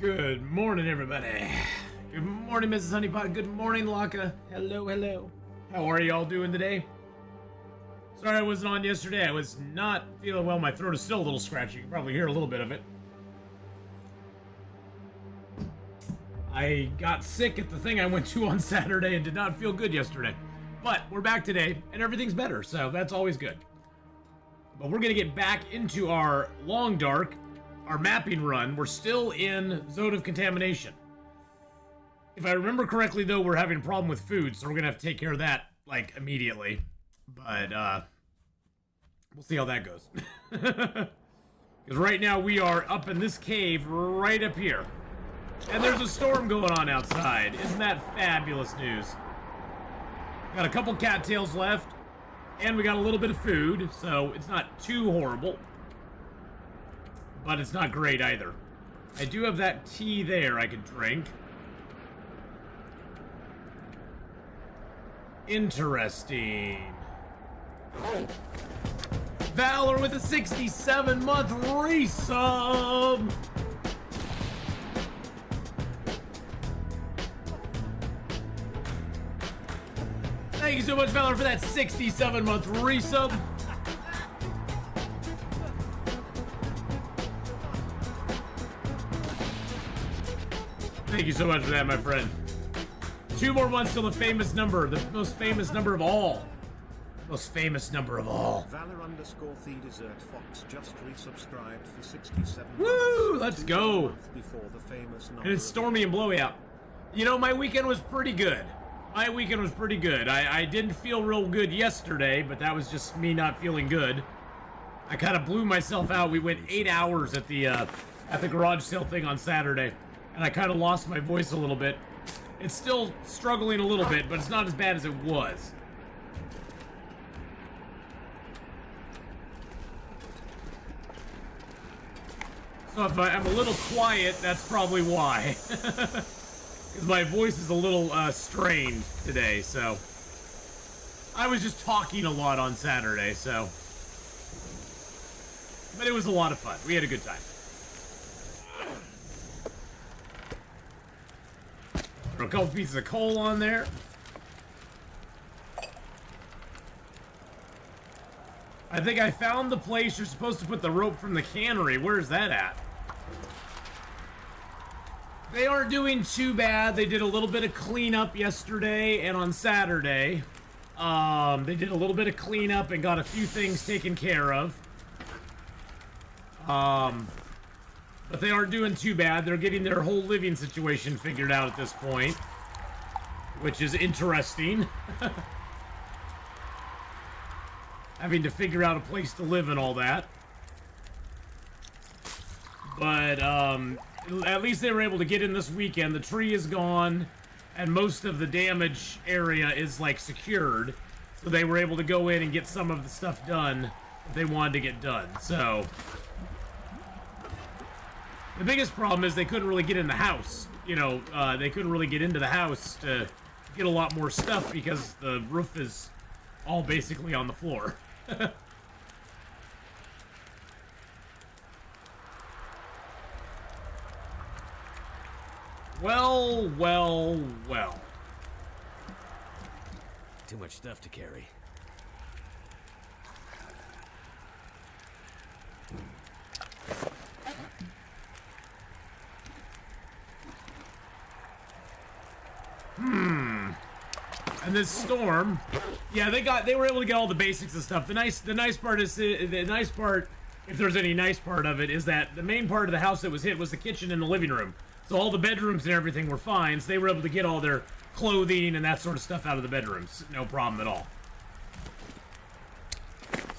Good morning, everybody. Good morning, Mrs. Honeypot. Good morning, Laka. Hello, hello. How are y'all doing today? Sorry I wasn't on yesterday. I was not feeling well. My throat is still a little scratchy. You can probably hear a little bit of it. I got sick at the thing I went to on Saturday and did not feel good yesterday. But we're back today, and everything's better, so that's always good. But we're going to get back into our Long Dark, our mapping run. We're still in Zone of Contamination. If I remember correctly, though, we're having a problem with food, so we're going to have to take care of that, like, immediately. But, we'll see how that goes. Because right now we are up in this cave right up here. And there's a storm going on outside. Isn't that fabulous news? Got a couple cattails left. And we got a little bit of food, so it's not too horrible. But it's not great either. I do have that tea there I could drink. Interesting. Valor with a 67-month resub! Thank you so much, Valor, for that 67-month resub. Thank you so much for that, my friend. 2 more months till the famous number, the most famous number of all. Most famous number of all. Valor_the Desert Fox just resubscribed for 67 Woo! Let's go. Before the famous number And it's stormy and blowy out. You know, my weekend was pretty good. My weekend was pretty good. I didn't feel real good yesterday, but that was just me not feeling good. I kind of blew myself out. We went 8 hours at the garage sale thing on Saturday, and I kind of lost my voice a little bit. It's still struggling a little bit, but it's not as bad as it was. So if I'm a little quiet, that's probably why. Because my voice is a little strained today, so. I was just talking a lot on Saturday, so. But it was a lot of fun. We had a good time. Throw a couple pieces of coal on there. I think I found the place you're supposed to put the rope from the cannery. Where's that at? They aren't doing too bad. They did a little bit of cleanup yesterday and on Saturday. They did a little bit of cleanup and got a few things taken care of. But they aren't doing too bad. They're getting their whole living situation figured out at this point, which is interesting. Having to figure out a place to live and all that. But, at least they were able to get in this weekend. The tree is gone, and most of the damage area is, like, secured. So they were able to go in and get some of the stuff done that they wanted to get done. So, the biggest problem is they couldn't really get in the house. You know, they couldn't really get into the house to get a lot more stuff because the roof is all basically on the floor. Well, well, well. Too much stuff to carry. And this storm, yeah, they were able to get all the basics and stuff. The nice part is, if there's any nice part of it, is that the main part of the house that was hit was the kitchen and the living room. So all the bedrooms and everything were fine, so they were able to get all their clothing and that sort of stuff out of the bedrooms. No problem at all.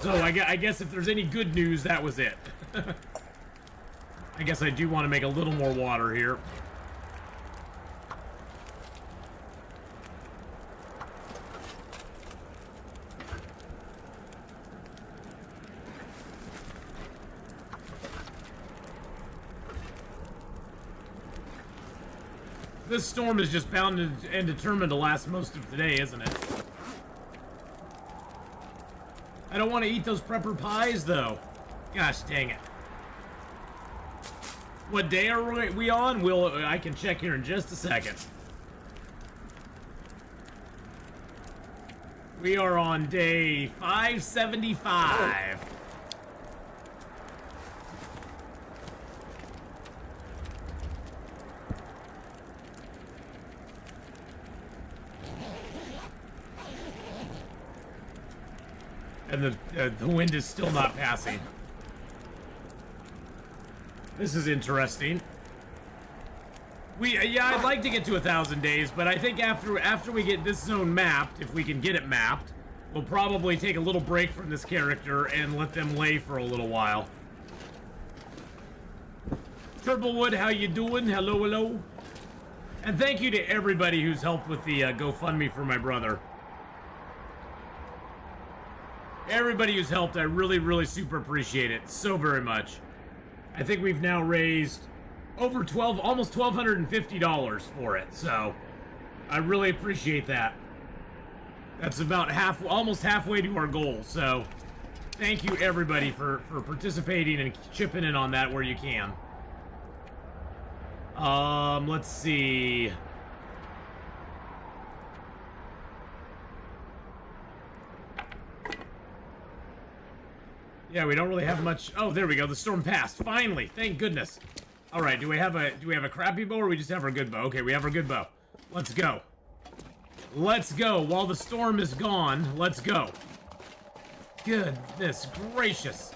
So I guess if there's any good news, that was it. I guess I do want to make a little more water here. This storm is just bound and determined to last most of today, isn't it? I don't want to eat those prepper pies, though. Gosh dang it. What day are we on? I can check here in just a second. We are on day 575. And the wind is still not passing. This is interesting. Yeah, I'd like to get to 1,000 days, but I think after we get this zone mapped, if we can get it mapped, we'll probably take a little break from this character and let them lay for a little while. Turblewood, how you doing? Hello, hello. And thank you to everybody who's helped with the GoFundMe for my brother. Everybody who's helped, I really, really super appreciate it so very much. I think we've now raised over almost $1,250 for it, so I really appreciate that. That's about almost halfway to our goal, so thank you everybody for participating and chipping in on that where you can. Let's see. Yeah, we don't really have much. Oh, there we go. The storm passed. Finally. Thank goodness. All right, do we have a crappy bow or we just have our good bow? Okay, we have our good bow. Let's go. Let's go. While the storm is gone, let's go. Goodness gracious.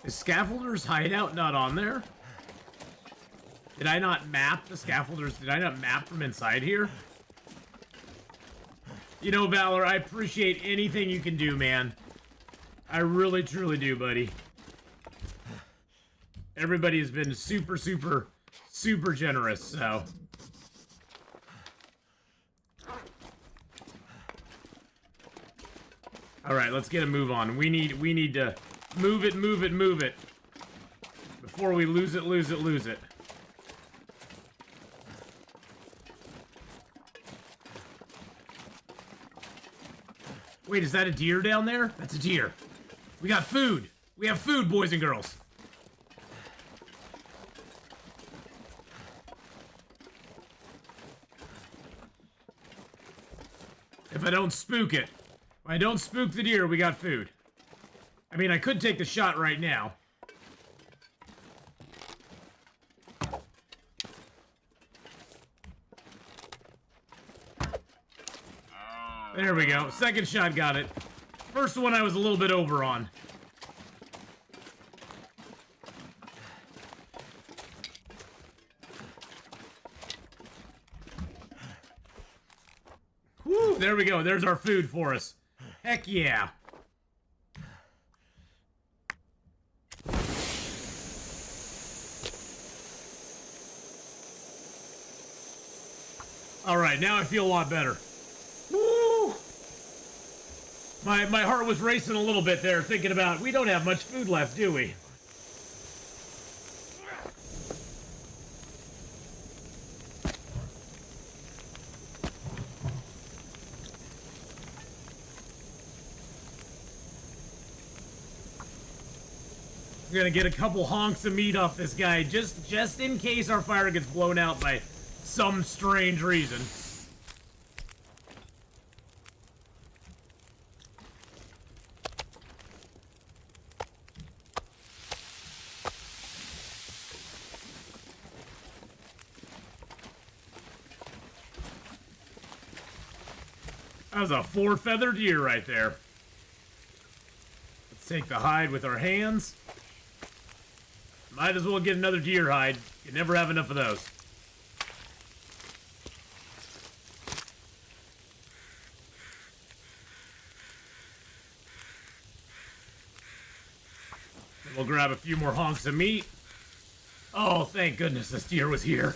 Is Scaffolder's hideout not on there? Did I not map the Scaffolders? Did I not map from inside here? You know, Valor, I appreciate anything you can do, man. I really, truly do, buddy. Everybody has been super, super, super generous, so. Alright, let's get a move on. We need to move it. Before we lose it. Wait, is that a deer down there? That's a deer. We got food. We have food, boys and girls. If I don't spook it. If I don't spook the deer, we got food. I mean, I could take the shot right now. There we go. Second shot got it. First one I was a little bit over on. Woo, there we go. There's our food for us. Heck yeah. All right, now I feel a lot better. Woo! My heart was racing a little bit there, thinking about, we don't have much food left, do we? We're gonna get a couple honks of meat off this guy, just in case our fire gets blown out by some strange reason. That was a 4-feather deer right there. Let's take the hide with our hands. Might as well get another deer hide. You never have enough of those. Then we'll grab a few more honks of meat. Oh, thank goodness this deer was here.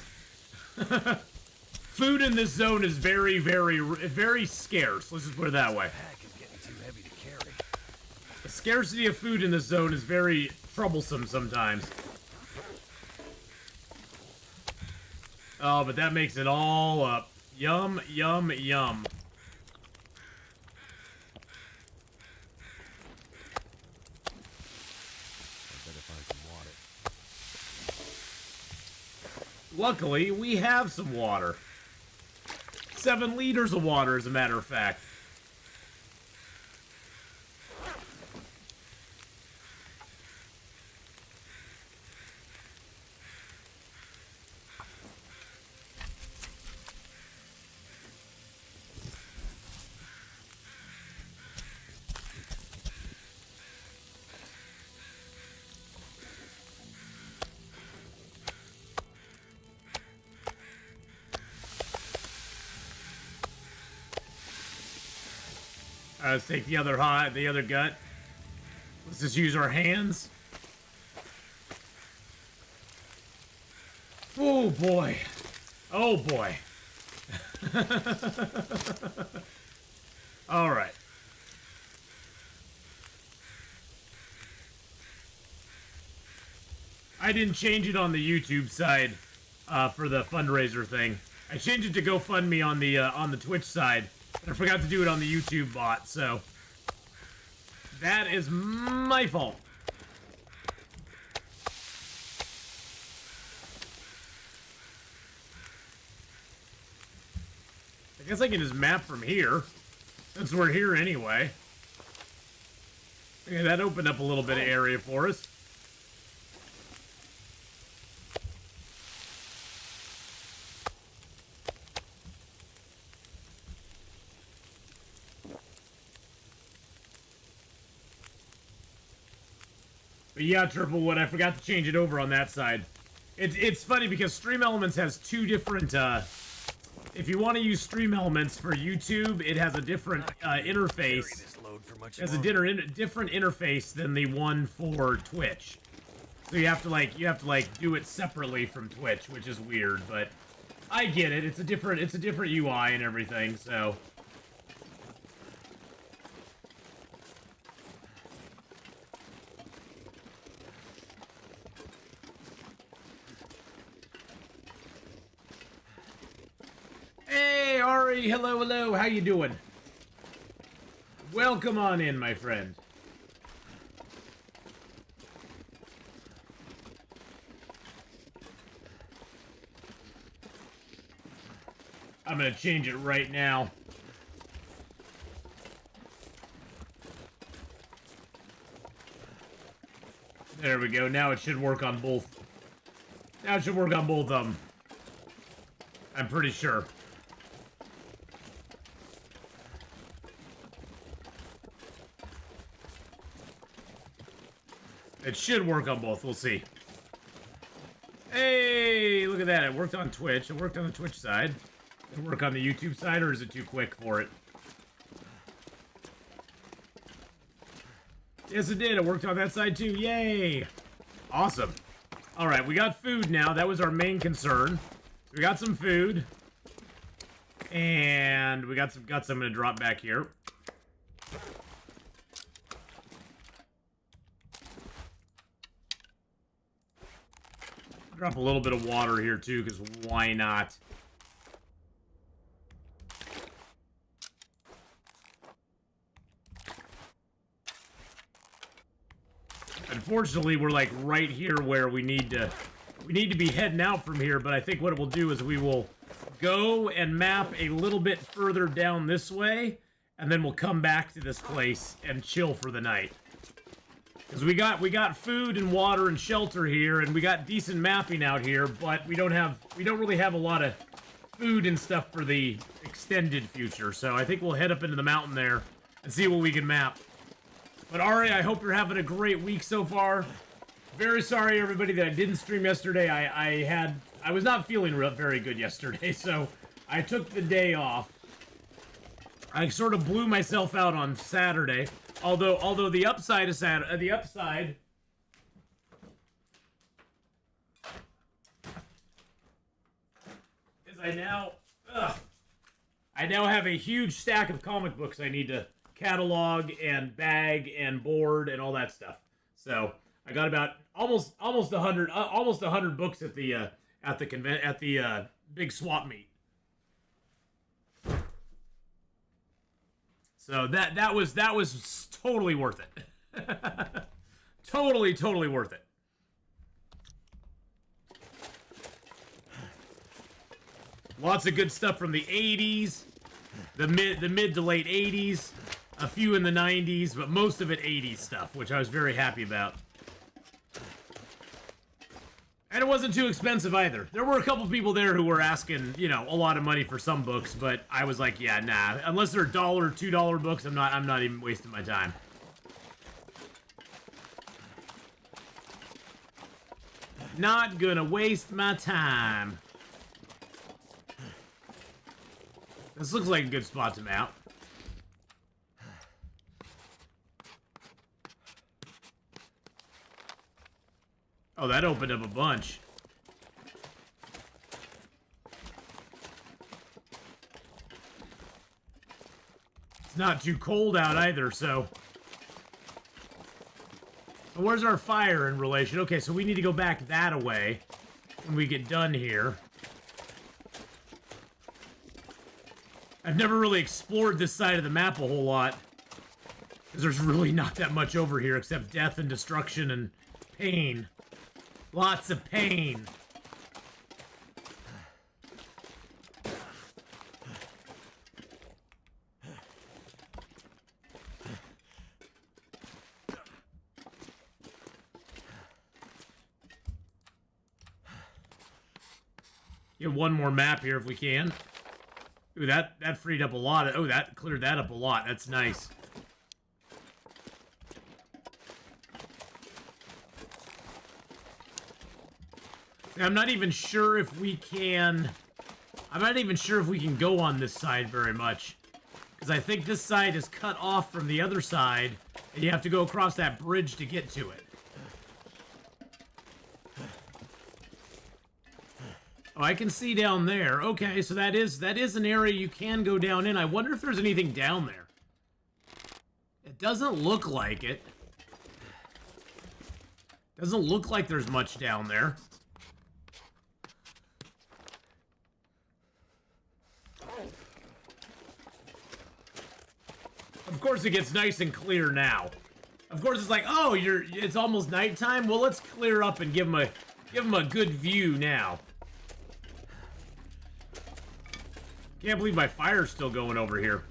Food in this zone is very, very scarce. Let's just put it that way. Pack is getting too heavy to carry. The scarcity of food in this zone is very troublesome sometimes. Oh, but that makes it all up. Yum, yum, yum. Luckily, we have some water. 7 liters of water, as a matter of fact. Let's take the other gut. Let's just use our hands. Oh boy. Oh boy. All right. I didn't change it on the YouTube side for the fundraiser thing. I changed it to GoFundMe on the Twitch side. I forgot to do it on the YouTube bot, so that is my fault. I guess I can just map from here, since we're here anyway. Okay, that opened up a little bit of area for us. But yeah, Triplewood, I forgot to change it over on that side. It's funny because Stream Elements has 2 different, if you want to use Stream Elements for YouTube, it has a different interface. It has a different interface than the one for Twitch. So you have to do it separately from Twitch, which is weird, but I get it. It's a different UI and everything, so. Hey, Ari, hello, how you doing? Welcome on in, my friend. I'm gonna change it right now. There we go, now it should work on both. Now it should work on both of them. I'm pretty sure. It should work on both. We'll see. Hey, look at that. It worked on Twitch. It worked on the Twitch side. Did it work on the YouTube side, or is it too quick for it? Yes, it did. It worked on that side, too. Yay! Awesome. All right, we got food now. That was our main concern. So we got some food. And we got some guts I'm going to drop back here. Drop a little bit of water here too, because why not? Unfortunately, we're like right here where we need to be heading out from here, but I think what we'll do is we will go and map a little bit further down this way, and then we'll come back to this place and chill for the night. Because we got food and water and shelter here, and we got decent mapping out here, but we don't really have a lot of food and stuff for the extended future. So I think we'll head up into the mountain there and see what we can map. But Ari, I hope you're having a great week so far. Very sorry everybody that I didn't stream yesterday. I was not feeling very good yesterday, so I took the day off. I sort of blew myself out on Saturday. Although the upside is the upside is I now have a huge stack of comic books I need to catalog and bag and board and all that stuff. So I got about almost 100 books at the big swap meet. So that was totally worth it. totally worth it. Lots of good stuff from the 80s, the mid to late 80s, a few in the 90s, but most of it 80s stuff, which I was very happy about. And it wasn't too expensive either. There were a couple people there who were asking, you know, a lot of money for some books, but I was like, yeah, nah. Unless they're $1, $2 books, I'm not even wasting my time. Not gonna waste my time. This looks like a good spot to mount. Oh, that opened up a bunch. It's not too cold out either, so... Where's our fire in relation? Okay, so we need to go back that away when we get done here. I've never really explored this side of the map a whole lot, because there's really not that much over here except death and destruction and pain. Lots of pain. Get one more map here if we can. Ooh, that freed up a lot. Oh, that cleared that up a lot. That's nice. I'm not even sure if we can... I'm not even sure if we can go on this side very much. Because I think this side is cut off from the other side, and you have to go across that bridge to get to it. Oh, I can see down there. Okay, so that is an area you can go down in. I wonder if there's anything down there. It doesn't look like it. Doesn't look like there's much down there. Of course it gets nice and clear now. Of course it's like, oh, it's almost nighttime. Well, let's clear up and give them a good view now. Can't believe my fire's still going over here.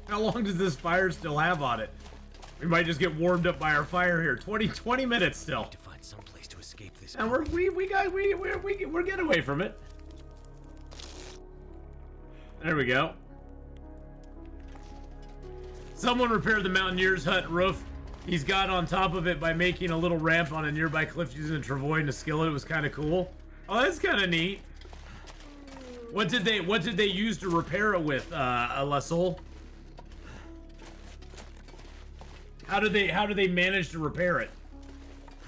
How long does this fire still have on it? We might just get warmed up by our fire here. 20 minutes still. To find some place to escape this. And we're getting away from it. There we go. Someone repaired the Mountaineer's hut roof. He's got on top of it by making a little ramp on a nearby cliff using a travois and a skillet. It was kind of cool. Oh, that's kind of neat. What did they use to repair it with, La Soul? How did they manage to repair it?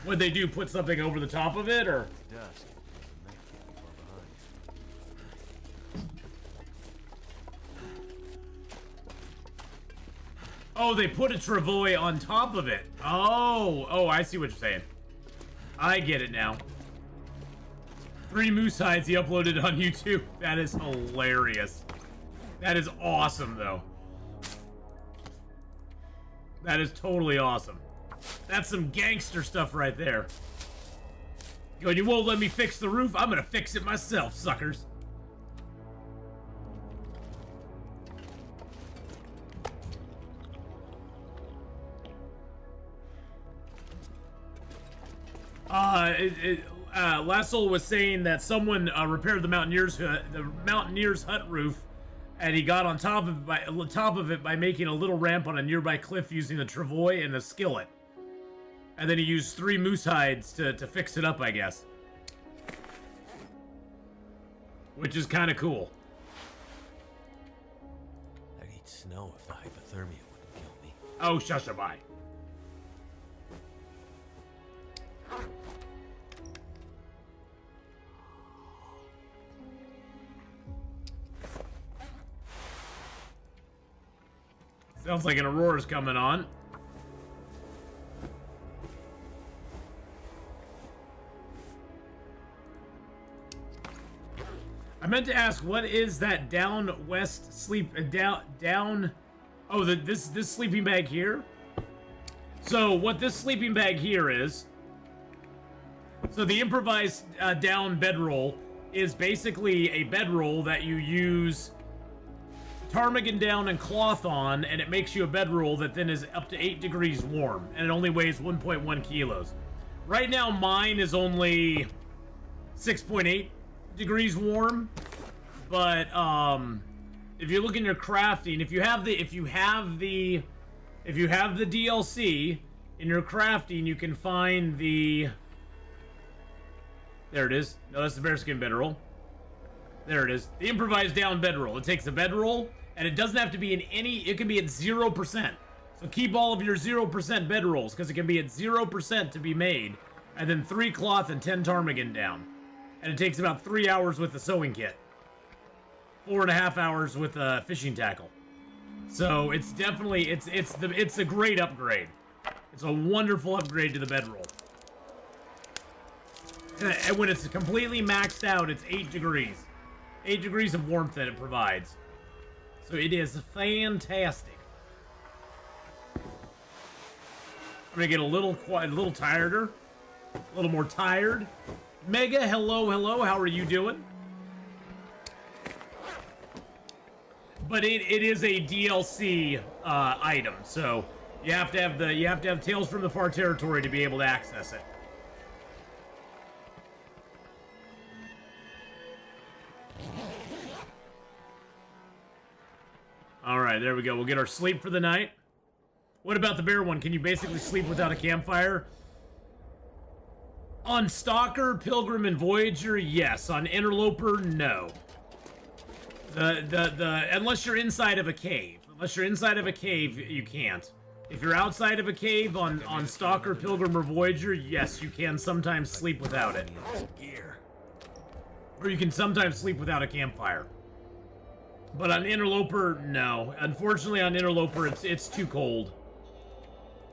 What'd they do? Put something over the top of it, or? Dusk. The night can't be far behind. Oh, they put a travois on top of it. Oh, I see what you're saying. I get it now. 3 moose hides he uploaded on YouTube. That is hilarious. That is awesome, though. That is totally awesome. That's some gangster stuff right there. Going, you won't let me fix the roof? I'm gonna fix it myself, suckers. Lassel was saying that someone repaired the Mountaineer's hut roof, and he got on top of it by making a little ramp on a nearby cliff using a travois and a skillet. And then he used 3 moose hides to fix it up, I guess. Which is kind of cool. I'd eat snow if the hypothermia wouldn't kill me. Oh, shushabai. Sounds like an aurora's coming on. I meant to ask, what is that down west sleep down Oh, this sleeping bag here? So what this sleeping bag here is... So the improvised down bedroll is basically a bedroll that you use ptarmigan down and cloth on, and it makes you a bedroll that then is up to 8 degrees warm, and it only weighs 1.1 kilos. Right now, mine is only 6.8 degrees warm, but if you look in your crafting, if you have the DLC in your crafting, you can find the. There it is. No, that's the bearskin bedroll. There it is. The improvised down bedroll. It takes a bedroll, and it doesn't have to be in any. It can be at 0%. So keep all of your 0% bedrolls, because it can be at 0% to be made, and then 3 cloth and 10 ptarmigan down, and it takes about 3 hours with the sewing kit, 4.5 hours with a fishing tackle. So it's definitely it's a great upgrade. It's a wonderful upgrade to the bedroll. And when it's completely maxed out, it's 8 degrees. 8 degrees of warmth that it provides. So it is fantastic. I'm gonna get a little tireder. A little more tired. Mega, hello, how are you doing? But it is a DLC item, so you have to have Tales from the Far Territory to be able to access it. All right, there we go. We'll get our sleep for the night. What about the bear one? Can you basically sleep without a campfire? On Stalker, Pilgrim, and Voyager, yes. On Interloper, no. Unless you're inside of a cave. Unless you're inside of a cave, you can't. If you're outside of a cave on Stalker, Pilgrim, or Voyager, yes, you can sometimes sleep without it. Or you can sometimes sleep without a campfire. But on Interloper, no. Unfortunately, on Interloper, it's too cold.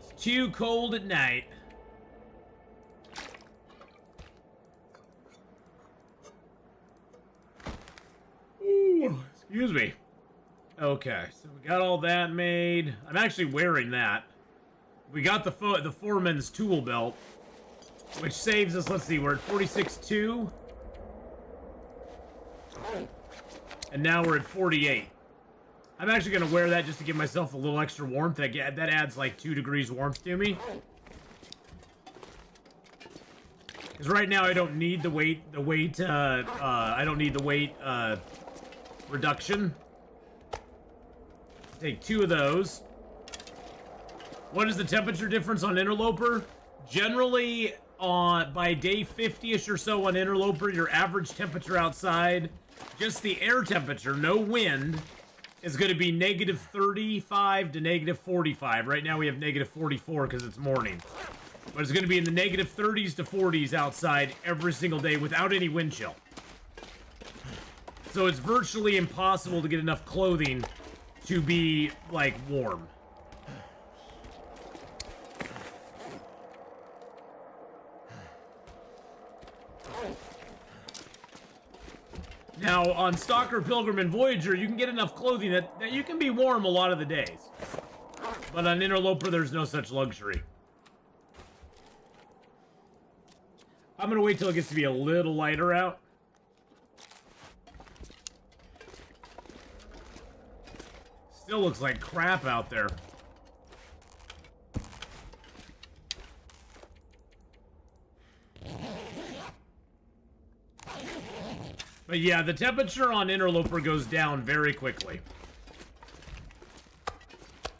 It's too cold at night. Ooh, excuse me. Okay, so we got all that made. I'm actually wearing that. We got the foreman's tool belt, which saves us, let's see, we're at 46.2. And now we're at 48. I'm actually going to wear that just to give myself a little extra warmth. That adds like 2 degrees warmth to me. Because right now I don't need the weight reduction. Take 2 of those. What is the temperature difference on Interloper? Generally, by day 50-ish or so on Interloper, your average temperature outside, just the air temperature, no wind, is going to be negative 35 to negative 45. Right now we have negative 44 because it's morning. But it's going to be in the negative 30s to 40s outside every single day without any wind chill. So it's virtually impossible to get enough clothing to be, like, warm. Now, on Stalker, Pilgrim, and Voyager, you can get enough clothing that you can be warm a lot of the days. But on Interloper, there's no such luxury. I'm gonna wait till it gets to be a little lighter out. Still looks like crap out there. But yeah, the temperature on Interloper goes down very quickly.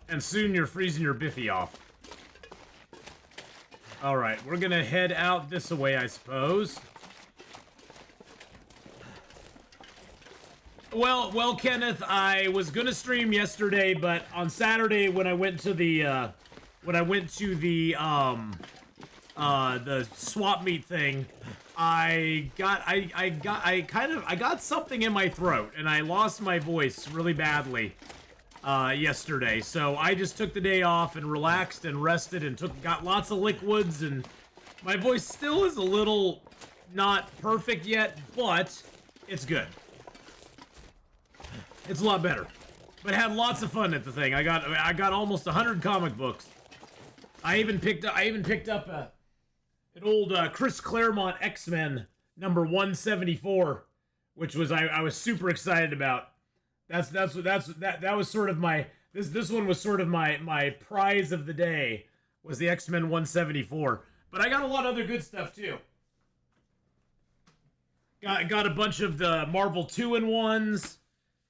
And soon you're freezing your biffy off. Alright, we're gonna head out this way, I suppose. Well, Kenneth, I was gonna stream yesterday, but on Saturday when I went to the swap meet thing, I got something in my throat, and I lost my voice really badly yesterday. So I just took the day off and relaxed and rested and got lots of liquids, and my voice still is a little not perfect yet, but it's good. It's a lot better. but had lots of fun at the thing. I got almost 100 comic books. I even picked up an old Chris Claremont X-Men number 174, which was I was super excited about. That was sort of my this one was sort of my prize of the day, was the X-Men 174. But I got a lot of other good stuff too. Got a bunch of the Marvel 2-in-1s.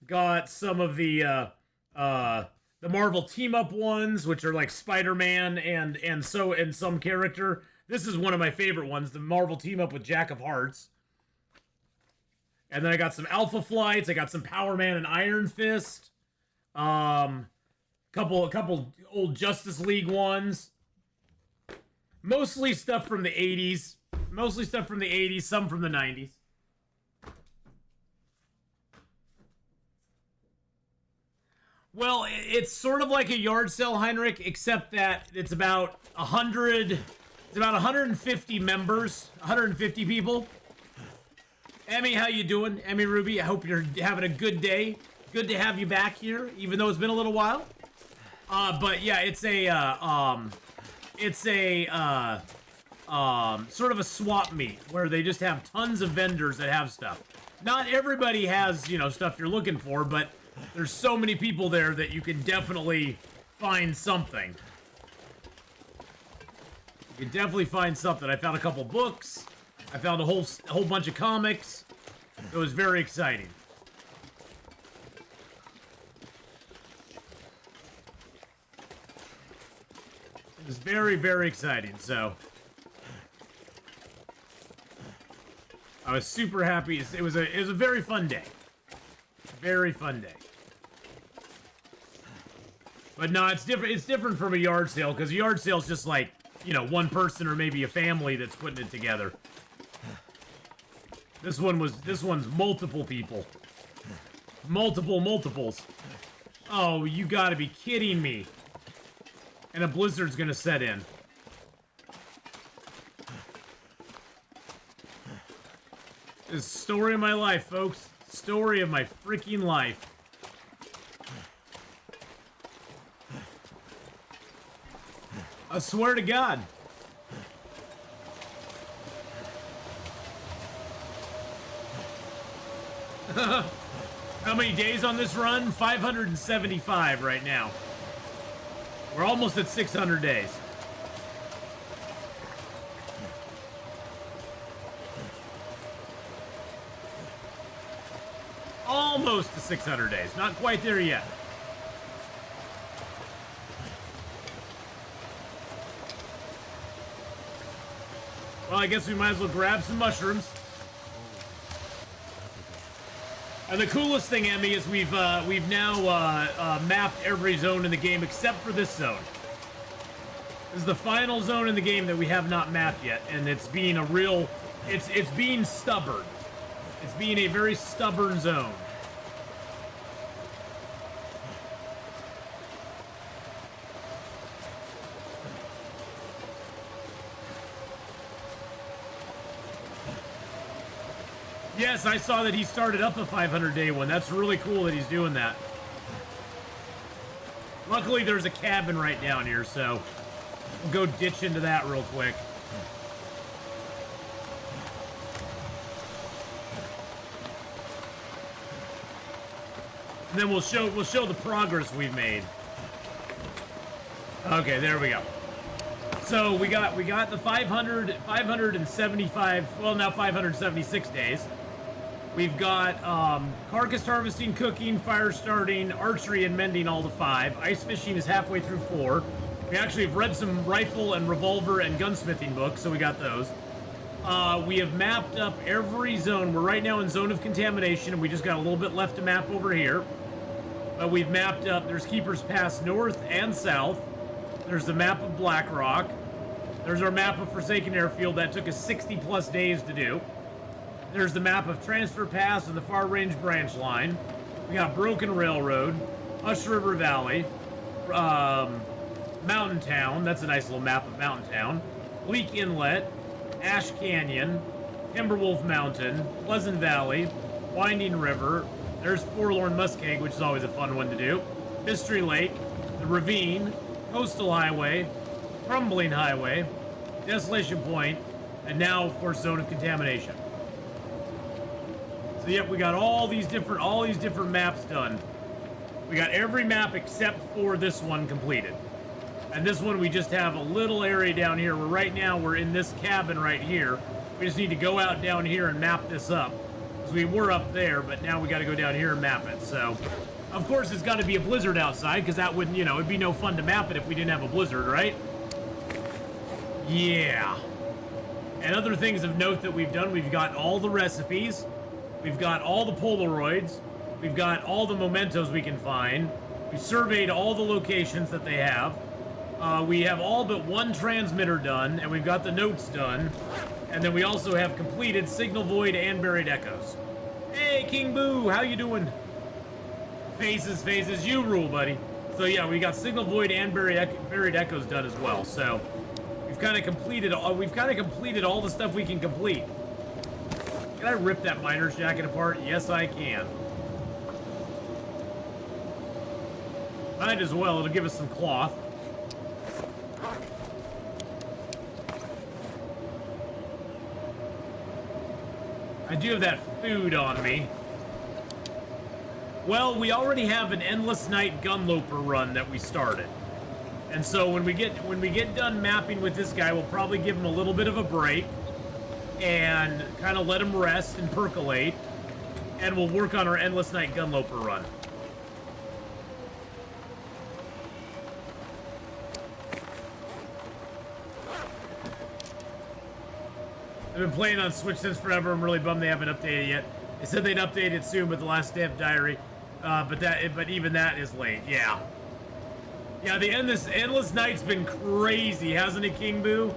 Got some of the Marvel team-up ones, which are like Spider-Man and some character. This is one of my favorite ones, the Marvel team-up with Jack of Hearts. And then I got some Alpha Flights. I got some Power Man and Iron Fist. Couple old Justice League ones. Mostly stuff from the 80s. Some from the 90s. Well, it's sort of like a yard sale, Heinrich, except that it's about 150 members, 150 people. Emmy, how you doing? Emmy Ruby, I hope you're having a good day. Good to have you back here, even though it's been a little while. But yeah, it's a sort of a swap meet where they just have tons of vendors that have stuff. Not everybody has, stuff you're looking for, but there's so many people there that you can definitely find something. You can definitely find something. I found a couple books. I found a whole bunch of comics. It was very exciting. It was very, very exciting, so I was super happy. It was a very fun day. Very fun day. But no, it's different. It's different from a yard sale, because a yard sale is just like, one person or maybe a family that's putting it together. This one's multiple people. Multiples. Oh, you gotta be kidding me. And a blizzard's gonna set in. This is the story of my life, folks. Story of my freaking life. I swear to God. How many days on this run? 575 right now. We're almost at 600 days. Almost to 600 days. Not quite there yet. Well, I guess we might as well grab some mushrooms. And the coolest thing, Emmy, is we've now mapped every zone in the game except for this zone. This is the final zone in the game that we have not mapped yet, and it's being a real, it's being stubborn. It's being a very stubborn zone. Yes, I saw that he started up a 500-day one. That's really cool that he's doing that. Luckily, there's a cabin right down here, so we'll go ditch into that real quick. And then we'll show the progress we've made. Okay, there we go. So we got the 575, well, now 576 days. We've got carcass harvesting, cooking, fire starting, archery, and mending all to 5. Ice fishing is halfway through 4. We actually have read some rifle and revolver and gunsmithing books, so we got those. We have mapped up every zone. We're right now in Zone of Contamination, and we just got a little bit left to map over here. But we've mapped up, there's Keeper's Pass north and south. There's the map of Black Rock. There's our map of Forsaken Airfield. That took us 60 plus days to do. There's the map of Transfer Pass and the Far Range Branch Line. We got Broken Railroad, Hush River Valley, Mountain Town. That's a nice little map of Mountain Town. Bleak Inlet, Ash Canyon, Timberwolf Mountain, Pleasant Valley, Winding River, There's Forlorn Muskeg, which is always a fun one to do. Mystery Lake, the Ravine, Coastal Highway, Crumbling Highway, Desolation Point, and now, of course, Zone of Contamination. So, yep, we got all these different maps done. We got every map except for this one completed. And this one, we just have a little area down here where right now we're in this cabin right here. We just need to go out down here and map this up. Because we were up there, but now we got to go down here and map it. So, of course, it's got to be a blizzard outside, because that wouldn't, you know, it'd be no fun to map it if we didn't have a blizzard, right? Yeah. And other things of note that we've done, we've got all the recipes. We've got all the Polaroids. We've got all the mementos we can find. We've surveyed all the locations that they have. We have all but one transmitter done, and we've got the notes done. And then we also have completed Signal Void and Buried Echoes. Hey, King Boo, how you doing? Phases, you rule, buddy. So yeah, we got Signal Void and Buried Echoes done as well. So we've kind of completed all the stuff we can complete. Can I rip that miner's jacket apart? Yes, I can. Might as well. It'll give us some cloth. I do have that food on me. Well, we already have an Endless Night Gunloper run that we started. And so when we get done mapping with this guy, we'll probably give him a little bit of a break and kind of let him rest and percolate, and we'll work on our Endless Night Gunloper run. I've been playing on Switch since forever. I'm really bummed they haven't updated it yet. They said they'd update it soon, but the last day of Diary, but even that is late. Yeah. Yeah, the Endless Night's been crazy, hasn't it, King Boo?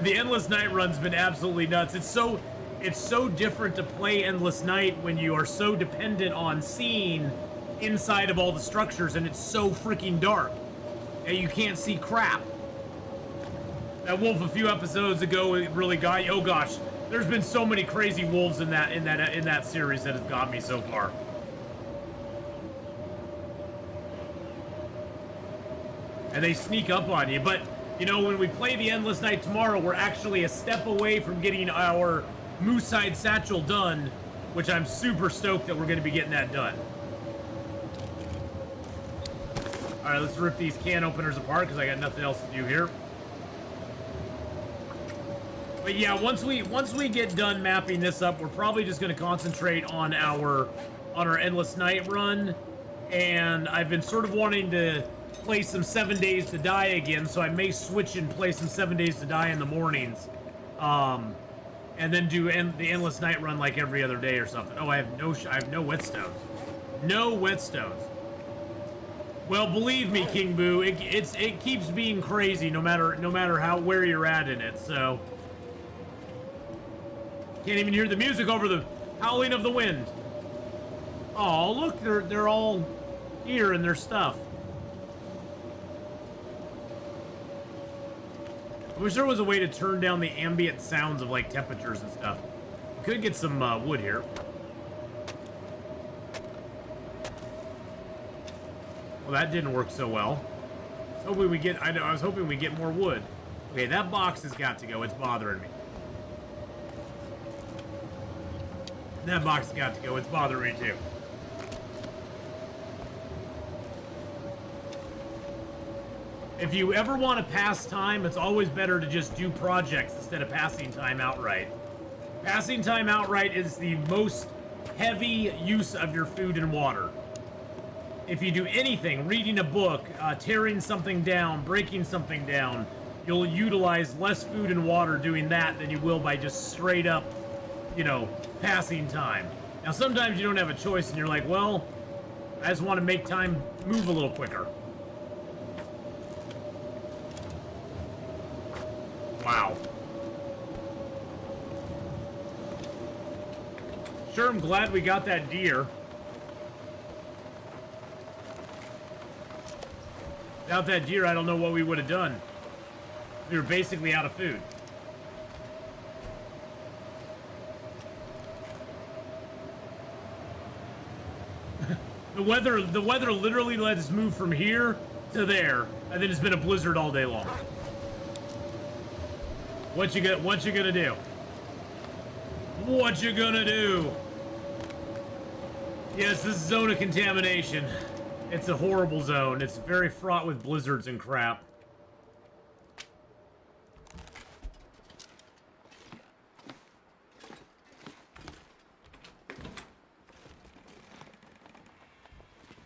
The Endless Night run's been absolutely nuts. It's so different to play Endless Night when you are so dependent on seeing inside of all the structures, and it's so freaking dark, and you can't see crap. That wolf a few episodes ago really got you. Oh gosh, there's been so many crazy wolves in that series that has got me so far. And they sneak up on you, but you know, when we play the Endless Night tomorrow, we're actually a step away from getting our Moosehide Satchel done, which I'm super stoked that we're going to be getting that done. All right, let's rip these can openers apart because I got nothing else to do here. But yeah, once we get done mapping this up, we're probably just going to concentrate on our Endless Night run, and I've been sort of wanting to play some 7 Days to Die again, so I may switch and play some 7 Days to Die in the mornings, and then do the Endless Night run like every other day or something. Oh, I have no whetstones. No whetstones. Well, believe me, King Boo, it keeps being crazy no matter where you're at in it. So can't even hear the music over the howling of the wind. Oh, look, they're all here in their stuff. I wish there was a way to turn down the ambient sounds of, like, temperatures and stuff. We could get some wood here. Well, that didn't work so well. I was hoping we get more wood. Okay, that box has got to go. It's bothering me. That box has got to go. It's bothering me, too. If you ever want to pass time, it's always better to just do projects instead of passing time outright. Passing time outright is the most heavy use of your food and water. If you do anything, reading a book, tearing something down, breaking something down, you'll utilize less food and water doing that than you will by just straight up, you know, passing time. Now, sometimes you don't have a choice and you're like, well, I just want to make time move a little quicker. Wow. Sure, I'm glad we got that deer. Without that deer, I don't know what we would have done. We were basically out of food. The weather literally let us move from here to there, and then it's been a blizzard all day long. What you gonna do? What you gonna do? Yes, this is zone of contamination. It's a horrible zone. It's very fraught with blizzards and crap.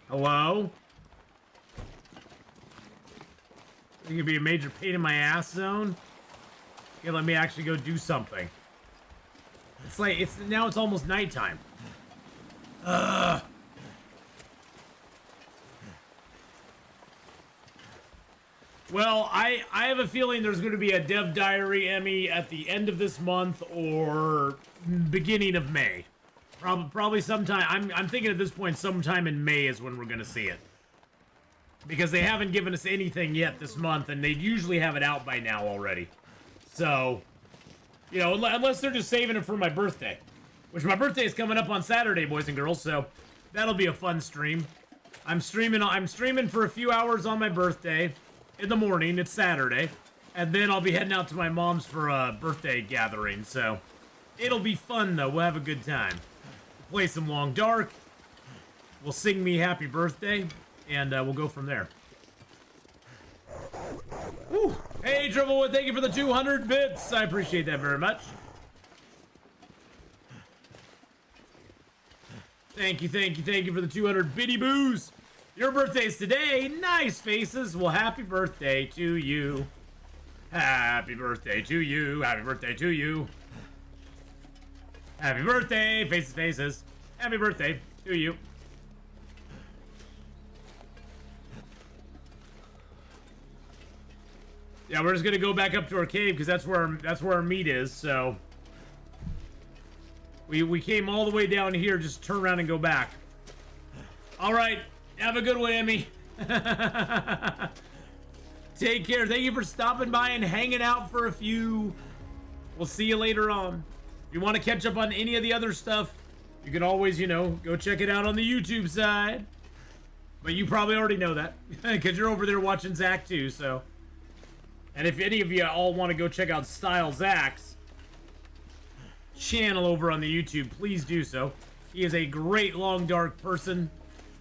Hello? It could be a major pain in my ass zone. Okay, let me actually go do something. It's like, now it's almost nighttime. Ugh. Well, I have a feeling there's going to be a Dev Diary Emmy at the end of this month or beginning of May. Probably sometime. I'm thinking at this point sometime in May is when we're going to see it. Because they haven't given us anything yet this month, and they'd usually have it out by now already. So, you know, unless they're just saving it for my birthday. Which my birthday is coming up on Saturday, boys and girls, so that'll be a fun stream. I'm streaming for a few hours on my birthday in the morning. It's Saturday. And then I'll be heading out to my mom's for a birthday gathering, so it'll be fun though. We'll have a good time. We'll play some Long Dark. We'll sing me happy birthday, and we'll go from there. Woo. Hey, Triple, thank you for the 200 bits. I appreciate that very much. Thank you for the 200 bitty boos. Your birthday's today. Nice faces. Well, happy birthday to you. Happy birthday to you. Happy birthday to you. Happy birthday, faces, faces. Happy birthday to you. Yeah, we're just gonna go back up to our cave because that's where our meat is. So we came all the way down here. Just turn around and go back. All right, have a good one, Emmy. Take care. Thank you for stopping by and hanging out for a few. We'll see you later on. If you want to catch up on any of the other stuff, you can always, you know, go check it out on the YouTube side. But you probably already know that because you're over there watching Zach too. So. And if any of you all want to go check out Style Zach's channel over on the YouTube, please do so. He is a great Long Dark person,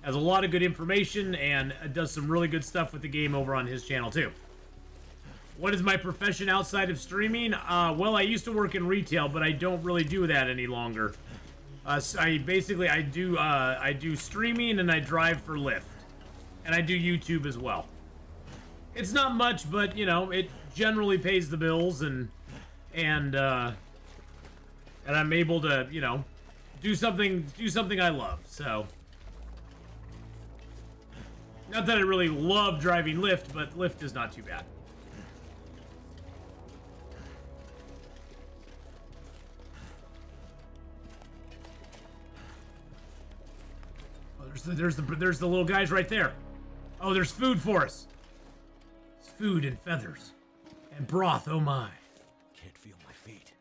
has a lot of good information, and does some really good stuff with the game over on his channel too. What is my profession outside of streaming? Well, I used to work in retail, but I don't really do that any longer. So I do streaming and I drive for Lyft, and I do YouTube as well. It's not much, but you know, it generally pays the bills, and I'm able to, you know, do something I love. So, not that I really love driving Lyft, but Lyft is not too bad. Oh, there's the little guys right there. Oh, there's food for us. Food and feathers and broth, oh my. Can't feel my feet.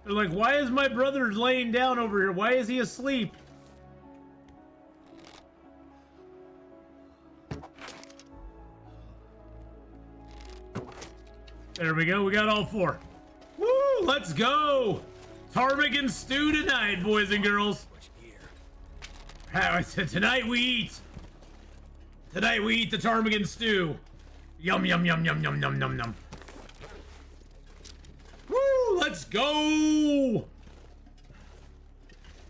They're like, why is my brother laying down over here? Why is he asleep? There we go. We got all four. Woo! Let's go! Ptarmigan stew tonight, boys and girls. Tonight we eat. Tonight we eat the ptarmigan stew. Yum, yum, yum, yum, yum, yum, yum, yum. Woo! Let's go!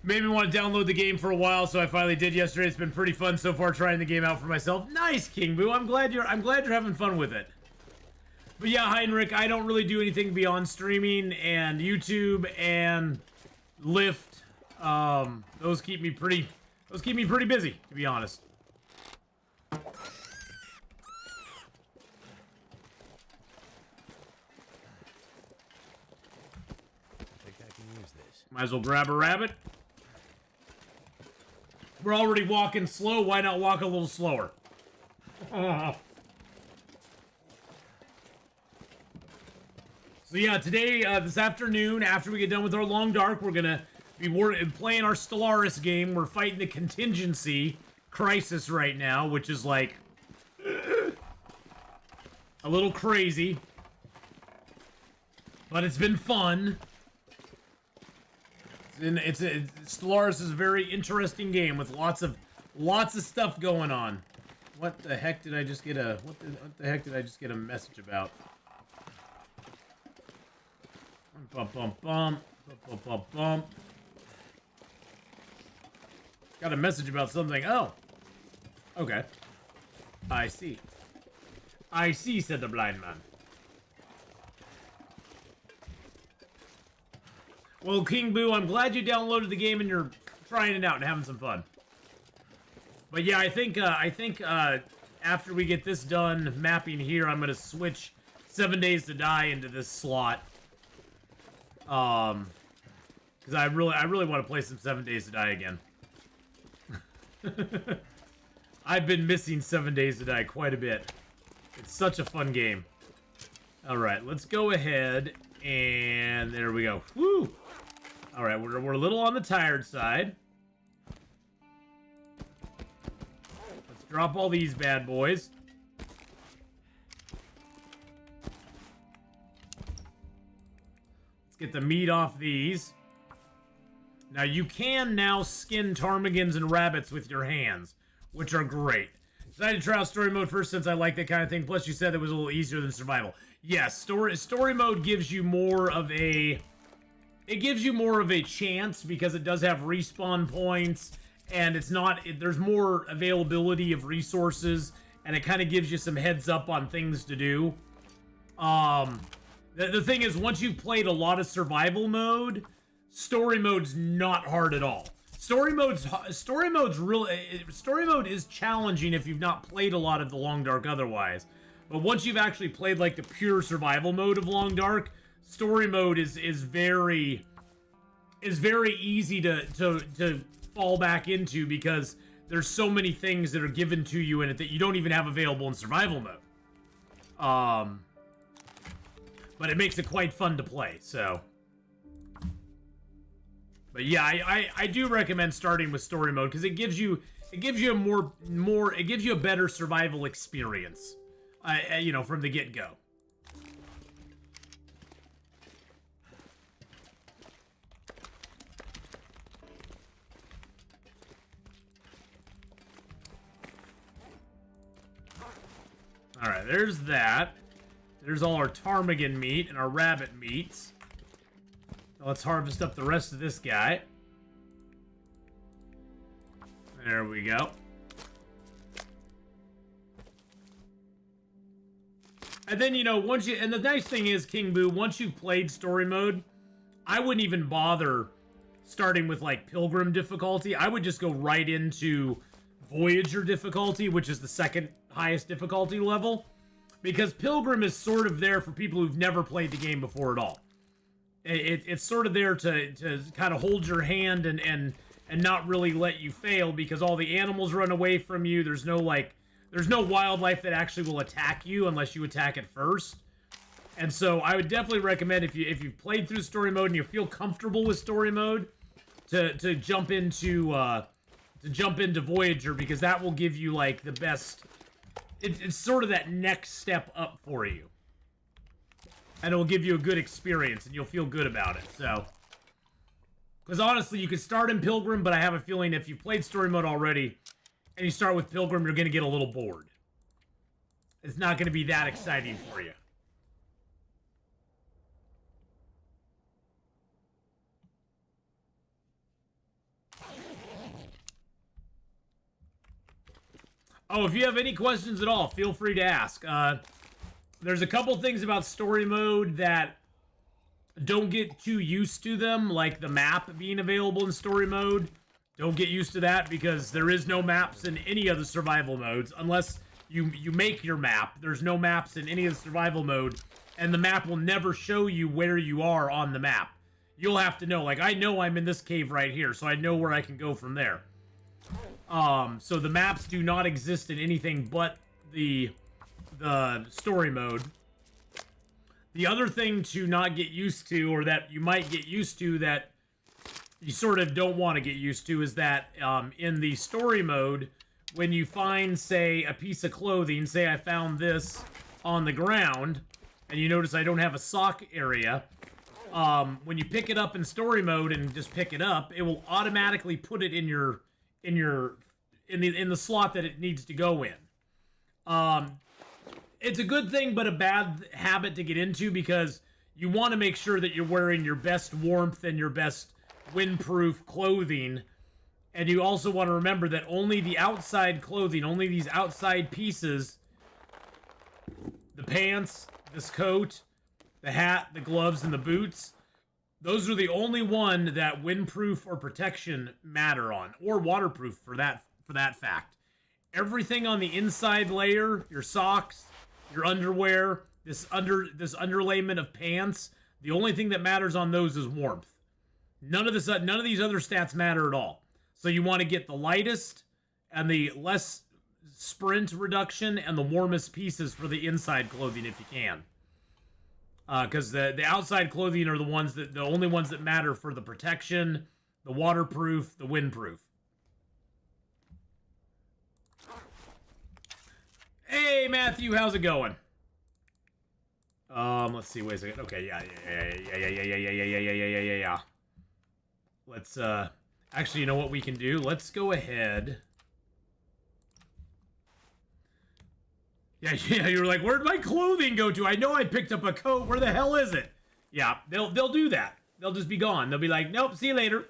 Made me want to download the game for a while, so I finally did yesterday. It's been pretty fun so far trying the game out for myself. Nice, King Boo. I'm glad you're having fun with it. But yeah, Heinrich, I don't really do anything beyond streaming and YouTube and Lyft. Those keep me pretty busy, to be honest. Might as well grab a rabbit. We're already walking slow. Why not walk a little slower? So yeah, today, this afternoon, after we get done with our Long Dark, we're gonna be playing our Stellaris game. We're fighting the contingency crisis right now, which is like a little crazy, but it's been fun. Stellaris is a very interesting game with lots of stuff going on. What the heck did I just get a message about? Bump bump bump bump bump bump. Got a message about something. Oh. Okay. I see. I see, said the blind man. Well, King Boo, I'm glad you downloaded the game and you're trying it out and having some fun. But yeah, I think after we get this done mapping here, I'm gonna switch 7 Days to Die into this slot. Because I really want to play some 7 Days to Die again. I've been missing 7 Days to Die quite a bit. It's such a fun game. All right, let's go ahead and there we go. Woo! All right, we're a little on the tired side. Let's drop all these bad boys. Let's get the meat off these. Now you can now skin ptarmigans and rabbits with your hands, which are great. Decided to try out story mode first since I like that kind of thing. Plus, you said it was a little easier than survival. Yes, story mode gives you more of a chance because it does have respawn points and there's more availability of resources and it kind of gives you some heads up on things to do. The thing is, once you've played a lot of survival mode, story mode's not hard at all. Story mode is challenging if you've not played a lot of the Long Dark otherwise. But once you've actually played like the pure survival mode of Long Dark, story mode is very easy to fall back into because there's so many things that are given to you in it that you don't even have available in survival mode. But it makes it quite fun to play, so. But yeah, I do recommend starting with story mode because it gives you a better survival experience, you know, from the get-go. All right, there's that. There's all our ptarmigan meat and our rabbit meats. Now let's harvest up the rest of this guy. There we go. And then, you know, and the nice thing is, King Boo, once you've played story mode, I wouldn't even bother starting with, like, Pilgrim difficulty. I would just go right into Voyager difficulty, which is the second highest difficulty level. Because Pilgrim is sort of there for people who've never played the game before at all. It's sort of there to kind of hold your hand and not really let you fail because all the animals run away from you. There's no wildlife that actually will attack you unless you attack it first. And so I would definitely recommend if you've played through story mode and you feel comfortable with story mode to jump into Voyager because that will give you like the best. It's sort of that next step up for you. And it will give you a good experience, and you'll feel good about it, so. Because honestly, you could start in Pilgrim, but I have a feeling if you've played story mode already, and you start with Pilgrim, you're going to get a little bored. It's not going to be that exciting for you. Oh, if you have any questions at all, feel free to ask. There's a couple things about story mode that don't get too used to them, like the map being available in story mode. Don't get used to that because there is no maps in any of the survival modes unless you make your map. There's no maps in any of the survival mode, and the map will never show you where you are on the map. You'll have to know, like, I know I'm in this cave right here, so I know where I can go from there. So the maps do not exist in anything but the story mode. The other thing to not get used to, or that you might get used to that you sort of don't want to get used to, is that in the story mode, when you find, say, a piece of clothing, say I found this on the ground, and you notice I don't have a sock area, when you pick it up in story mode and just pick it up, it will automatically put it in the slot that it needs to go in. It's a good thing, but a bad habit to get into because you want to make sure that you're wearing your best warmth and your best windproof clothing. And you also want to remember that only the outside clothing, only these outside pieces, the pants, this coat, the hat, the gloves, and the boots, those are the only one that windproof or protection matter on, or waterproof for that fact. Everything on the inside layer, your socks, your underwear, this underlayment of pants, the only thing that matters on those is warmth. None of these other stats matter at all. So you want to get the lightest and the less sprint reduction and the warmest pieces for the inside clothing if you can. Because the outside clothing are the only ones that matter for the protection, the waterproof, the windproof. Hey Matthew, how's it going? Let's see. Wait a second. Okay, yeah. Let's actually, you know what we can do? Let's go ahead. Yeah, you were like, where'd my clothing go to? I know I picked up a coat. Where the hell is it? Yeah, they'll do that. They'll just be gone. They'll be like, nope, see you later.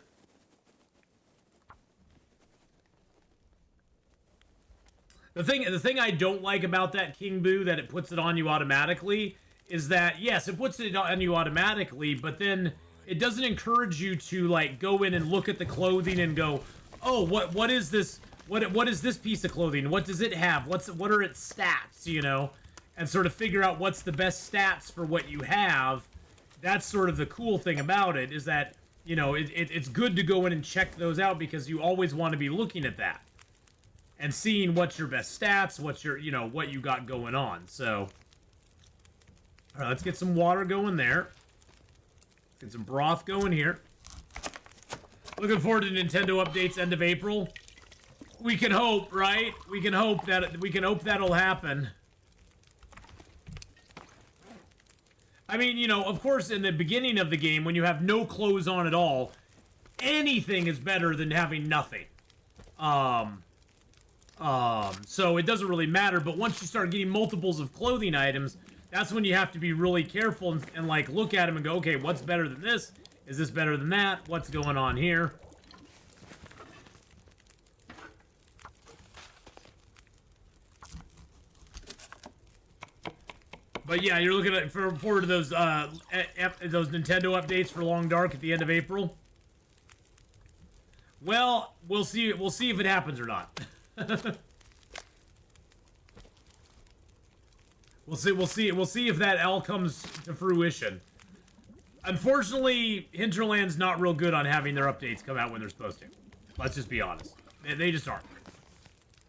The thing I don't like about that King Boo, that it puts it on you automatically, is that, yes, it puts it on you automatically, but then it doesn't encourage you to, like, go in and look at the clothing and go, oh, what is this? What is this piece of clothing? What does it have? What are its stats, you know? And sort of figure out what's the best stats for what you have. That's sort of the cool thing about it, is that, you know, it's good to go in and check those out because you always want to be looking at that and seeing what's your best stats, what's your, you know, what you got going on. So, all right, let's get some water going there. Let's get some broth going here. Looking forward to Nintendo updates end of April. We can hope, right? We can hope that'll happen. I mean, you know, of course, in the beginning of the game, when you have no clothes on at all, anything is better than having nothing. So it doesn't really matter, but once you start getting multiples of clothing items, that's when you have to be really careful and like, look at them and go, okay, what's better than this? Is this better than that? What's going on here? But yeah, you're looking at forward to those Nintendo updates for Long Dark at the end of April. Well, we'll see. We'll see if it happens or not. We'll see if that all comes to fruition. Unfortunately, Hinterland's not real good on having their updates come out when they're supposed to. Let's just be honest. They just aren't.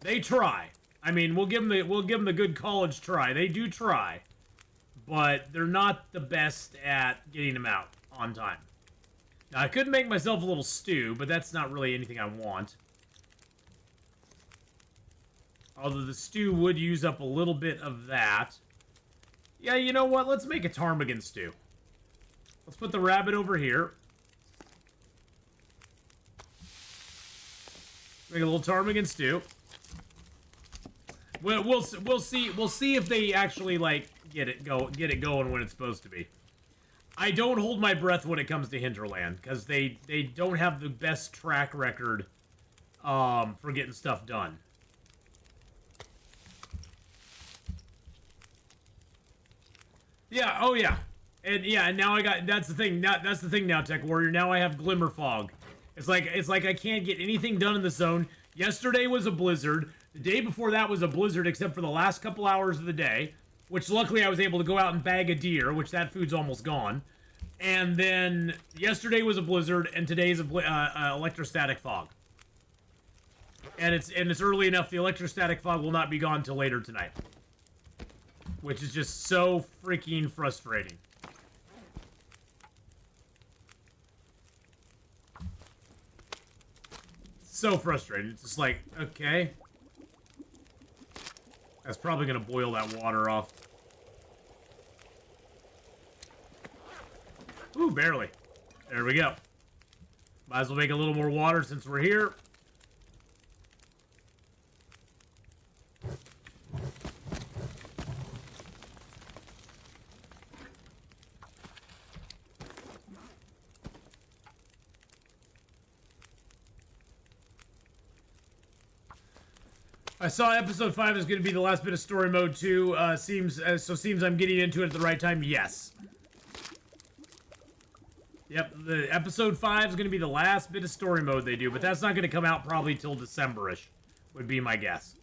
They try. I mean, we'll give them the good college try. They do try, but they're not the best at getting them out on time. Now, I could make myself a little stew, but that's not really anything I want. Although the stew would use up a little bit of that. Yeah, you know what? Let's make a ptarmigan stew. Let's put the rabbit over here. Make a little ptarmigan stew. We'll see if they actually like get it going when it's supposed to be. I don't hold my breath when it comes to Hinterland because they don't have the best track record for getting stuff done. Yeah, oh yeah. And yeah, and now I got, that's the thing, that's the thing now, Tech Warrior. Now I have Glimmer Fog. It's like I can't get anything done in the zone. Yesterday was a blizzard. The day before that was a blizzard, except for the last couple hours of the day, which luckily I was able to go out and bag a deer, which that food's almost gone. And then yesterday was a blizzard, and today's a electrostatic fog. And it's early enough. The electrostatic fog will not be gone till later tonight, which is just so freaking frustrating. So frustrating. It's just like, okay, that's probably gonna boil that water off. Ooh, barely. There we go. Might as well make a little more water since we're here. I saw episode 5 is going to be the last bit of story mode too. Seems I'm getting into it at the right time. Yes. Yep, the episode 5 is going to be the last bit of story mode they do, but that's not going to come out probably till December-ish, would be my guess.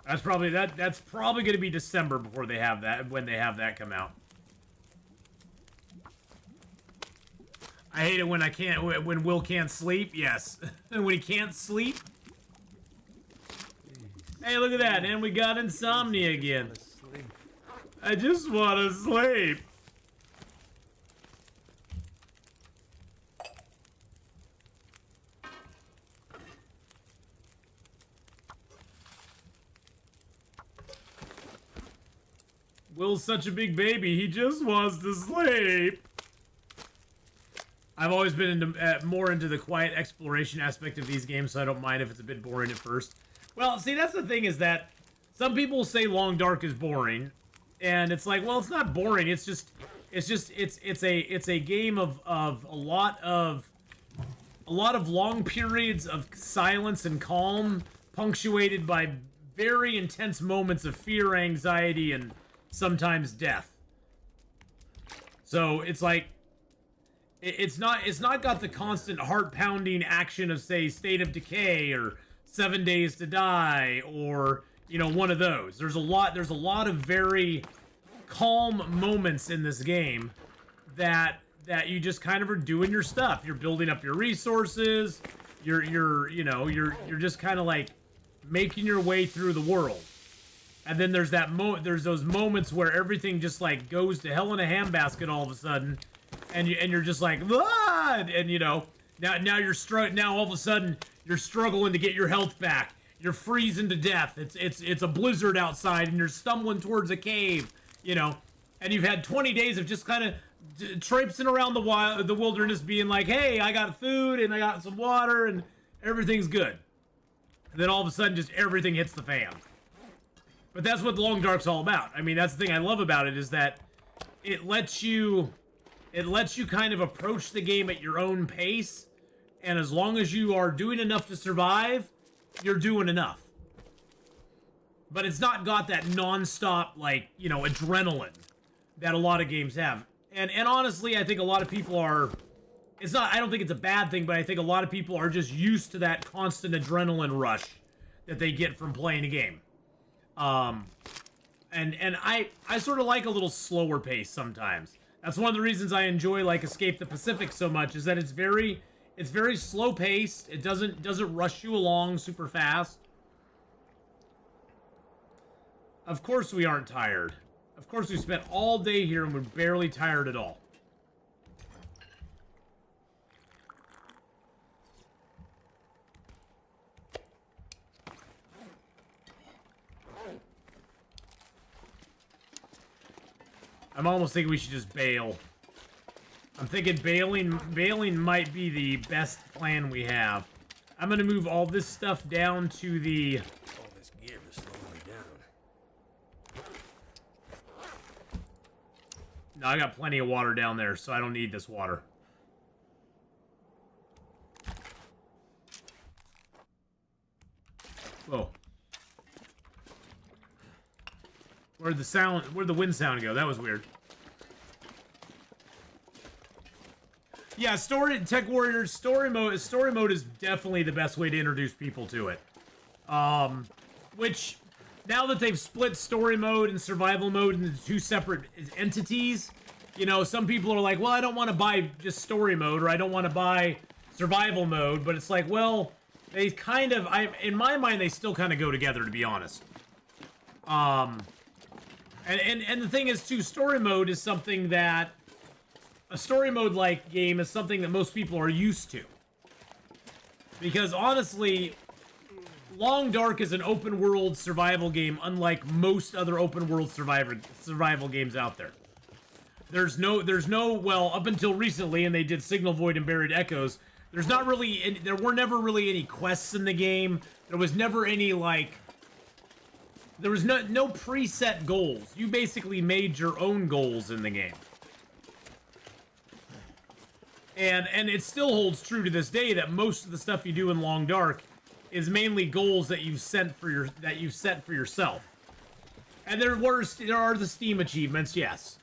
That's probably going to be December before they have that, when they have that come out. I hate it when when Will can't sleep. Yes. When he can't sleep. Hey, look at that, and we got insomnia again. I just want to sleep. Will's such a big baby, he just wants to sleep. I've always been more into the quiet exploration aspect of these games, so I don't mind if it's a bit boring at first. Well, see, that's the thing, is that some people say Long Dark is boring, and it's like, well, it's not boring. It's a game of a lot of long periods of silence and calm, punctuated by very intense moments of fear, anxiety, and sometimes death. So it's like, it's not got the constant heart-pounding action of, say, State of Decay or 7 Days to Die, or, you know, one of those. There's a lot of very calm moments in this game that you just kind of are doing your stuff. You're building up your resources. You're just kind of like making your way through the world. And then there's those moments where everything just like goes to hell in a handbasket all of a sudden, and you're just like, ah! And you know, now all of a sudden you're struggling to get your health back. You're freezing to death. It's a blizzard outside, and you're stumbling towards a cave, you know, and you've had 20 days of just kind of traipsing around the wilderness, being like, hey, I got food and I got some water and everything's good. And then all of a sudden, just everything hits the fan. But that's what Long Dark's all about. I mean, that's the thing I love about it, is that it lets you kind of approach the game at your own pace, and as long as you are doing enough to survive, you're doing enough. But it's not got that non-stop, like, you know, adrenaline that a lot of games have. And honestly, I think a lot of people are, I don't think it's a bad thing, but I think a lot of people are just used to that constant adrenaline rush that they get from playing a game. And I sort of like a little slower pace sometimes. That's one of the reasons I enjoy, like, Escape the Pacific so much, is that it's very slow paced. It doesn't rush you along super fast. Of course we aren't tired. Of course we spent all day here and we're barely tired at all. I'm almost thinking we should just bail. I'm thinking bailing might be the best plan we have. I'm gonna move all this stuff down to the... All this gear is slowing me down. No, I got plenty of water down there, so I don't need this water. Whoa. Where'd the wind sound go? That was weird. Yeah, Tech Warriors story mode is definitely the best way to introduce people to it. Which now that they've split story mode and survival mode into two separate entities, you know, some people are like, well, I don't want to buy just story mode, or I don't want to buy survival mode, but it's like, well, they kind of, in my mind, they still kind of go together, to be honest. And the thing is, too, story mode is something that, a story mode-like game is something that most people are used to. Because, honestly, Long Dark is an open-world survival game, unlike most other open-world survival games out there. There's no, well, up until recently, and they did Signal Void and Buried Echoes, there were never really any quests in the game. There was never any, like, there was no preset goals. You basically made your own goals in the game. And it still holds true to this day that most of the stuff you do in Long Dark is mainly goals that you've set for yourself. And there are the Steam achievements, yes.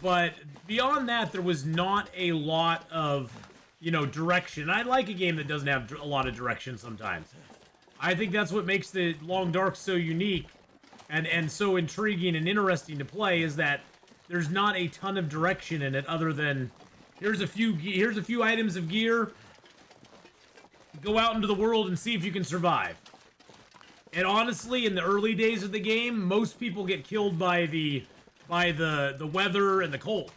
But beyond that, there was not a lot of, you know, direction. I like a game that doesn't have a lot of direction sometimes. I think that's what makes the Long Dark so unique and so intriguing and interesting to play, is that there's not a ton of direction in it other than here's a few items of gear. Go out into the world and see if you can survive. And honestly, in the early days of the game, most people get killed by the weather and the cold.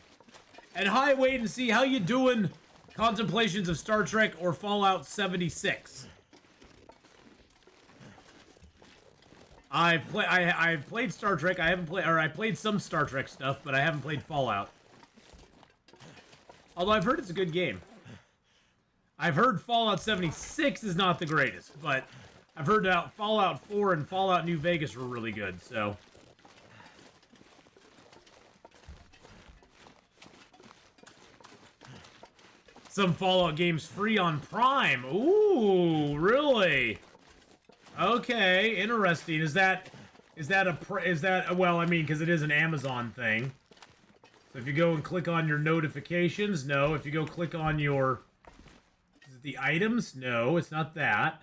And hi, wait and see, how you doing? Contemplations of Star Trek or Fallout 76. I've played Star Trek. I played some Star Trek stuff, but I haven't played Fallout. Although I've heard it's a good game. I've heard Fallout 76 is not the greatest, but I've heard that Fallout 4 and Fallout New Vegas were really good, so. Some Fallout games free on Prime. Ooh, really? Okay, interesting. Is that well, I mean, because it is an Amazon thing. So if you go and click on your notifications, no. If you go click on your, is it the items? No, it's not that.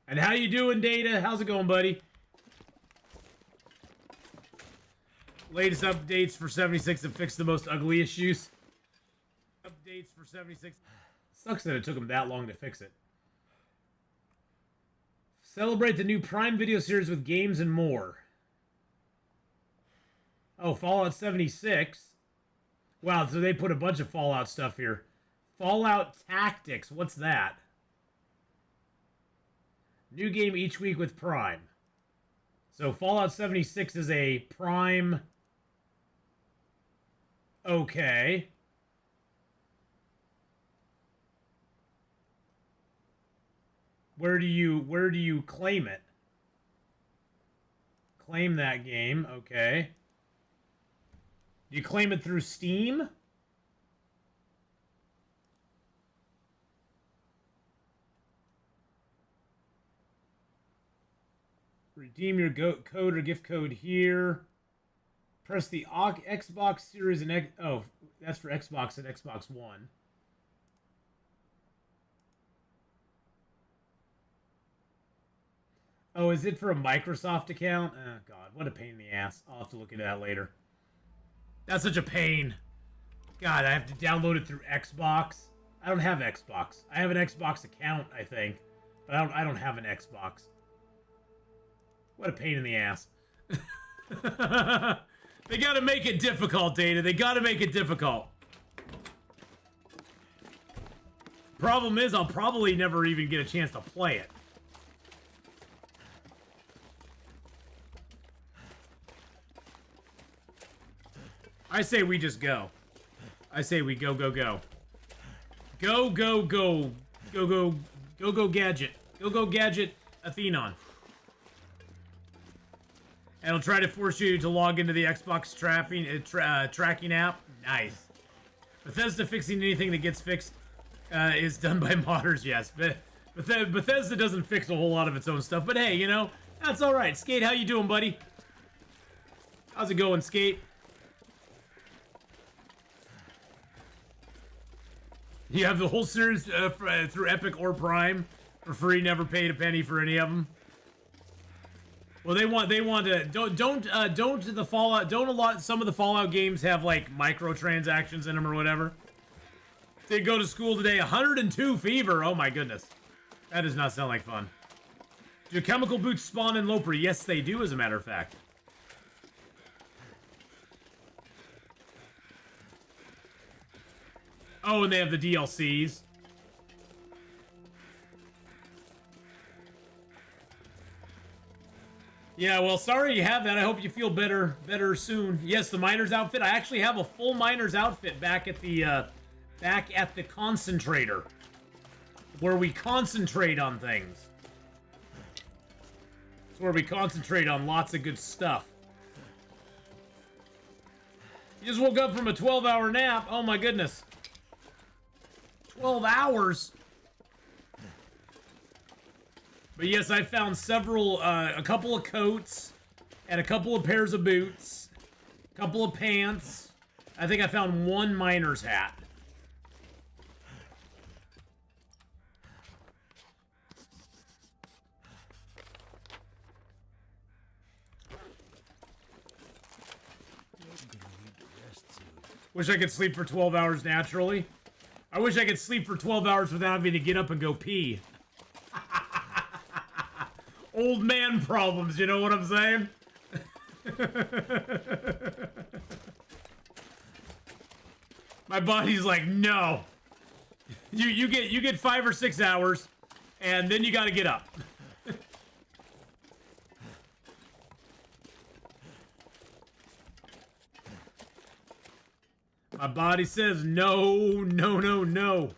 And how you doing, Data? How's it going, buddy? Latest updates for 76 that fix the most ugly issues. Updates for 76. Sucks that it took them that long to fix it. Celebrate the new Prime Video series with games and more. Oh, Fallout 76. Wow, so they put a bunch of Fallout stuff here. Fallout Tactics, what's that? New game each week with Prime. So Fallout 76 is a Prime. Okay. Where do you claim it? Claim that game, okay. Do you claim it through Steam? Redeem your code or gift code here. Press the Xbox Series and oh, that's for Xbox and Xbox One. Oh, is it for a Microsoft account? Oh, God, what a pain in the ass. I'll have to look into that later. That's such a pain. God, I have to download it through Xbox. I don't have Xbox. I have an Xbox account, I think. But I don't have an Xbox. What a pain in the ass. They gotta make it difficult, Data. They gotta make it difficult. Problem is, I'll probably never even get a chance to play it. I say we just go. I say we go, go, go. Go, go, go. Go, go, go, go, Gadget. Go, go, Gadget, Atheenon. And it'll try to force you to log into the Xbox tracking app. Nice. Bethesda fixing anything that gets fixed is done by modders, yes. Bethesda doesn't fix a whole lot of its own stuff, but hey, you know, that's all right. Skate, how you doing, buddy? How's it going, Skate? You have the whole series through Epic or Prime for free. Never paid a penny for any of them. Well, they want to don't the Fallout, don't a lot, some of the Fallout games have like microtransactions in them or whatever. Did go to school today. 102 fever. Oh my goodness, that does not sound like fun. Do chemical boots spawn in Loper? Yes, they do. As a matter of fact. Oh, and they have the DLCs. Yeah, well, sorry you have that. I hope you feel better soon. Yes, the miner's outfit. I actually have a full miner's outfit back at the concentrator, where we concentrate on things. It's where we concentrate on lots of good stuff. You just woke up from a 12-hour nap. Oh my goodness. 12 hours. But yes, I found a couple of coats, and a couple of pairs of boots, a couple of pants. I think I found one miner's hat. Wish I could sleep for 12 hours naturally. I wish I could sleep for 12 hours without having to get up and go pee. Old man problems, you know what I'm saying? My body's like, no. You get 5 or 6 hours, and then you got to get up. My body says no, no, no, no.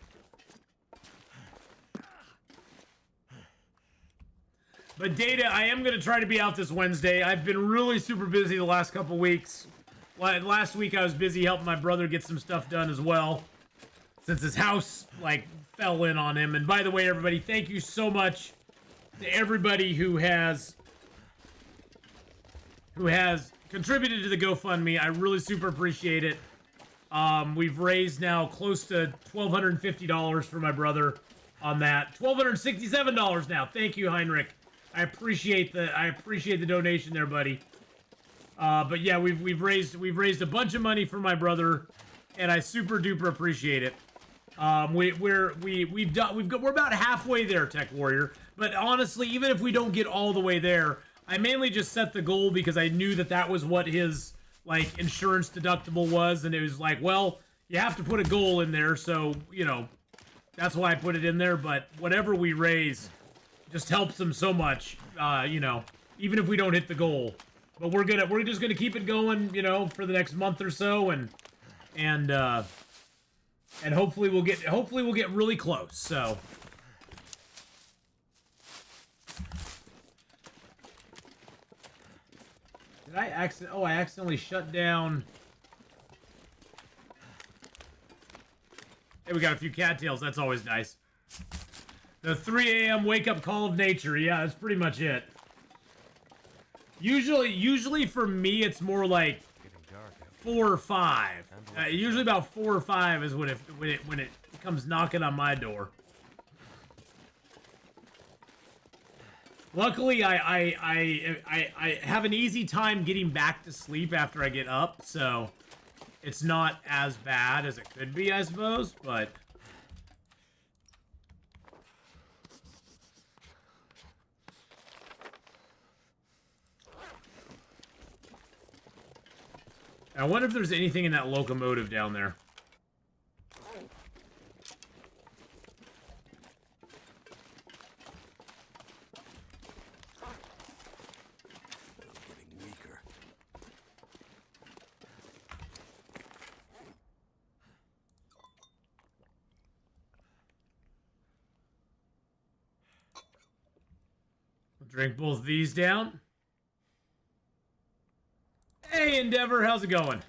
But Data, I am going to try to be out this Wednesday. I've been really super busy the last couple weeks. Last week I was busy helping my brother get some stuff done as well, since his house, like, fell in on him. And by the way, everybody, thank you so much to everybody who has contributed to the GoFundMe. I really super appreciate it. We've raised now close to $1,250 for my brother on that. $1,267 now. Thank you, Heinrich. I appreciate the donation there, buddy. But yeah, we've raised a bunch of money for my brother, and I super duper appreciate it. We're about halfway there, Tech Warrior. But honestly, even if we don't get all the way there, I mainly just set the goal because I knew that was what his like insurance deductible was, and it was like, well, you have to put a goal in there, so you know that's why I put it in there. But whatever we raise just helps them so much, you know, even if we don't hit the goal. But we're just gonna keep it going, you know, for the next month or so, and hopefully we'll get really close. So. I accidentally shut down. Hey, we got a few cattails. That's always nice. The 3 a.m. wake-up call of nature. Yeah, that's pretty much it. Usually for me, it's more like 4 or 5. Usually about 4 or 5 is when it comes knocking on my door. Luckily, I have an easy time getting back to sleep after I get up, so it's not as bad as it could be, I suppose, but... I wonder if there's anything in that locomotive down there. Drink both these down. Hey, Endeavor, how's it going?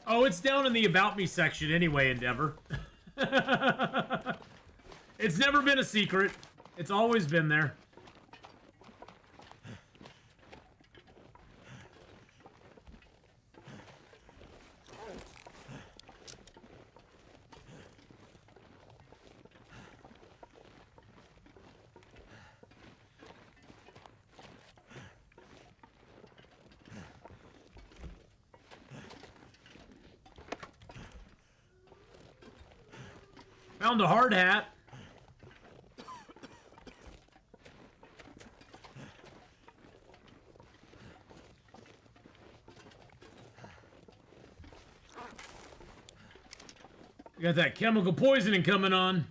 Oh, it's down in the About Me section anyway, Endeavor. It's never been a secret. It's always been there. Found a hard hat. We got that chemical poisoning coming on.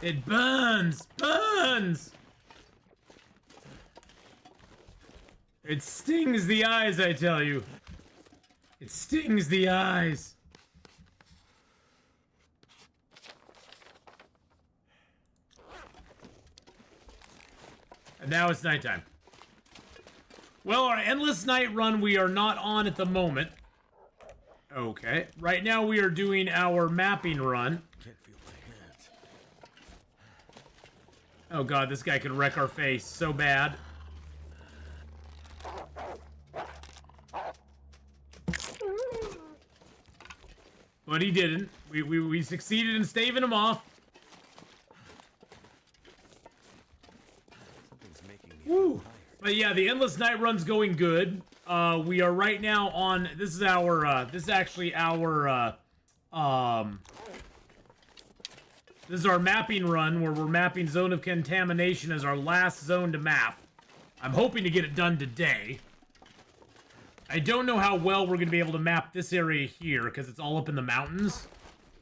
It burns! Burns! It stings the eyes, I tell you. It stings the eyes. And now it's nighttime. Well, our endless night run we are not on at the moment. Okay. Right now we are doing our mapping run. Can't feel my hands. Oh god, this guy could wreck our face so bad. But he didn't. We succeeded in staving him off. Something's making me Woo. tired. But yeah, the endless night run's going good. We are right now on. This is our. This is actually our. This is our mapping run where we're mapping Zone of Contamination as our last zone to map. I'm hoping to get it done today. I don't know how well we're going to be able to map this area here because it's all up in the mountains.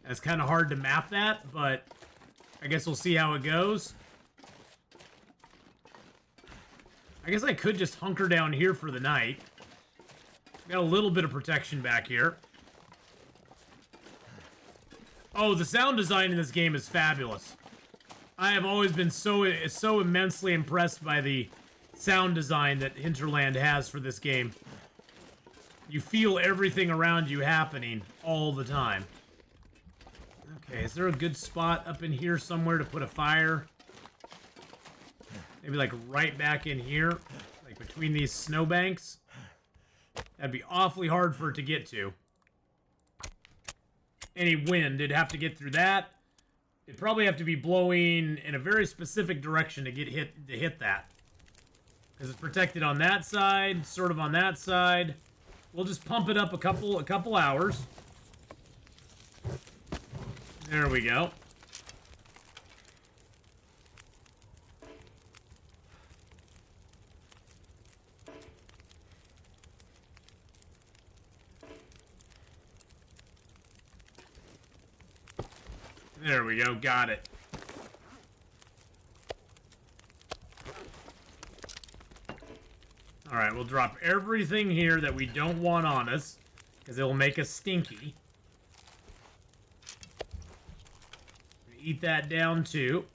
And it's kind of hard to map that, but I guess we'll see how it goes. I guess I could just hunker down here for the night. Got a little bit of protection back here. Oh, the sound design in this game is fabulous. I have always been so immensely impressed by the sound design that Hinterland has for this game. You feel everything around you happening all the time. Okay, is there a good spot up in here somewhere to put a fire? Maybe like right back in here, like between these snowbanks. That'd be awfully hard for it to get to. Any wind, it'd have to get through that. It'd probably have to be blowing in a very specific direction to get hit that. Because it's protected on that side, sort of on that side. We'll just pump it up a couple hours. There we go. There we go, got it. Alright, we'll drop everything here that we don't want on us, because it'll make us stinky. Eat that down too.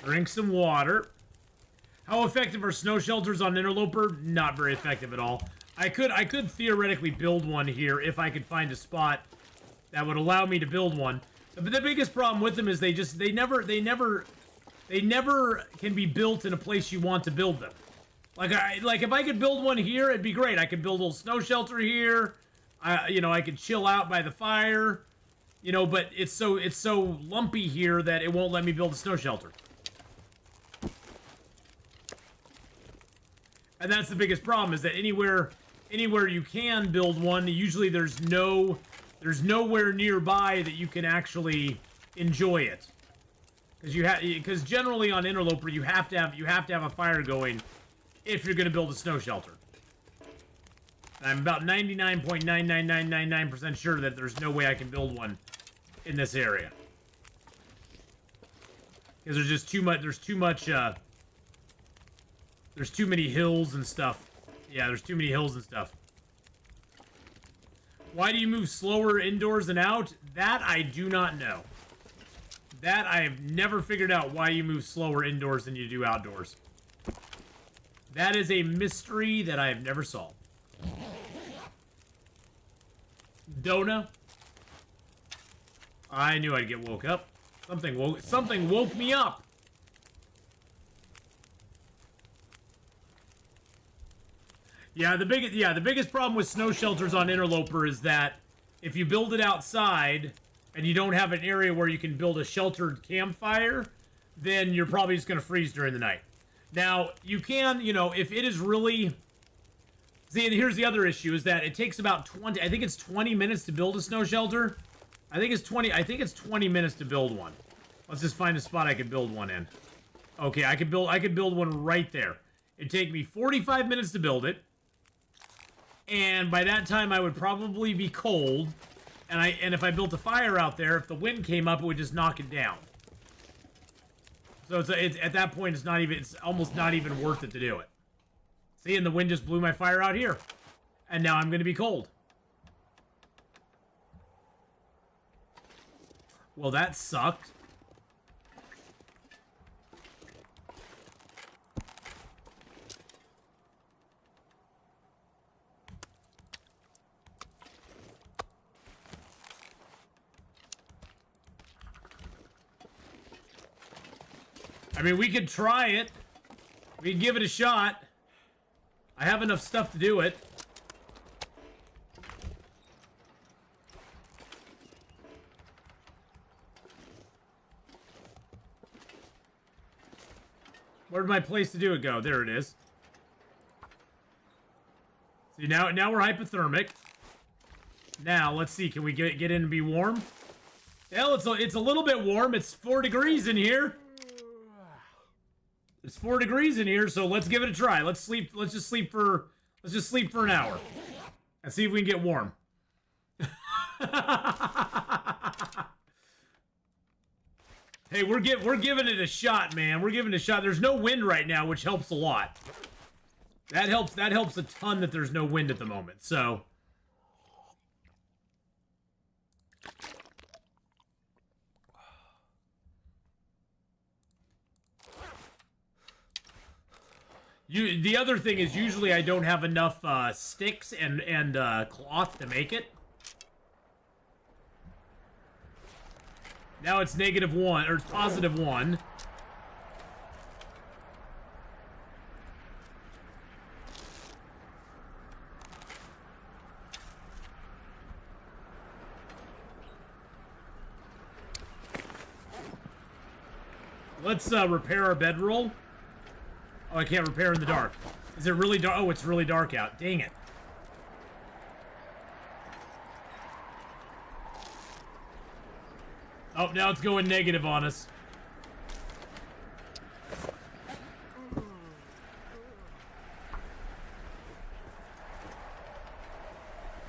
Drink some water. How effective are snow shelters on Interloper? Not very effective at all. I could theoretically build one here if I could find a spot that would allow me to build one. But the biggest problem with them is they never can be built in a place you want to build them. Like if I could build one here, it'd be great. I could build a little snow shelter here. I could chill out by the fire. But it's so lumpy here that it won't let me build a snow shelter. And that's the biggest problem, is that anywhere you can build one, usually there's nowhere nearby that you can actually enjoy it. Because generally on Interloper you have to have a fire going if you're going to build a snow shelter. And I'm about 99.99999% sure that there's no way I can build one in this area. Because there's just too much. There's too many hills and stuff. Yeah, there's too many hills and stuff. Why do you move slower indoors and out? That I do not know. That I have never figured out why you move slower indoors than you do outdoors. That is a mystery that I have never solved. Dona. I knew I'd get woke up. Something woke me up. Yeah, the biggest problem with snow shelters on Interloper is that if you build it outside and you don't have an area where you can build a sheltered campfire, then you're probably just going to freeze during the night. Now, you can, if it is really... See, here's the other issue, is that it takes about 20... I think it's 20 minutes to build a snow shelter. I think it's 20 minutes to build one. Let's just find a spot I could build one in. Okay, I could build one right there. It'd take me 45 minutes to build it. And by that time, I would probably be cold. And if I built a fire out there, if the wind came up, it would just knock it down. So it's at that point, it's almost not even worth it to do it. See, and the wind just blew my fire out here. And now I'm going to be cold. Well, that sucked. I mean, we could try it. We could give it a shot. I have enough stuff to do it. Where'd my place to do it go? There it is. See, now we're hypothermic. Now, let's see. Can we get in and be warm? Hell, it's a little bit warm. It's 4 degrees in here. It's 4 degrees in here, so let's give it a try. Let's just sleep for an hour. And see if we can get warm. Hey, we're giving it a shot, man. We're giving it a shot. There's no wind right now, which helps a lot. That helps a ton that there's no wind at the moment. So the other thing is usually I don't have enough sticks and cloth to make it. Now it's -1 or it's +1. Let's repair our bedroll. Oh, I can't repair in the dark. Is it really dark? Oh, it's really dark out. Dang it. Oh, now it's going negative on us.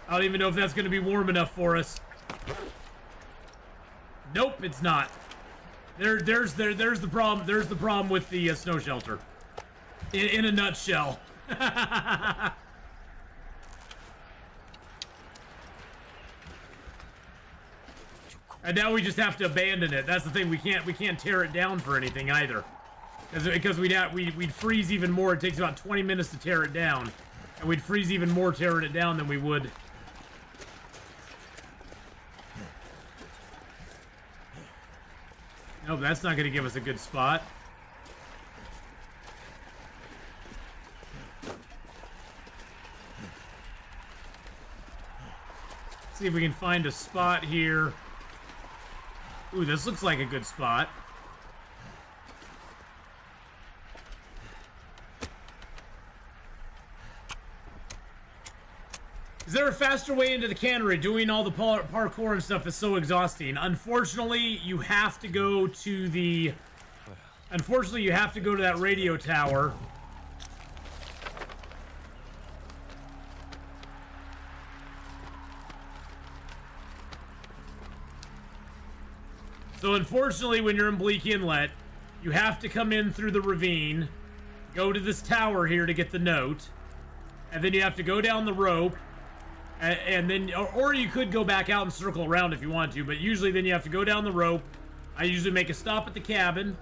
I don't even know if that's going to be warm enough for us. Nope, it's not. There's the problem. There's the problem with the snow shelter. In a nutshell. And now we just have to abandon it. That's the thing. We can't tear it down for anything either, because we'd freeze even more. It takes about 20 minutes to tear it down, and we'd freeze even more tearing it down than we would. Nope, that's not going to give us a good spot. Let's see if we can find a spot here. Ooh, this looks like a good spot. Is there a faster way into the cannery? Doing all the parkour and stuff is so exhausting. Unfortunately, you have to go to the... Unfortunately, you have to go to that radio tower. So unfortunately, when you're in Bleak Inlet, you have to come in through the ravine, go to this tower here to get the note, and then you have to go down the rope, and then, or you could go back out and circle around if you want to, but usually then you have to go down the rope, I usually make a stop at the cabin.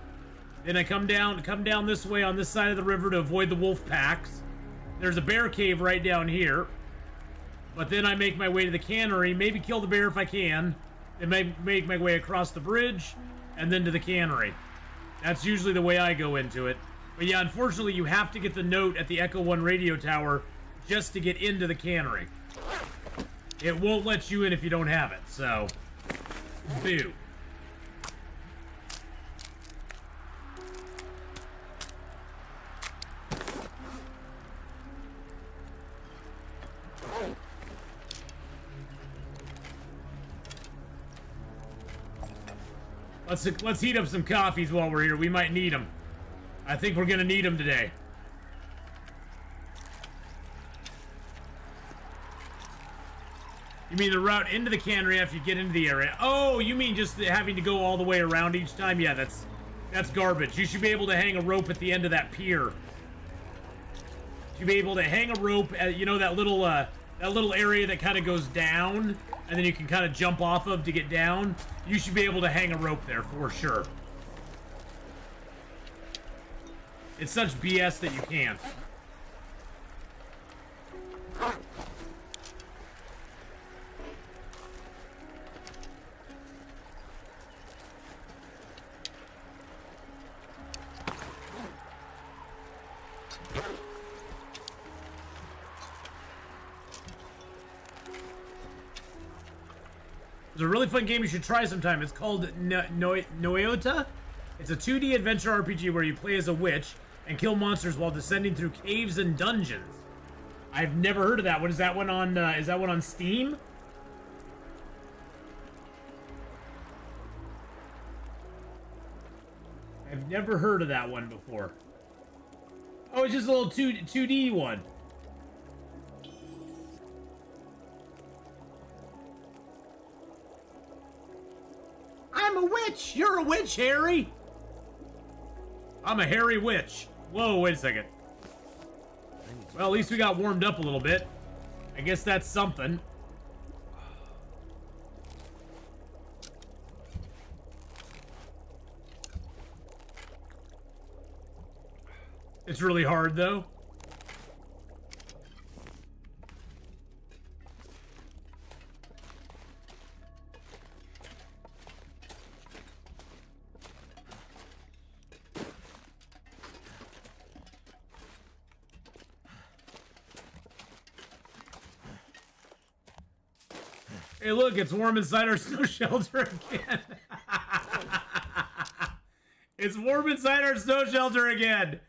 Then I come down this way on this side of the river to avoid the wolf packs. There's a bear cave right down here. But then I make my way to the cannery, maybe kill the bear if I can, and make my way across the bridge, and then to the cannery. That's usually the way I go into it. But yeah, unfortunately, you have to get the note at the Echo 1 radio tower just to get into the cannery. It won't let you in if you don't have it, so... Boo. Let's heat up some coffees while we're here. We might need them. I think we're gonna need them today. You mean the route into the cannery after you get into the area? Oh, you mean just having to go all the way around each time? Yeah, that's garbage. You should be able to hang a rope at the end of that pier. You should be able to hang a rope at, you know, that little area that kind of goes down, and then you can kind of jump off of to get down. You should be able to hang a rope there for sure. It's such BS that you can't. It's a really fun game you should try sometime. It's called Noyota. It's a 2D adventure RPG where you play as a witch and kill monsters while descending through caves and dungeons. I've never heard of that one. Is that one on Steam? I've never heard of that one before. Oh, it's just a little 2D one. I'm a witch! You're a witch, Harry! I'm a hairy witch. Whoa, wait a second. Well, at least we got warmed up a little bit. I guess that's something. It's really hard, though. Hey, look, it's warm inside our snow shelter again. It's warm inside our snow shelter again.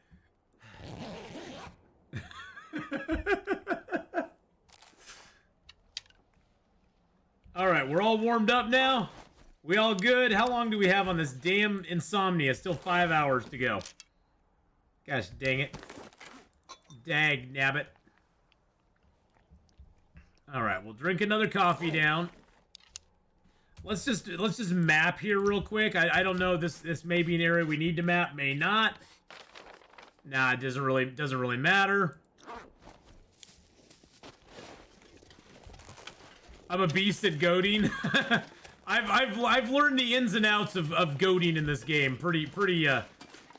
All right, we're all warmed up now. We all good? How long do we have on this damn insomnia? Still 5 hours to go. Gosh dang it. Dag nabbit. All right, we'll drink another coffee down. Let's just map here real quick. I don't know, this may be an area we need to map, may not. Nah, it doesn't really matter. I'm a beast at goading. I've learned the ins and outs of goading in this game.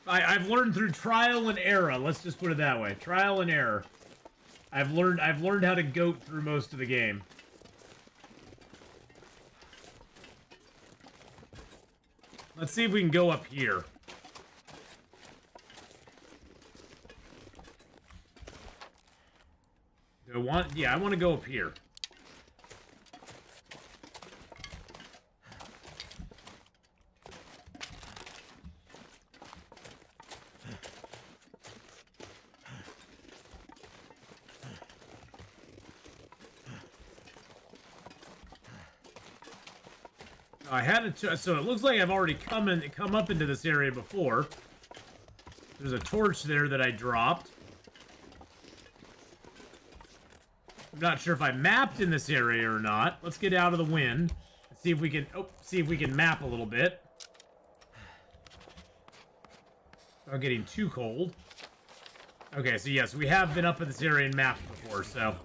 I've learned through trial and error. Let's just put it that way. Trial and error. I've learned how to goat through most of the game. Let's see if we can go up here. Do I want? Yeah, I want to go up here. I had it, so it looks like I've already come up into this area before. There's a torch there that I dropped. I'm not sure if I mapped in this area or not. Let's get out of the wind and see if we can map a little bit. I'm getting too cold. Okay, so yes, we have been up in this area and mapped before, so.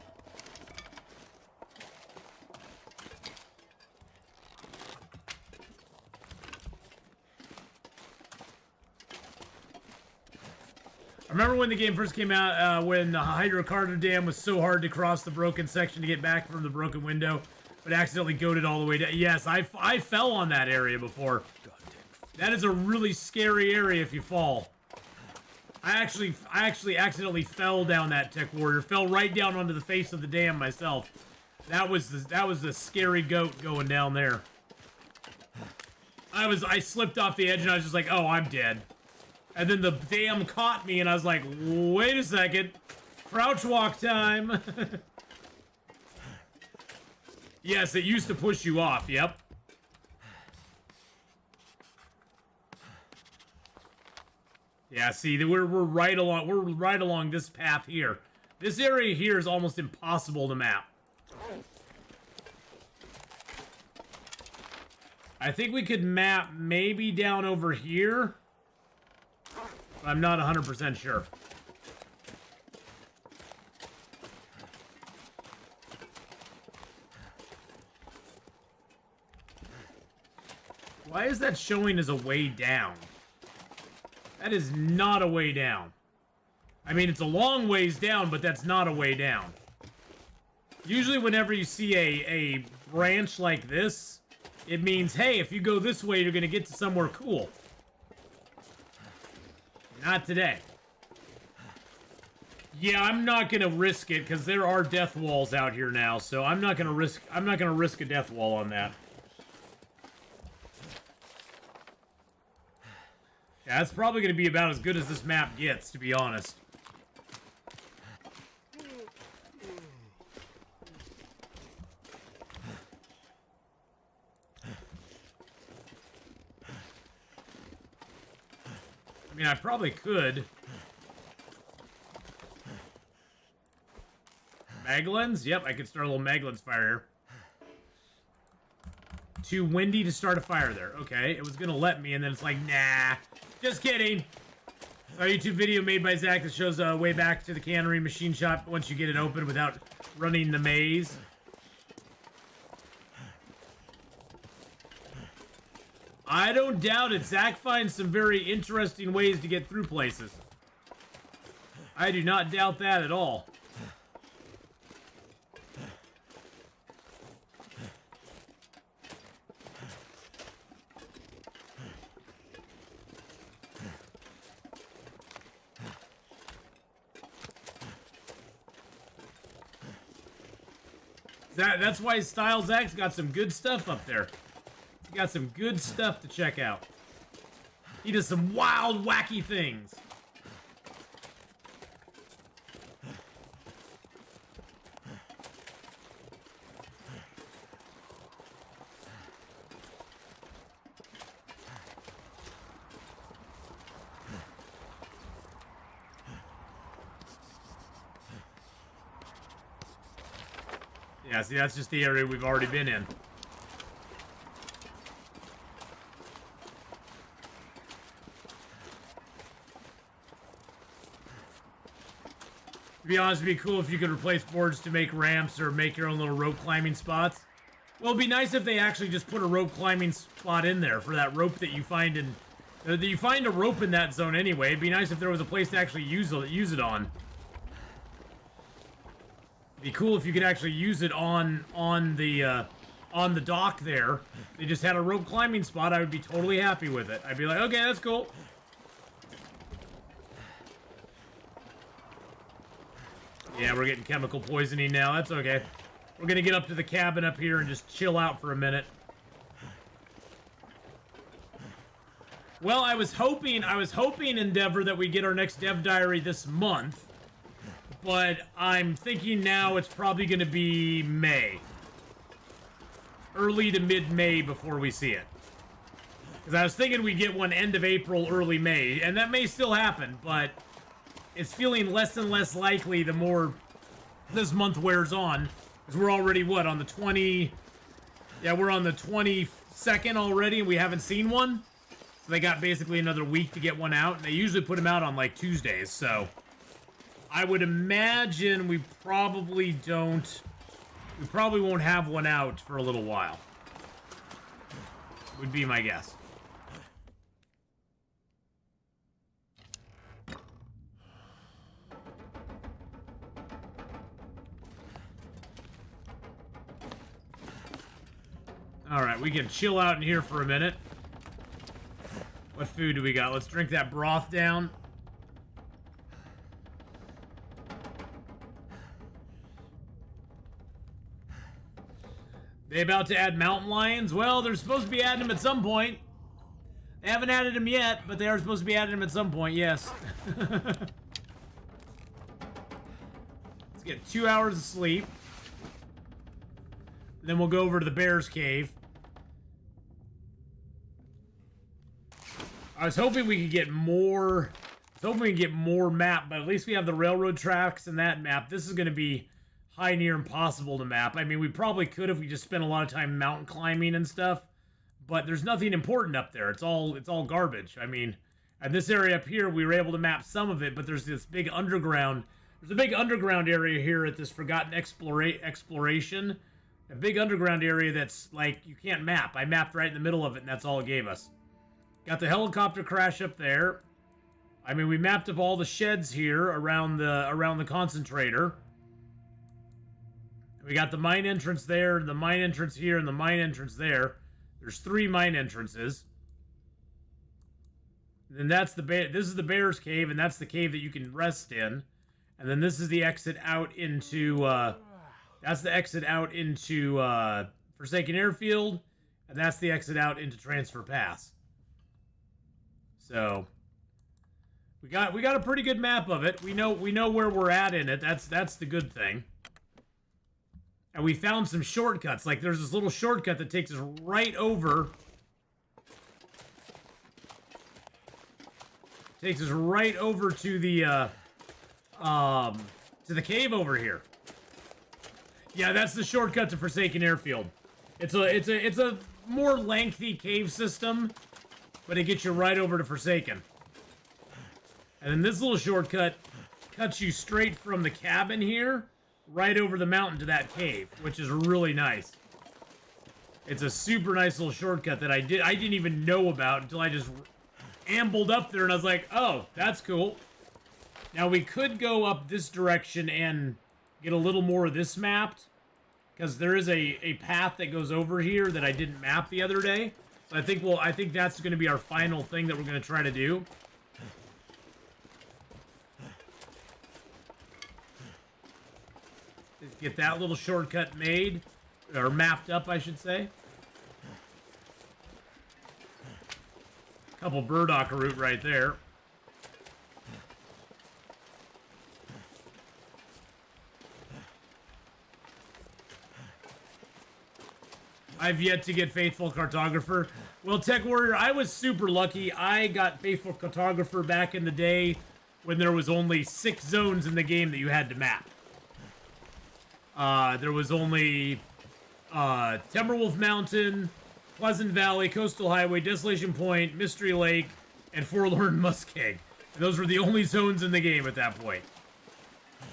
I remember when the game first came out, when the hydrocarbon dam was so hard to cross the broken section to get back from the broken window, but accidentally goated all the way down. Yes, I fell on that area before. That is a really scary area if you fall. I actually accidentally fell down that Tech Warrior. Fell right down onto the face of the dam myself. That was the scary goat going down there. I slipped off the edge and I was just like, oh, I'm dead. And then the dam caught me and I was like, wait a second. Crouch walk time. Yes, it used to push you off, yep. Yeah, see, we're right along this path here. This area here is almost impossible to map. I think we could map maybe down over here. But I'm not 100% sure. Why is that showing as a way down? That is not a way down. I mean, it's a long ways down, but that's not a way down. Usually whenever you see a branch like this, it means, hey, if you go this way, you're going to get to somewhere cool. Not today. Yeah, I'm not going to risk it, because there are death walls out here now, so I'm not going to risk a death wall on that. Yeah, that's probably going to be about as good as this map gets, to be honest. I mean, I probably could. Maglens? Yep, I could start a little Maglens fire here. Too windy to start a fire there. Okay, it was going to let me, and then it's like, nah. Just kidding. Our YouTube video made by Zach that shows a way back to the cannery machine shop once you get it open without running the maze. I don't doubt it. Zach finds some very interesting ways to get through places. I do not doubt that at all. That's why Style Zach's got some good stuff up there. He's got some good stuff to check out. He does some wild, wacky things. Yeah, see, that's just the area we've already been in. To be honest, it'd be cool if you could replace boards to make ramps or make your own little rope climbing spots. Well, it'd be nice if they actually just put a rope climbing spot in there for that rope that you find in... you find a rope in that zone anyway. It'd be nice if there was a place to actually use it on. It'd be cool if you could actually use it on the dock there. They just had a rope climbing spot. I would be totally happy with it. I'd be like, okay, that's cool. Yeah, we're getting chemical poisoning now. That's okay. We're gonna get up to the cabin up here and just chill out for a minute. Well, I was hoping, Endeavor, that we get our next dev diary this month. But I'm thinking now it's probably going to be May. Early to mid-May before we see it. Because I was thinking we'd get one end of April, early May. And that may still happen, but it's feeling less and less likely the more this month wears on. Because we're already, what, on the 20... Yeah, we're on the 22nd already and we haven't seen one. So they got basically another week to get one out. And they usually put them out on, like, Tuesdays, so... I would imagine we probably won't have one out for a little while. Would be my guess. Alright, we can chill out in here for a minute. What food do we got? Let's drink that broth down. They about to add mountain lions? Well, they're supposed to be adding them at some point. They haven't added them yet, but they are supposed to be adding them at some point, yes. Let's get 2 hours of sleep. Then we'll go over to the bear's cave. I was hoping we could get more... map, but at least we have the railroad tracks in that map. This is going to be high near impossible to map. I mean, we probably could if we just spent a lot of time mountain climbing and stuff. But there's nothing important up there. It's all garbage. I mean, at this area up here, we were able to map some of it, but there's this big underground... There's a big underground area here at this Forgotten Exploration. A big underground area that's, like, you can't map. I mapped right in the middle of it, and that's all it gave us. Got the helicopter crash up there. I mean, we mapped up all the sheds here around the concentrator. We got the mine entrance there, the mine entrance here, and the mine entrance there. There's 3 mine entrances. And then this is the bear's cave, and that's the cave that you can rest in. And then this is the exit out into that's the exit out into Forsaken Airfield, and that's the exit out into Transfer Pass. So we got a pretty good map of it. We know where we're at in it. That's the good thing. And we found some shortcuts. Like there's this little shortcut that takes us right over. Takes us right over to the cave over here. Yeah, that's the shortcut to Forsaken Airfield. It's a more lengthy cave system, but it gets you right over to Forsaken. And then this little shortcut cuts you straight from the cabin here right over the mountain to that cave, which is really nice. It's a super nice little shortcut that I didn't even know about until I just ambled up there and I was like, oh, that's cool. Now we could go up this direction and get a little more of this mapped, because there is a path that goes over here that I didn't map the other day. So I think that's going to be our final thing that we're going to try to do. Get that little shortcut made, or mapped up, I should say. Couple burdock root right there. I've yet to get Faithful Cartographer. Well, Tech Warrior, I was super lucky. I got Faithful Cartographer back in the day when there was only 6 zones in the game that you had to map. There was only Timberwolf Mountain, Pleasant Valley, Coastal Highway, Desolation Point, Mystery Lake, and Forlorn Muskeg. And those were the only zones in the game at that point.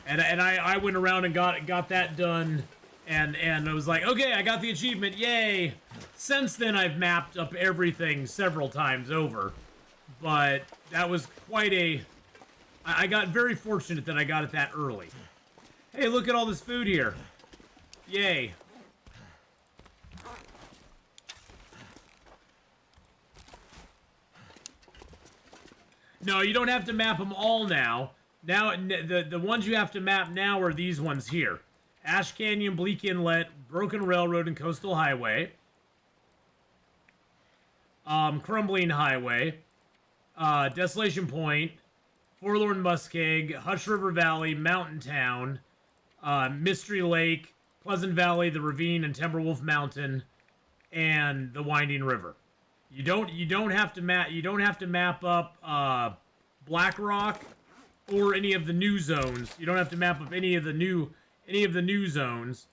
And I went around and got that done, and I was like, okay, I got the achievement, yay! Since then, I've mapped up everything several times over, but that was quite a... I got very fortunate that I got it that early. Hey, look at all this food here. Yay. No, you don't have to map them all now. Now, the ones you have to map now are these ones here. Ash Canyon, Bleak Inlet, Broken Railroad, and Coastal Highway. Crumbling Highway. Desolation Point. Forlorn Muskeg. Hush River Valley, Mountain Town. Mystery Lake, Pleasant Valley, the Ravine, and Timberwolf Mountain, and the Winding River. You don't have to map up Black Rock or any of the new zones. You don't have to map up any of the new zones.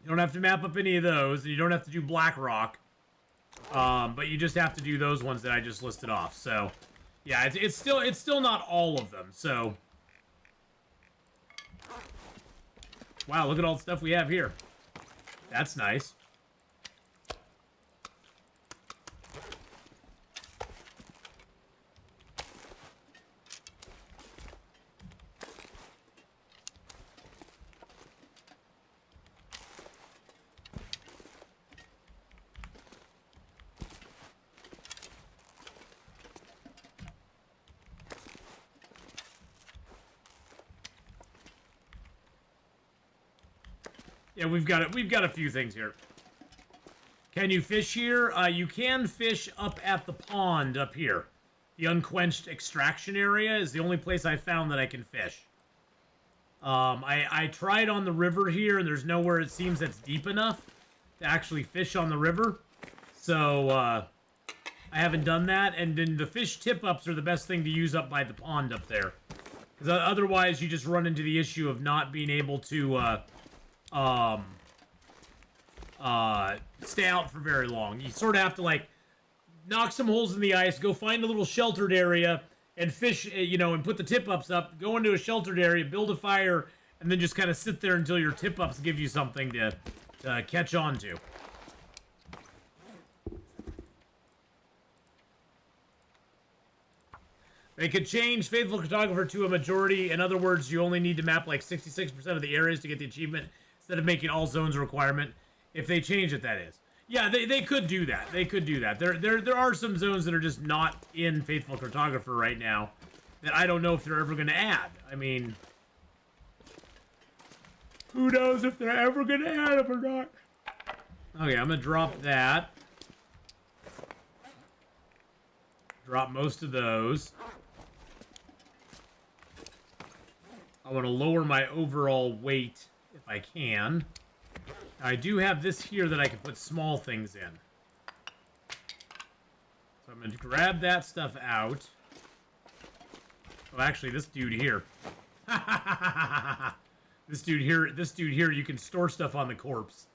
You don't have to map up any of those, and you don't have to do Black Rock. But you just have to do those ones that I just listed off. So, yeah, it's still not all of them. So. Wow, look at all the stuff we have here. That's nice. Yeah, we've got it. We've got a few things here. Can you fish here? You can fish up at the pond up here. The unquenched extraction area is the only place I found that I can fish. I tried on the river here, and there's nowhere it seems that's deep enough to actually fish on the river. So, I haven't done that. And then the fish tip-ups are the best thing to use up by the pond up there. Because otherwise, you just run into the issue of not being able to, stay out for very long. You sort of have to, like, knock some holes in the ice, go find a little sheltered area, and fish, you know, and put the tip-ups up, go into a sheltered area, build a fire, and then just kind of sit there until your tip-ups give you something to catch on to. They could change Faithful Cartographer to a majority. In other words, you only need to map like 66% of the areas to get the achievement instead of making all zones a requirement. If they change it, that is. Yeah, they could do that. They could do that. There are some zones that are just not in Faithful Cartographer right now that I don't know if they're ever going to add. I mean, who knows if they're ever going to add them or not. Okay, I'm going to drop that. Drop most of those. I want to lower my overall weight if I can. I do have this here that I can put small things in. So I'm going to grab that stuff out. Oh, actually, this dude here. This dude here, you can store stuff on the corpse.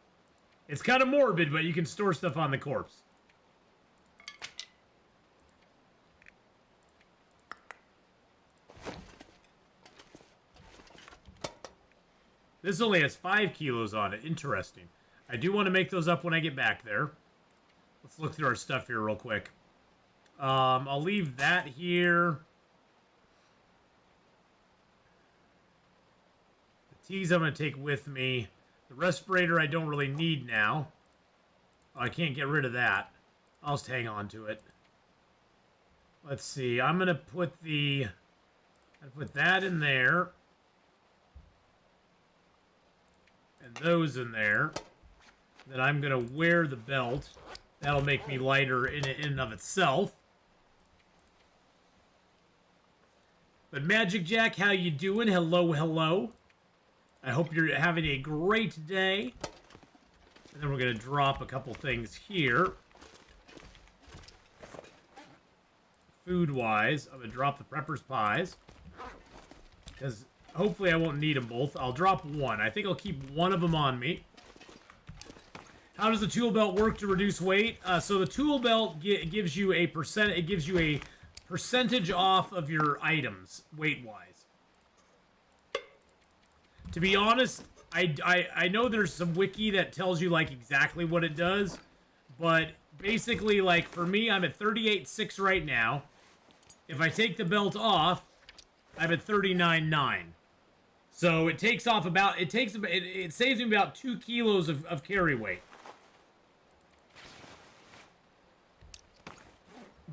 It's kind of morbid, but you can store stuff on the corpse. This only has 5 kilos on it. Interesting. I do want to make those up when I get back there. Let's look through our stuff here real quick. I'll leave that here. The teas I'm going to take with me. The respirator I don't really need now. Oh, I can't get rid of that. I'll just hang on to it. Let's see. I'm going to put that in there. And those in there. Then I'm going to wear the belt. That'll make me lighter in and of itself. But Magic Jack, how you doing? Hello, hello. I hope you're having a great day. And then we're going to drop a couple things here. Food-wise, I'm going to drop the Prepper's Pies. Because hopefully I won't need them both. I'll drop one. I think I'll keep one of them on me. How does the tool belt work to reduce weight? So the tool belt gives you a percentage off of your items, weight-wise. To be honest, I know there's some wiki that tells you, like, exactly what it does. But basically, like, for me, I'm at 38.6 right now. If I take the belt off, I'm at 39.9. So it takes off about, it saves me about 2 kilos of carry weight.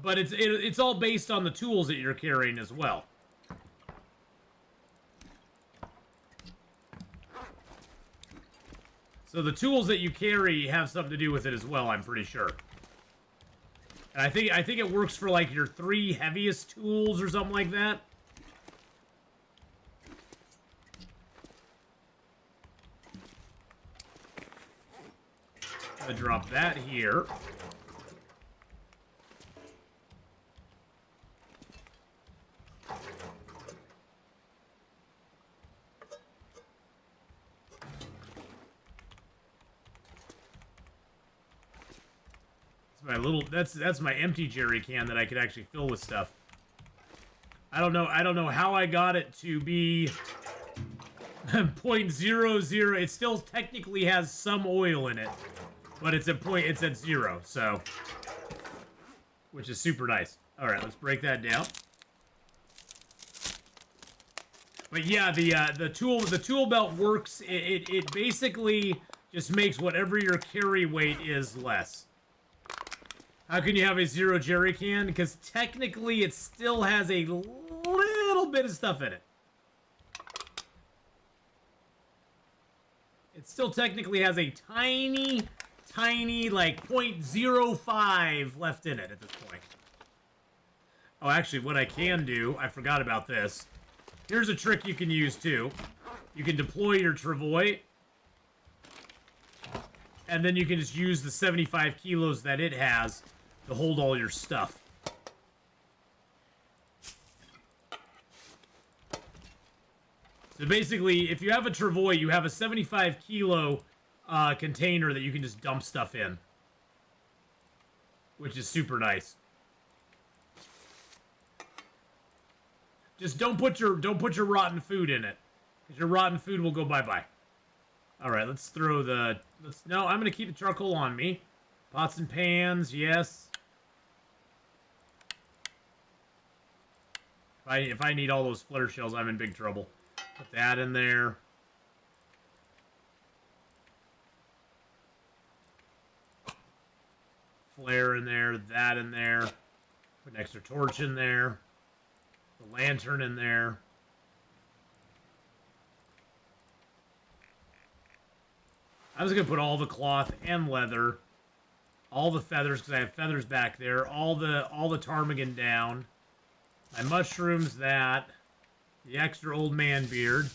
But it's all based on the tools that you're carrying as well. So the tools that you carry have something to do with it as well, I'm pretty sure. And I think it works for like your 3 heaviest tools or something like that. I'm gonna drop that here. That's my empty jerry can that I could actually fill with stuff. I don't know how I got it to be 0.00. It still technically has some oil in it, but it's at 0, so, which is super nice. All right, let's break that down. But yeah, the tool belt works. It basically just makes whatever your carry weight is less. How can you have a 0 jerry can? Because technically it still has a little bit of stuff in it. It still technically has a tiny, like, 0.05 left in it at this point. Oh, actually, what I can do, I forgot about this. Here's a trick you can use, too. You can deploy your travois, and then you can just use the 75 kilos that it has to hold all your stuff. So basically, if you have a travois, you have a 75 kilo container that you can just dump stuff in, which is super nice. Just don't put your rotten food in it, because your rotten food will go bye-bye. All right, let's throw the... No, I'm going to keep the charcoal on me. Pots and pans, yes. If I need all those flare shells, I'm in big trouble. Put that in there. Flare in there, that in there. Put an extra torch in there. The lantern in there. I was going to put all the cloth and leather. All the feathers, because I have feathers back there. All the ptarmigan down. My mushrooms, that. The extra old man beard.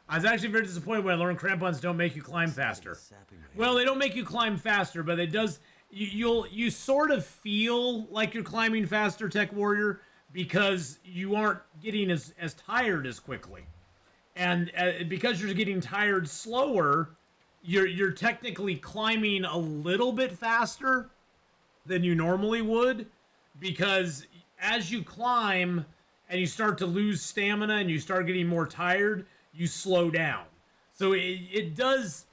I was actually very disappointed when I learned crampons don't make you climb faster. Well, they don't make you climb faster, but it does... You sort of feel like you're climbing faster, Tech Warrior, because you aren't getting as tired as quickly. And because you're getting tired slower, you're technically climbing a little bit faster than you normally would, because as you climb and you start to lose stamina and you start getting more tired, you slow down. So it does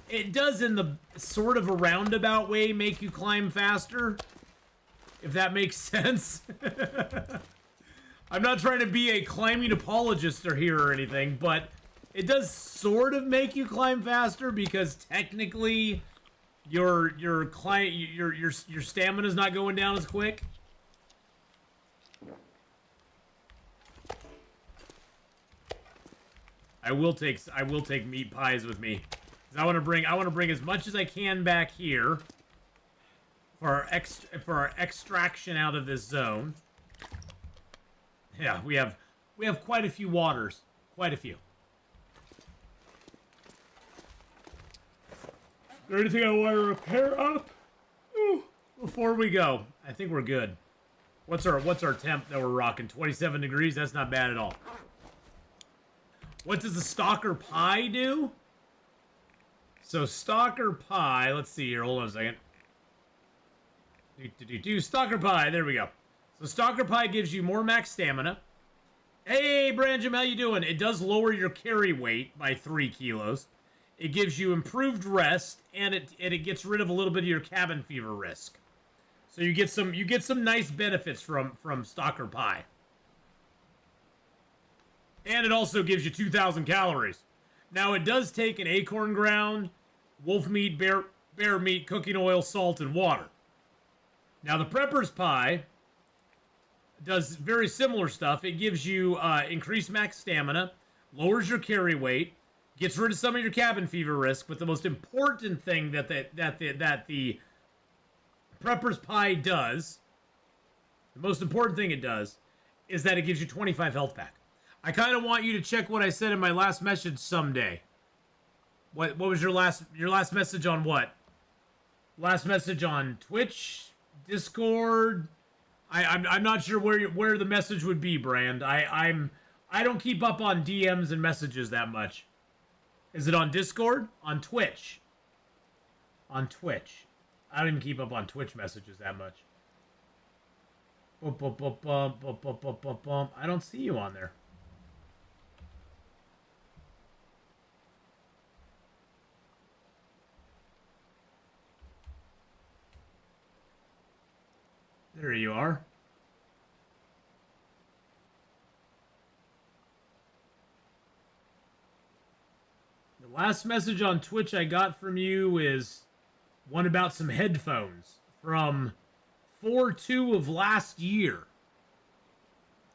in the sort of a roundabout way make you climb faster, if that makes sense. I'm not trying to be a climbing apologist here or anything, but it does sort of make you climb faster, because technically your stamina's not going down as quick. I will take meat pies with me, 'cause I want to bring as much as I can back here for our extraction out of this zone. Yeah, we have quite a few waters, quite a few. Is there anything I want to repair up? Ooh, before we go, I think we're good. What's our temp that we're rocking? 27 degrees. That's not bad at all. What does the stalker pie do? So stalker pie, let's see here, hold on a second. Stalker pie, there we go. So stalker pie gives you more max stamina. Hey, Branjam, how you doing? It does lower your carry weight by 3 kilos. It gives you improved rest, and it gets rid of a little bit of your cabin fever risk. So you get some nice benefits from stalker pie. And it also gives you 2,000 calories. Now, it does take an acorn ground, wolf meat, bear meat, cooking oil, salt, and water. Now, the prepper's pie does very similar stuff. It gives you increased max stamina, lowers your carry weight, gets rid of some of your cabin fever risk, but the most important thing that the prepper's pie does, the most important thing it does, is that it gives you 25 health back. I kind of want you to check what I said in my last message someday. What was your last message on what? Last message on Twitch, Discord. I'm not sure where the message would be, Brand. I don't keep up on DMs and messages that much. Is it on Discord? On Twitch? On Twitch. I don't even keep up on Twitch messages that much. I don't see you on there. There you are. The last message on Twitch I got from you is one about some headphones from 4/2 of last year.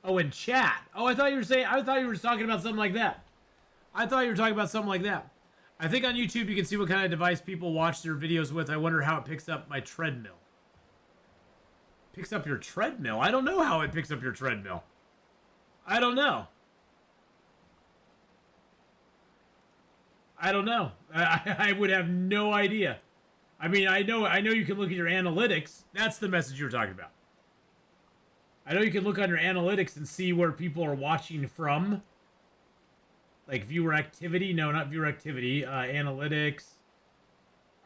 Oh, in chat. Oh, I thought you were talking about something like that. I thought you were talking about something like that. I think on YouTube you can see what kind of device people watch their videos with. I wonder how it picks up my treadmill. Picks up your treadmill? I don't know how it picks up your treadmill. I don't know. I don't know. I would have no idea. I mean, I know you can look at your analytics. That's the message you were talking about. I know you can look on your analytics and see where people are watching from. Like viewer activity. No, not viewer activity. Analytics.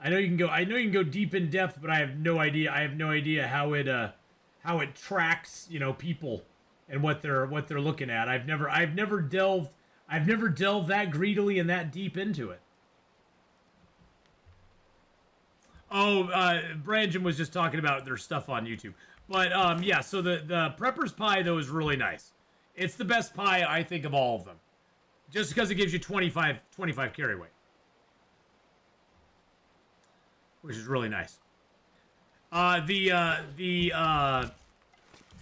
I know you can go deep in depth, but I have no idea. I have no idea how it tracks, you know, people and what they're looking at. I've never delved that greedily and that deep into it. Oh, Brandon was just talking about their stuff on YouTube. But yeah, so the Prepper's Pie though is really nice. It's the best pie I think of all of them. Just because it gives you 25 carry weight. Which is really nice. The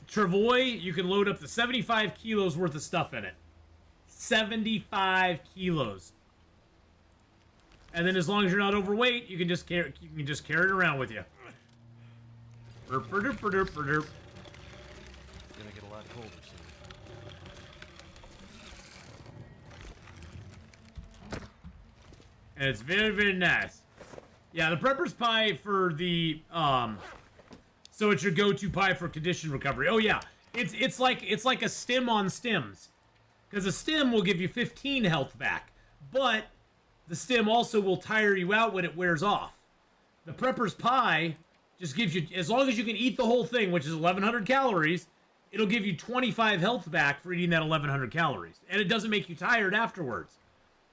Travoy, you can load up to 75 kilos worth of stuff in it. 75 kilos. And then as long as you're not overweight, you can just carry it around with you. Derp, derp, derp, derp, derp. It's gonna get a lot colder soon. And it's very, very nice. Yeah, the Prepper's Pie for the so it's your go-to pie for condition recovery. Oh yeah, it's like a stim on stims, because a stim will give you 15 health back, but the stim also will tire you out when it wears off. The Prepper's Pie just gives you, as long as you can eat the whole thing, which is 1,100 calories, it'll give you 25 health back for eating that 1,100 calories, and it doesn't make you tired afterwards.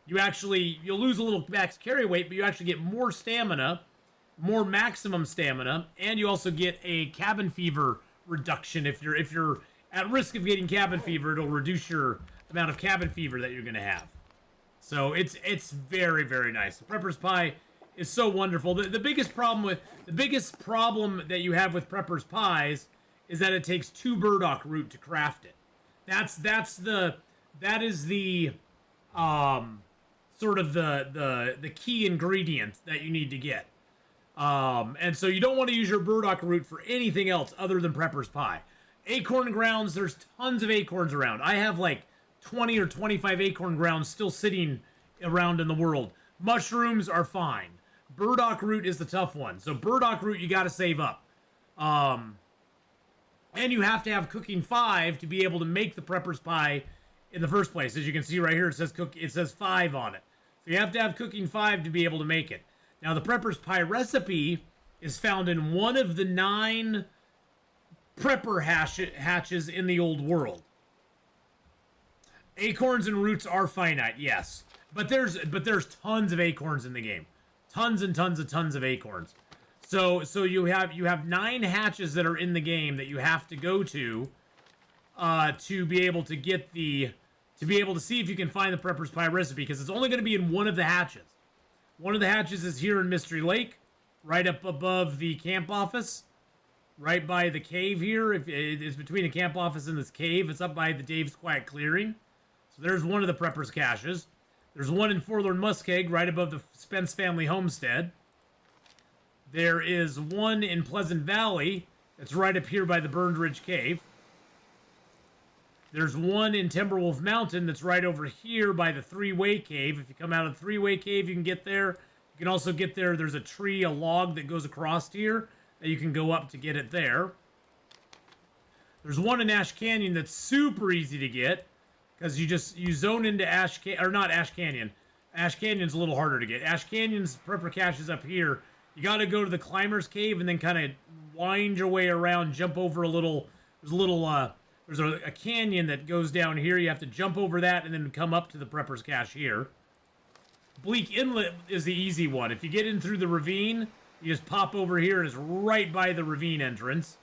You'll lose a little max carry weight, but you actually get more stamina, more maximum stamina, and you also get a cabin fever reduction. If you're at risk of getting cabin fever, it'll reduce your amount of cabin fever that you're going to have. So it's very, very nice. The Prepper's Pie is so wonderful. The biggest problem that you have with Prepper's Pies is that it takes 2 burdock root to craft it. That is the sort of the key ingredient that you need to get. And so you don't want to use your burdock root for anything else other than Prepper's Pie. Acorn grounds, there's tons of acorns around. I have like 20 or 25 acorn grounds still sitting around in the world. Mushrooms are fine. Burdock root is the tough one. So burdock root you got to save up. And you have to have cooking 5 to be able to make the Prepper's Pie in the first place. As you can see right here, it says 5 on it. So you have to have cooking 5 to be able to make it. Now the Prepper's Pie recipe is found in one of the 9 prepper hatches in the old world. Acorns and roots are finite, yes. But there's tons of acorns in the game. Tons and tons of acorns. So you have 9 hatches that are in the game that you have to go to be able to get to be able to see if you can find the Prepper's Pie recipe, because it's only going to be in one of the hatches. One of the hatches is here in Mystery Lake, right up above the camp office, right by the cave here. It's between the camp office and this cave. It's up by the Dave's Quiet Clearing. So there's one of the Prepper's caches. There's one in Forlorn Muskeg, right above the Spence family homestead. There is one in Pleasant Valley. It's right up here by the Burned Ridge Cave. There's one in Timberwolf Mountain that's right over here by the Three-Way Cave. If you come out of the Three-Way Cave, you can get there. You can also get there. There's a log that goes across here that you can go up to get it there. There's one in Ash Canyon that's super easy to get, because you zone into Ash Canyon. Ash Canyon's a little harder to get. Ash Canyon's prepper cache is up here. You got to go to the Climber's Cave and then kind of wind your way around, jump over a little. There's a canyon that goes down here. You have to jump over that and then come up to the Prepper's cache here. Bleak Inlet is the easy one. If you get in through the ravine, you just pop over here and it's right by the ravine entrance.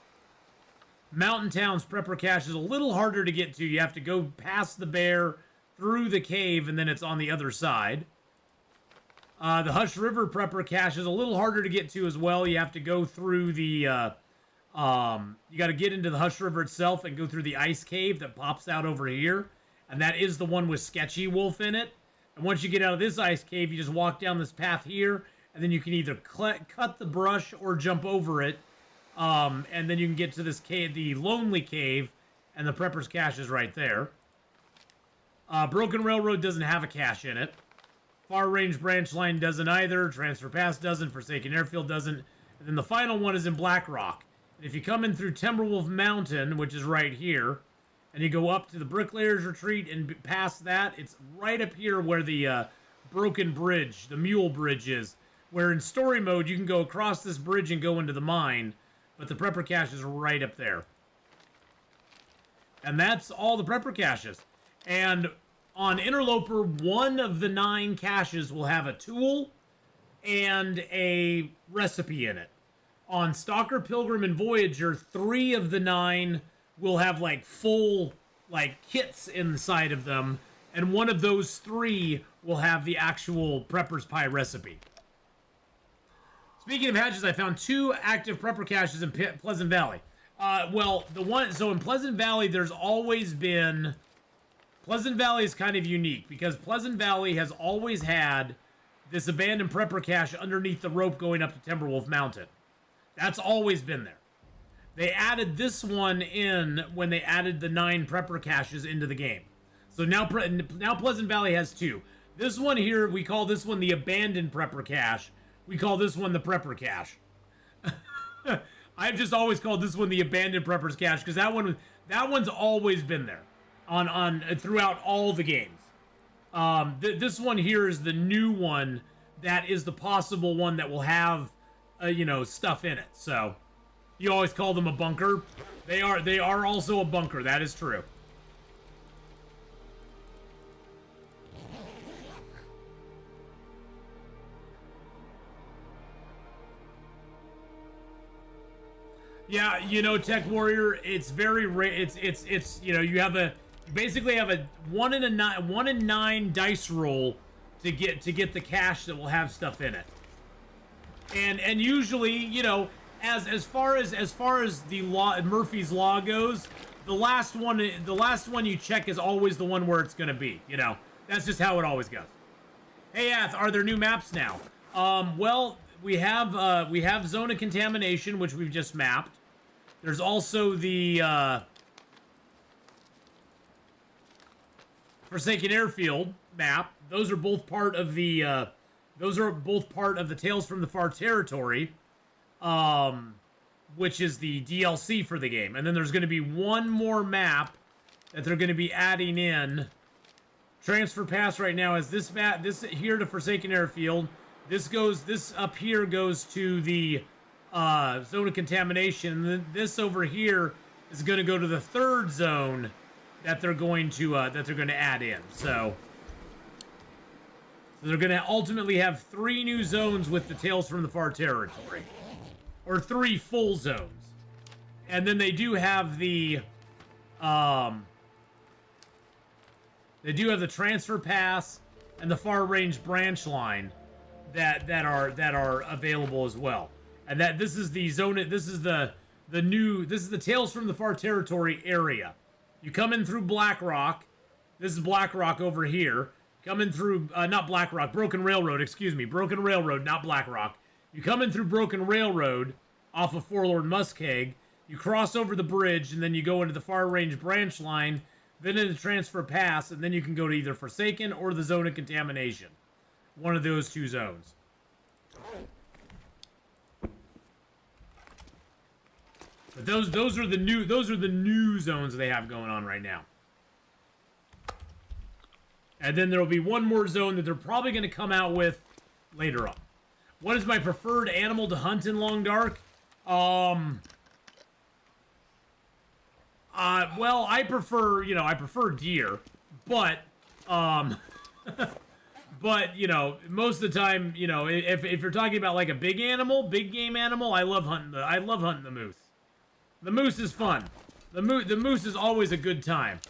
Mountain Town's Prepper cache is a little harder to get to. You have to go past the bear, through the cave, and then it's on the other side. The Hush River Prepper cache is a little harder to get to as well. You have to go through the, you got to get into the Hush River itself and go through the ice cave that pops out over here. And that is the one with Sketchy Wolf in it. And once you get out of this ice cave, you just walk down this path here, and then you can either cut the brush or jump over it. And then you can get to this cave, the Lonely Cave, and the Prepper's Cache is right there. Broken Railroad doesn't have a cache in it. Far Range Branch Line doesn't either. Transfer Pass doesn't. Forsaken Airfield doesn't. And then the final one is in Black Rock. And if you come in through Timberwolf Mountain, which is right here, and you go up to the Bricklayer's Retreat and past that, it's right up here where the broken bridge, the Mule Bridge is. Where in story mode, you can go across this bridge and go into the mine. But the Prepper Cache is right up there. And that's all the Prepper Caches. And on Interloper, one of the 9 caches will have a tool and a recipe in it. On Stalker, Pilgrim, and Voyager, 3 of the 9 will have like full like kits inside of them, and one of those 3 will have the actual Prepper's Pie recipe. Speaking of hatches, I found 2 active Prepper caches in Pleasant Valley. So in Pleasant Valley, there's always been... Pleasant Valley is kind of unique because Pleasant Valley has always had this abandoned Prepper cache underneath the rope going up to Timberwolf Mountain. That's always been there. They added this one in when they added the 9 Prepper caches into the game. So now Pleasant Valley has 2. This one here, we call this one the abandoned Prepper cache. We call this one the Prepper cache. I've just always called this one the abandoned Prepper's cache because that one's always been there on throughout all the games. This one here is the new one that is the possible one that will have stuff in it. So you always call them a bunker. They are also a bunker. That is true. Yeah, Tech Warrior, it's very it's you basically have a 1 in 9 dice roll to get the cache that will have stuff in it. And usually, as far as the law, Murphy's Law goes, the last one you check is always the one where it's going to be. That's just how it always goes. Hey, Ath, are there new maps now? Well, we have Zone of Contamination, which we've just mapped. There's also the Forsaken Airfield map. Those are both part of the Tales from the Far Territory, which is the DLC for the game. And then there's going to be one more map that they're going to be adding in. Transfer Pass right now is this map. This here to Forsaken Airfield. This up here goes to the Zone of Contamination. And then this over here is going to go to the 3rd zone that they're going to add in. So they're going to ultimately have 3 new zones with the Tales from the Far Territory, or 3 full zones. And then they do have the Transfer Pass and the Far Range Branch Line that are available as well. And that this is the zone. This is the Tales from the Far Territory area. You come in through Black Rock. This is Black Rock over here. Come in through not Black Rock, Broken Railroad. Excuse me, Broken Railroad, not Black Rock. You come in through Broken Railroad off of Forlorn Muskeg. You cross over the bridge, and then you go into the Far Range Branch Line, then into Transfer Pass, and then you can go to either Forsaken or the Zone of Contamination. One of those 2 zones. But those are the new zones they have going on right now. And then there'll be one more zone that they're probably going to come out with later on. What is my preferred animal to hunt in Long Dark? Well, I prefer deer, but most of the time, if you're talking about like a big game animal, I love hunting the moose. The moose is fun. The moose is always a good time.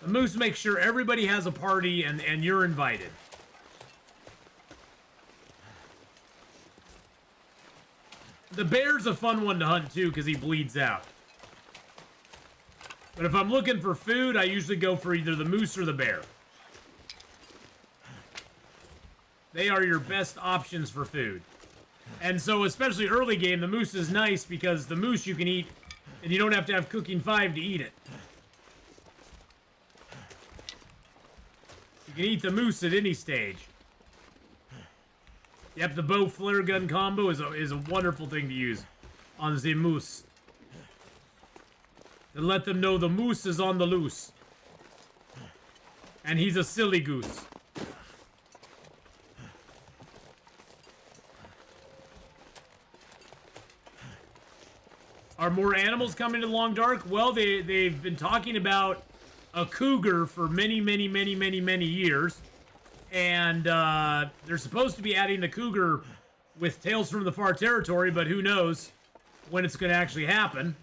The moose makes sure everybody has a party and you're invited. The bear's a fun one to hunt too because he bleeds out. But if I'm looking for food, I usually go for either the moose or the bear. they are your best options for food. And so, especially early game, the moose is nice because the moose you can eat, and you don't have to have cooking 5 to eat it. You can eat the moose at any stage. Yep, the bow flare gun combo is a wonderful thing to use on the moose. To let them know the moose is on the loose. And he's a silly goose. Are more animals coming to Long Dark? Well, they've been talking about a cougar for many years. And they're supposed to be adding the cougar with Tales from the Far Territory, but who knows when it's going to actually happen.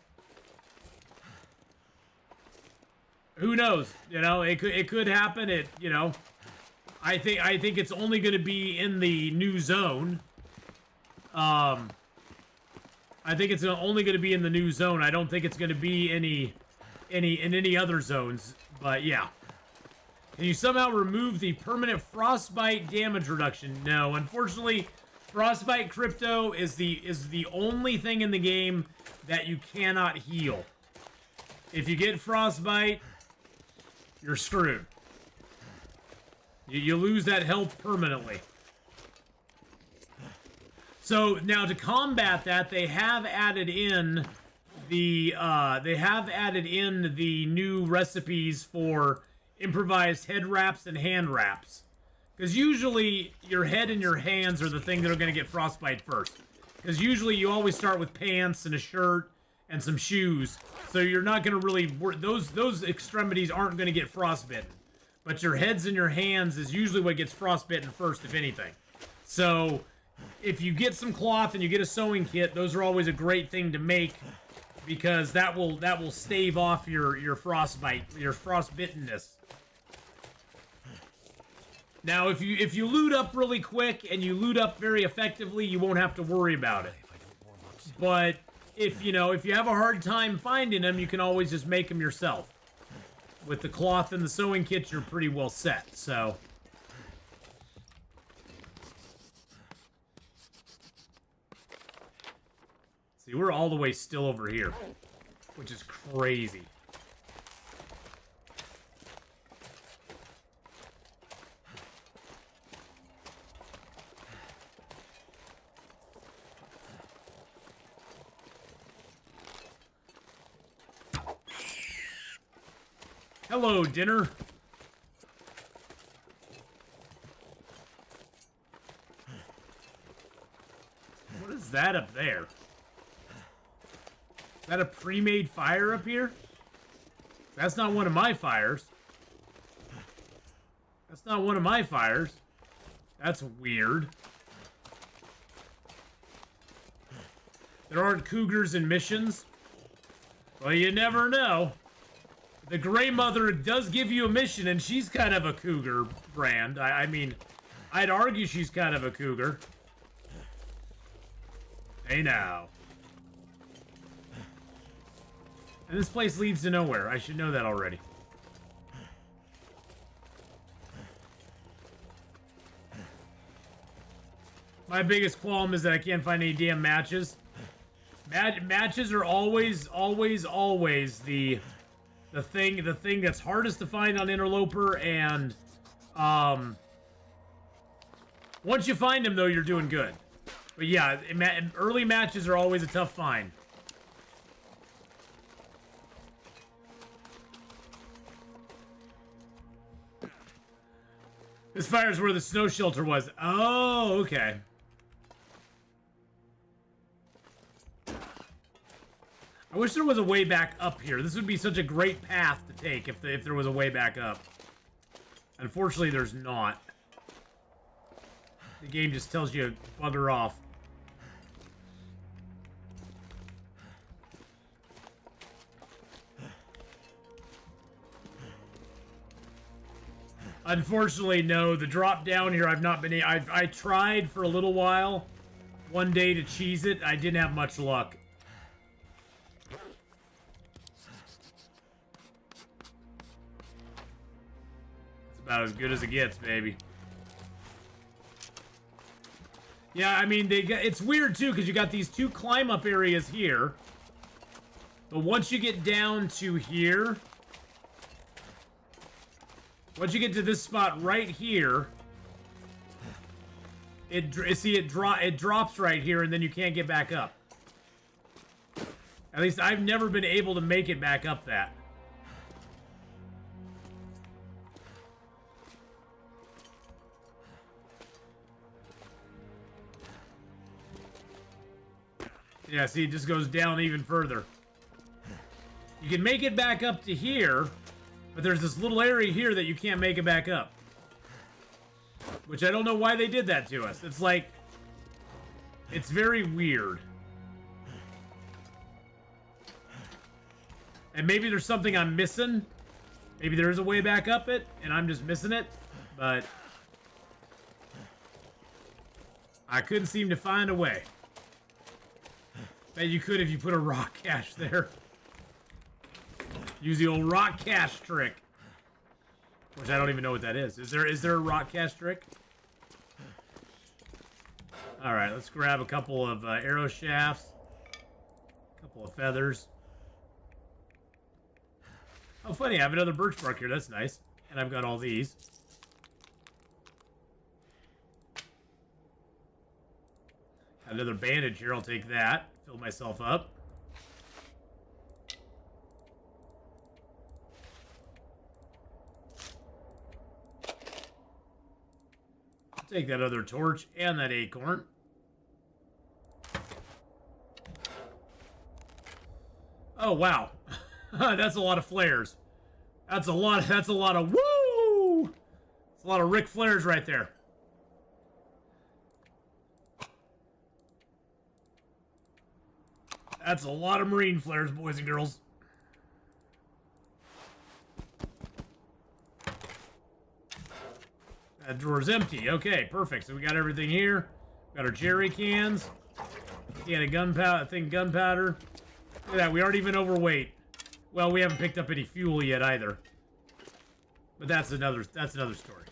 Who knows? You know, it could happen. I think it's only going to be in the new zone. I think it's only going to be in the new zone. I don't think it's going to be in any other zones. But yeah. Can you somehow remove the permanent frostbite damage reduction? No, unfortunately, frostbite crypto is the only thing in the game that you cannot heal. If you get frostbite, you're screwed. You lose that health permanently. So now to combat that, they have added in the new recipes for improvised head wraps and hand wraps. Because usually your head and your hands are the thing that are going to get frostbite first. Because usually you always start with pants and a shirt and some shoes. So you're not going to really... Those extremities aren't going to get frostbitten. But your heads and your hands is usually what gets frostbitten first, if anything. So if you get some cloth and you get a sewing kit, those are always a great thing to make. Because that will stave off your frostbite, your frostbittenness. Now, if you loot up really quick and you loot up very effectively, you won't have to worry about it. But if you have a hard time finding them, you can always just make them yourself. With the cloth and the sewing kit, you're pretty well set. So. See, we're all the way still over here, which is crazy. Hello, dinner. What is that up there? Is that a pre-made fire up here? That's not one of my fires. That's not one of my fires. That's weird. There aren't cougars in missions? Well, you never know. The Grey Mother does give you a mission, and she's kind of a cougar brand. I mean, I'd argue she's kind of a cougar. Hey now. And this place leads to nowhere. I should know that already. My biggest qualm is that I can't find any damn matches. Matches are always the thing that's hardest to find on Interloper, and once you find them, though, you're doing good. But yeah, early matches are always a tough find. This fire is where the snow shelter was. Oh, okay. I wish there was a way back up here. This would be such a great path to take if there was a way back up. Unfortunately, there's not. The game just tells you to bugger off. Unfortunately, no. The drop down here, I've not been... I tried for a little while one day to cheese it. I didn't have much luck. It's about as good as it gets, baby. Yeah, I mean, it's weird, too, because you got these two climb-up areas here. But once you get down to here... Once you get to this spot right here... it drops right here, and then you can't get back up. At least I've never been able to make it back up that. Yeah, see, it just goes down even further. You can make it back up to here, but there's this little area here that you can't make it back up. Which I don't know why they did that to us. It's like... it's very weird. And maybe there's something I'm missing. Maybe there is a way back up it, and I'm just missing it. But... I couldn't seem to find a way. Bet you could if you put a rock cache there. Use the old rock cache trick. Which I don't even know what that is. Is there a rock cache trick? Alright, let's grab a couple of arrow shafts. A couple of feathers. Oh, funny, I have another birch bark here. That's nice. And I've got all these. Got another bandage here. I'll take that. Fill myself up. I'll take that other torch and that acorn. Oh, wow. That's a lot of flares. That's a lot of woo! That's a lot of Ric Flairs right there. That's a lot of marine flares, boys and girls. That drawer's empty. Okay, perfect. So we got everything here. Got our jerry cans. Can of gunpowder. I think gunpowder. Look at that. We aren't even overweight. Well, we haven't picked up any fuel yet either. But that's another story.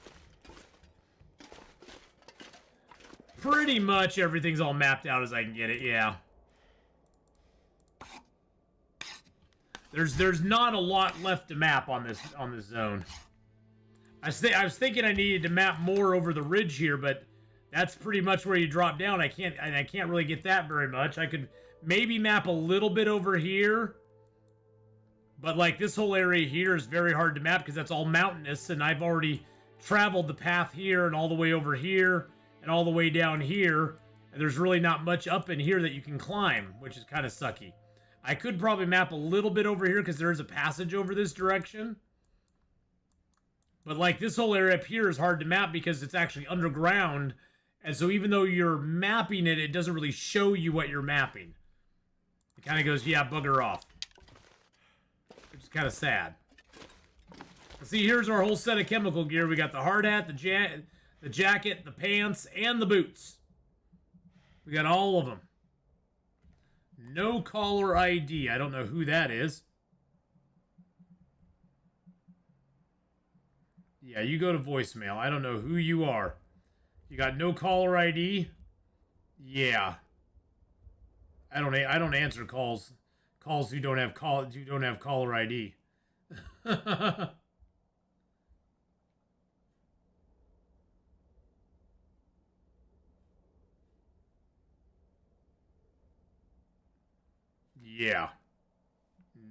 Pretty much everything's all mapped out as I can get it. Yeah. There's not a lot left to map on this zone. I was thinking I needed to map more over the ridge here, but that's pretty much where you drop down. I can't really get that very much. I could maybe map a little bit over here, but like this whole area here is very hard to map because that's all mountainous, and I've already traveled the path here and all the way over here and all the way down here, and there's really not much up in here that you can climb, which is kind of sucky. I could probably map a little bit over here because there is a passage over this direction. But like this whole area up here is hard to map because it's actually underground. And so even though you're mapping it, it doesn't really show you what you're mapping. It kind of goes, yeah, bugger off. Which is kind of sad. See, here's our whole set of chemical gear. We got the hard hat, the jacket, the pants, and the boots. We got all of them. No caller ID. I don't know who that is. Yeah, you go to voicemail. I don't know who you are. You got no caller ID? Yeah. I don't answer calls who don't have caller ID. Yeah.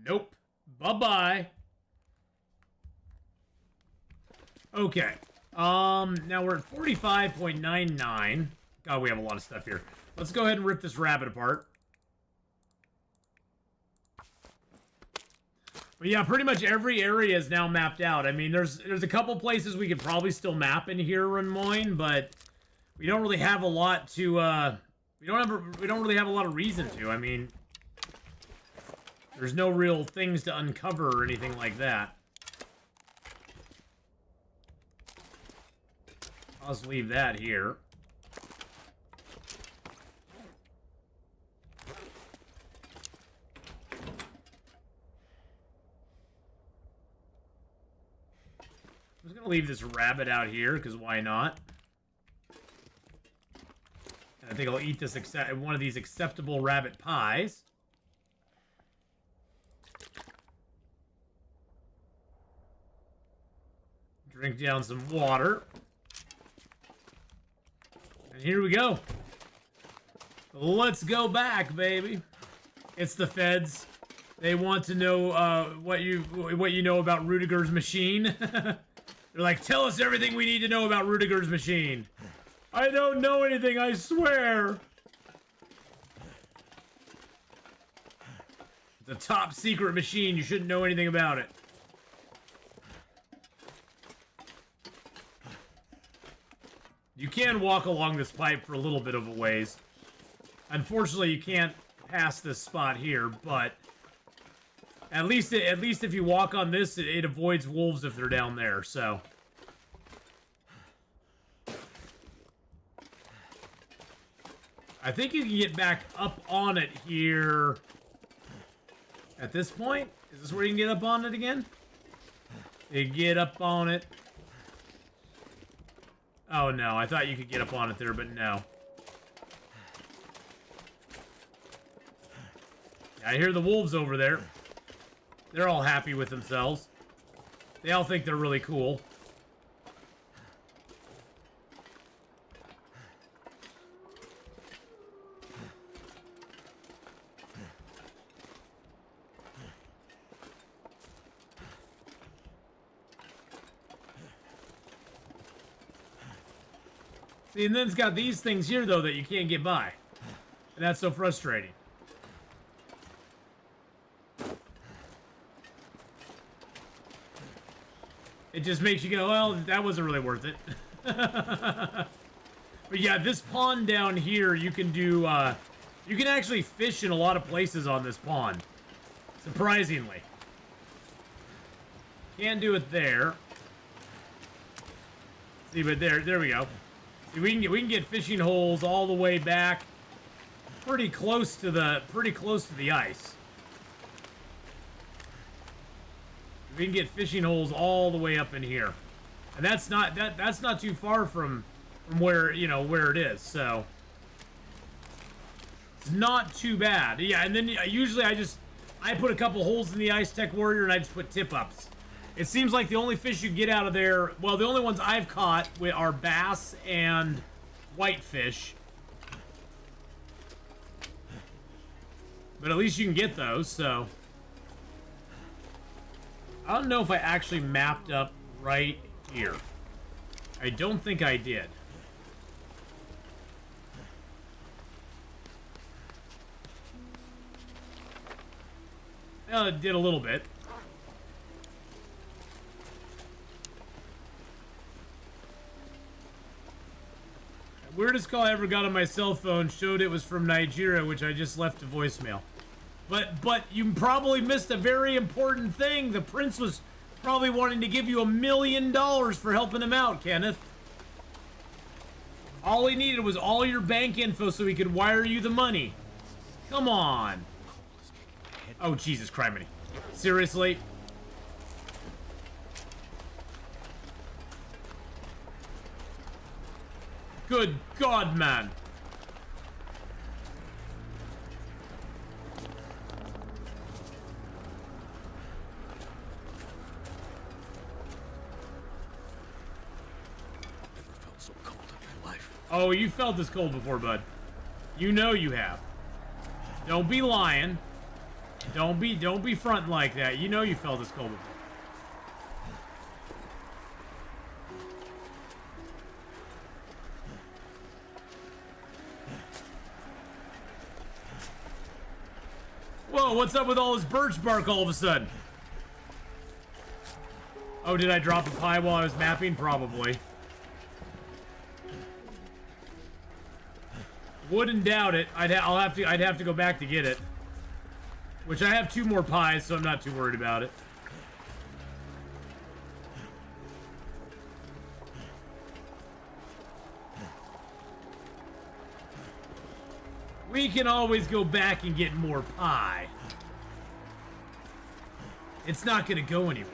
Nope. Bye-bye. Okay. Now we're at 45.99. God, we have a lot of stuff here. Let's go ahead and rip this rabbit apart. But yeah, pretty much every area is now mapped out. I mean, there's a couple places we could probably still map in here, Renmoine, but we don't really have a lot to, we don't really have a lot of reason to. I mean, there's no real things to uncover or anything like that. I'll just leave that here. I'm just gonna leave this rabbit out here, because why not? And I think I'll eat this one of these acceptable rabbit pies. Drink down some water. And here we go. Let's go back, baby. It's the feds. They want to know what you know about Rudiger's machine. They're like, tell us everything we need to know about Rudiger's machine. I don't know anything, I swear. It's a top secret machine. You shouldn't know anything about it. You can walk along this pipe for a little bit of a ways. Unfortunately, you can't pass this spot here, but at least if you walk on this, it avoids wolves if they're down there, so. I think you can get back up on it here at this point. Is this where you can get up on it again? You get up on it. Oh no, I thought you could get up on it there, but no. I hear the wolves over there. They're all happy with themselves. They all think they're really cool. See, and then it's got these things here, though, that you can't get by. And that's so frustrating. It just makes you go, well, that wasn't really worth it. But yeah, this pond down here, you can do, you can actually fish in a lot of places on this pond. Surprisingly. Can't do it there. See, but there we go. See, we can get fishing holes all the way back, pretty close to the ice. We can get fishing holes all the way up in here, and that's not too far from where where it is. So it's not too bad. Yeah, and then usually I put a couple holes in the Ice Tech Warrior and I just put tip ups. It seems like the only fish you get out of there, well, the only ones I've caught are bass and whitefish. But at least you can get those, so. I don't know if I actually mapped up right here. I don't think I did. Well, it did a little bit. Weirdest call I ever got on my cell phone showed it was from Nigeria, which I just left a voicemail. But you probably missed a very important thing. The prince was probably wanting to give you $1 million for helping him out, Kenneth. All he needed was all your bank info so he could wire you the money. Come on. Oh, Jesus Christ. Seriously? Good God, man. Never felt so cold in my life. Oh, you felt this cold before, bud. You know you have. Don't be lying. Don't be fronting like that. You know you felt this cold before. Whoa, what's up with all this birch bark all of a sudden? Oh, did I drop a pie while I was mapping? Probably. Wouldn't doubt it. I'd have to go back to get it. Which I have 2 more pies, so I'm not too worried about it. We can always go back and get more pie. It's not gonna go anywhere.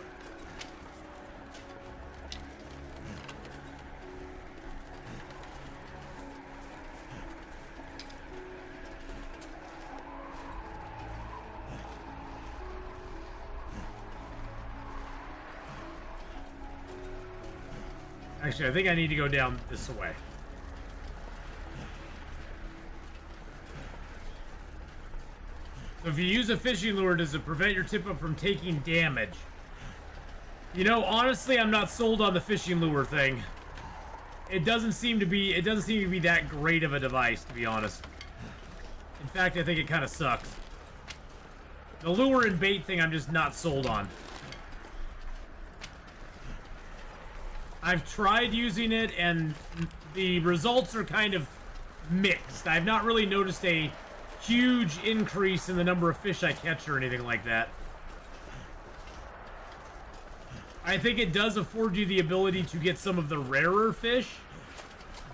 Actually, I think I need to go down this way. So if you use a fishing lure, does it prevent your tip-up from taking damage? You know, honestly, I'm not sold on the fishing lure thing. It doesn't seem to be that great of a device, to be honest. In fact, I think it kind of sucks. The lure and bait thing, I'm just not sold on. I've tried using it, and the results are kind of mixed. I've not really noticed a huge increase in the number of fish I catch or anything like that. I think it does afford you the ability to get some of the rarer fish,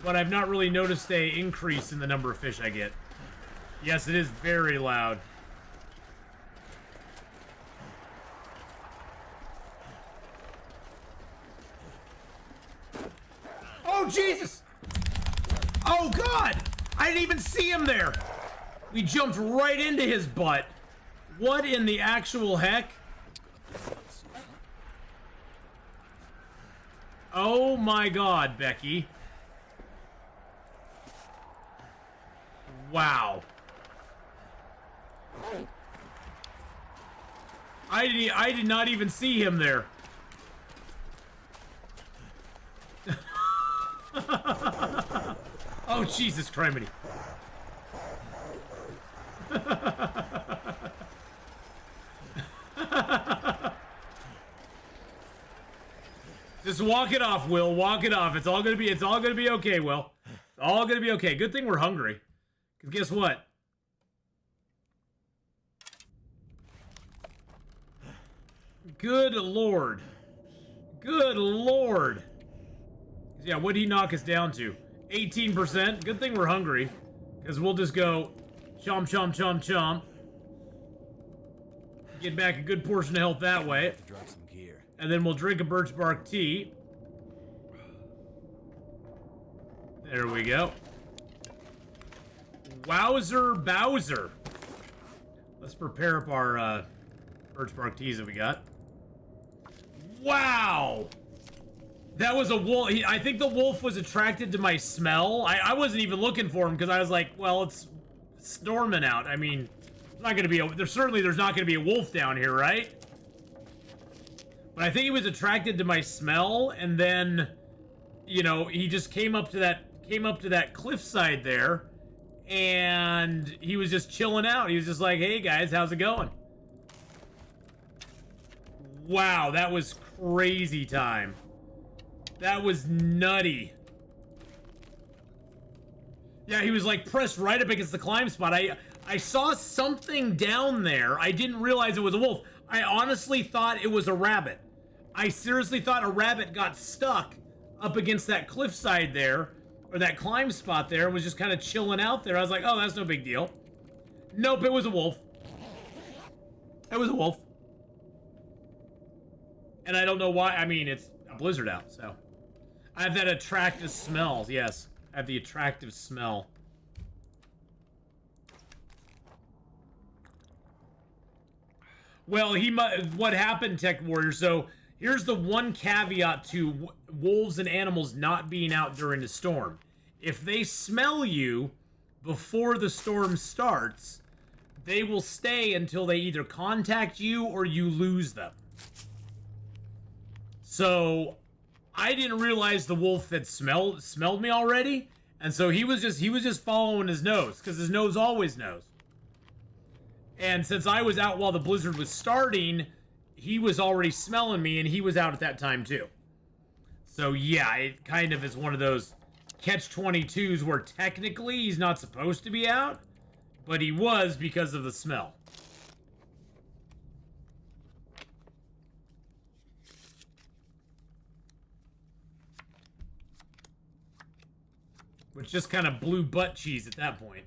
but I've not really noticed a increase in the number of fish I get. Yes, it is very loud. Oh, Jesus! Oh, God! I didn't even see him there! We jumped right into his butt. What in the actual heck? Oh my God, Becky. Wow. I did not even see him there. Oh, Jesus criminy. Just walk it off, Will. Walk it off. It's all gonna be okay, Will. It's all gonna be okay. Good thing we're hungry. Cause guess what? Good Lord. Good Lord. Yeah, what'd he knock us down to? 18%. Good thing we're hungry. Because we'll just go chomp, chomp, chomp, chomp. Get back a good portion of health that way. Drop some gear. And then we'll drink a birch bark tea. There we go. Wowzer Bowser. Let's prepare up our birch bark teas that we got. Wow! That was a wolf. I think the wolf was attracted to my smell. I wasn't even looking for him because I was like, well, it's storming out. I mean, it's not going to be there's not going to be a wolf down here, right? But I think he was attracted to my smell, and then, you know, he just came up to that cliffside there, and he was just chilling out. He was just like, hey guys, how's it going? Wow, that was crazy time. That was nutty. Yeah, he was like pressed right up against the climb spot. I saw something down there. I didn't realize it was a wolf. I honestly thought it was a rabbit. I seriously thought a rabbit got stuck up against that cliffside there, or that climb spot there, and was just kind of chilling out there. I was like, oh, that's no big deal. Nope, it was a wolf. It was a wolf. And I don't know why. I mean, it's a blizzard out, so. I have that attractive smell. Yes, I have the attractive smell. Well, what happened, Tech Warrior? So here's the one caveat to wolves and animals not being out during the storm. If they smell you before the storm starts, they will stay until they either contact you or you lose them. So I didn't realize the wolf had smelled me already, and so he was just following his nose, because his nose always knows. And since I was out while the blizzard was starting, he was already smelling me, and he was out at that time too. So yeah, it kind of is one of those catch-22s where technically he's not supposed to be out, but he was because of the smell. Which just kind of blew butt cheese at that point.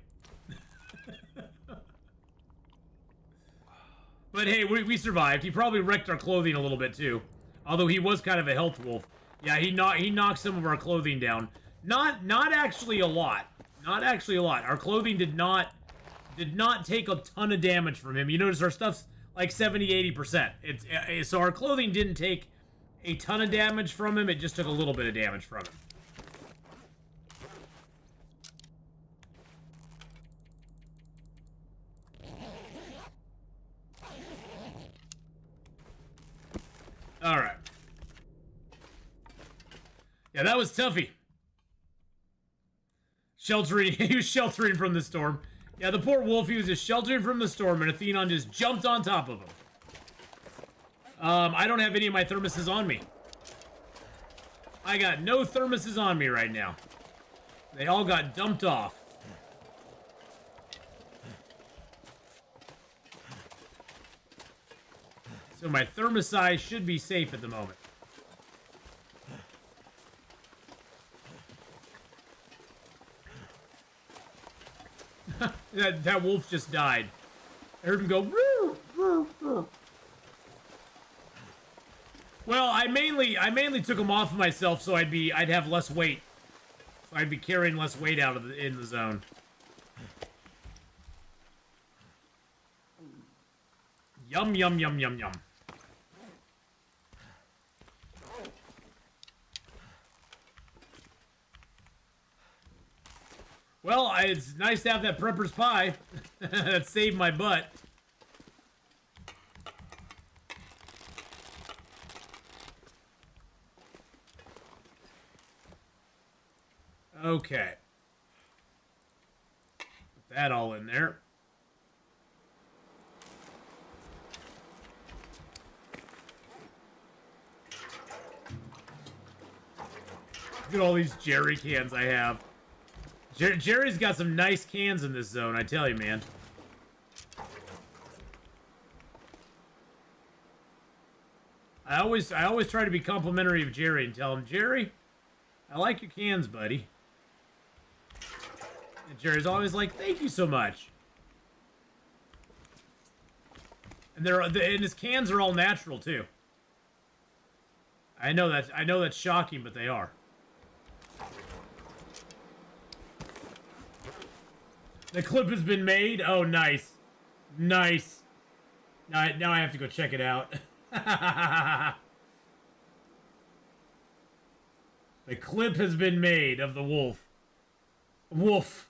But hey, we survived. He probably wrecked our clothing a little bit too. Although he was kind of a health wolf. Yeah, he knocked some of our clothing down. Not actually a lot. Not actually a lot. Our clothing did not take a ton of damage from him. You notice our stuff's like 70-80%. So our clothing didn't take a ton of damage from him. It just took a little bit of damage from him. Alright. Yeah, that was toughy. Sheltering, he was sheltering from the storm. Yeah, the poor wolf, he was just sheltering from the storm, and Atheenon just jumped on top of him. I don't have any of my thermoses on me. I got no thermoses on me right now. They all got dumped off. So my thermosai should be safe at the moment. that wolf just died. I heard him go. Roo, roo, roo. Well, I mainly took him off of myself so I'd have less weight. So I'd be carrying less weight out of in the zone. Yum yum yum yum yum. Well, it's nice to have that prepper's pie. That saved my butt. Okay. Put that all in there. Look at all these Jerry cans I have. Jerry's got some nice cans in this zone, I tell you, man. I always try to be complimentary of Jerry and tell him, Jerry, I like your cans, buddy. And Jerry's always like, thank you so much. And and his cans are all natural too. I know that's shocking, but they are. The clip has been made. Oh, nice. Nice. Now I have to go check it out. The clip has been made of the wolf. Wolf.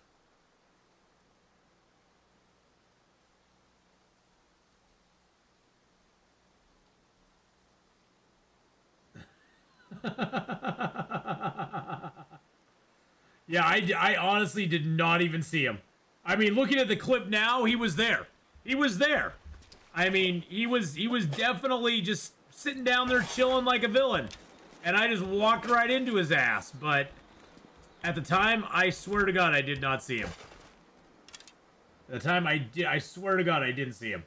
Yeah, I honestly did not even see him. I mean, looking at the clip now, he was there. He was there. I mean, he was definitely just sitting down there chilling like a villain. And I just walked right into his ass. But at the time, I swear to God, I did not see him. At the time, I swear to God, I didn't see him.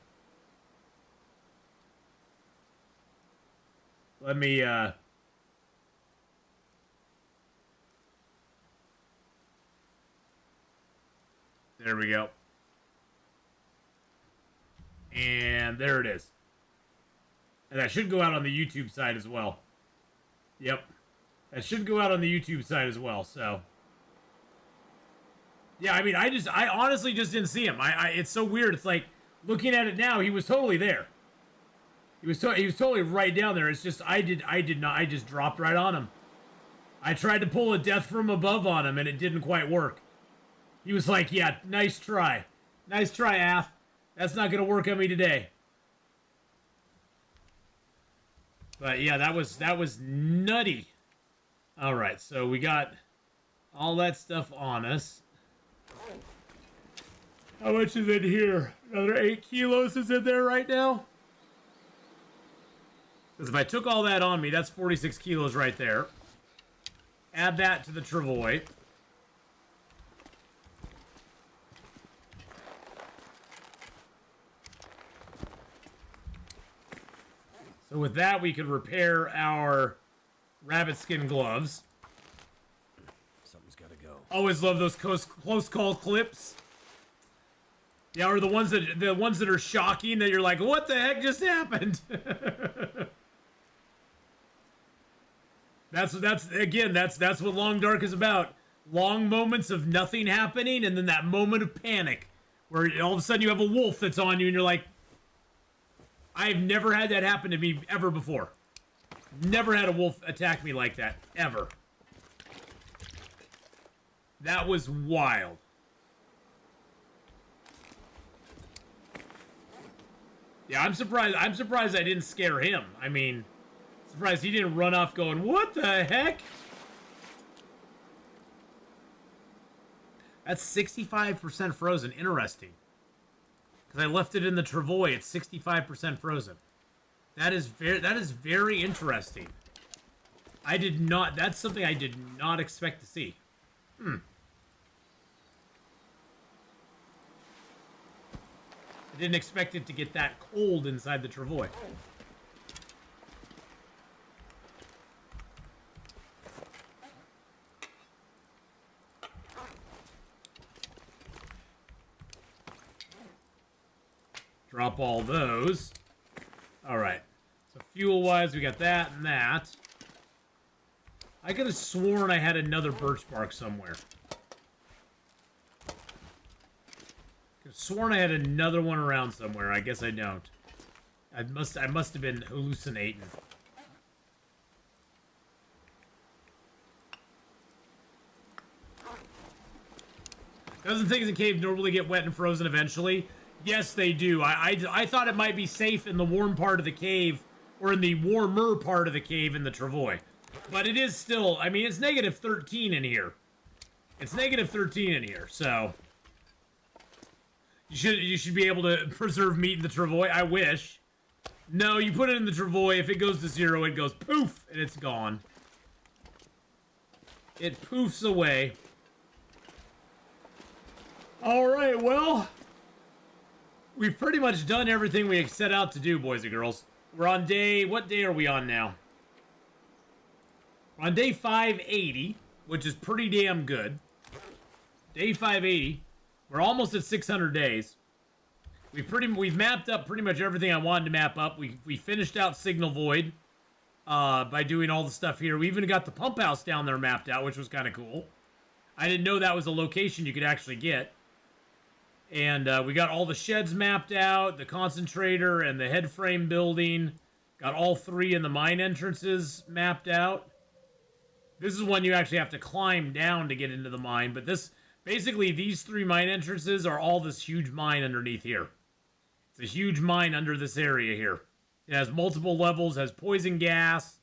Let me, there we go. And there it is. And that should go out on the YouTube side as well. Yep. That should go out on the YouTube side as well, so. Yeah, I mean, I honestly just didn't see him. It's so weird. It's like, looking at it now, he was totally there. He was totally right down there. It's just, I just dropped right on him. I tried to pull a death from above on him, and it didn't quite work. He was like, yeah, nice try. Nice try, Ath. That's not going to work on me today. But yeah, that was nutty. All right, so we got all that stuff on us. How much is in here? Another 8 kilos is in there right now? Because if I took all that on me, that's 46 kilos right there. Add that to the travois. So with that, we could repair our rabbit skin gloves. Something's gotta go. Always love those close call clips. Yeah, or the ones that are shocking that you're like, what the heck just happened? That's what Long Dark is about. Long moments of nothing happening, and then that moment of panic where all of a sudden you have a wolf that's on you, and you're like, I've never had that happen to me ever before. Never had a wolf attack me like that, ever. That was wild. Yeah, I'm surprised I didn't scare him. I mean, surprised he didn't run off going, what the heck? That's 65% frozen. Interesting. Because I left it in the travois at 65% frozen. That is very interesting. That's something I did not expect to see. I didn't expect it to get that cold inside the travois. Drop all those. Alright. So fuel-wise, we got that and that. I could have sworn I had another birch bark somewhere. Could have sworn I had another one around somewhere. I guess I don't. I must have been hallucinating. Doesn't things in caves normally get wet and frozen eventually? Yes, they do. I thought it might be safe in the warm part of the cave, or in the warmer part of the cave in the travois. But it is still, I mean, it's negative 13 in here. It's negative 13 in here, so... You should be able to preserve meat in the travois. I wish. No, you put it in the travois. If it goes to 0, it goes poof, and it's gone. It poofs away. Alright, well... We've pretty much done everything we set out to do, boys and girls. We're on day... What day are we on now? We're on day 580, which is pretty damn good. Day 580. We're almost at 600 days. We've mapped up pretty much everything I wanted to map up. We finished out Signal Void by doing all the stuff here. We even got the pump house down there mapped out, which was kind of cool. I didn't know that was a location you could actually get. And we got all the sheds mapped out, the concentrator and the head frame building. Got all 3 in the mine entrances mapped out. This is one you actually have to climb down to get into the mine. But this, basically, these 3 mine entrances are all this huge mine underneath here. It's a huge mine under this area here. It has multiple levels, has poison gas,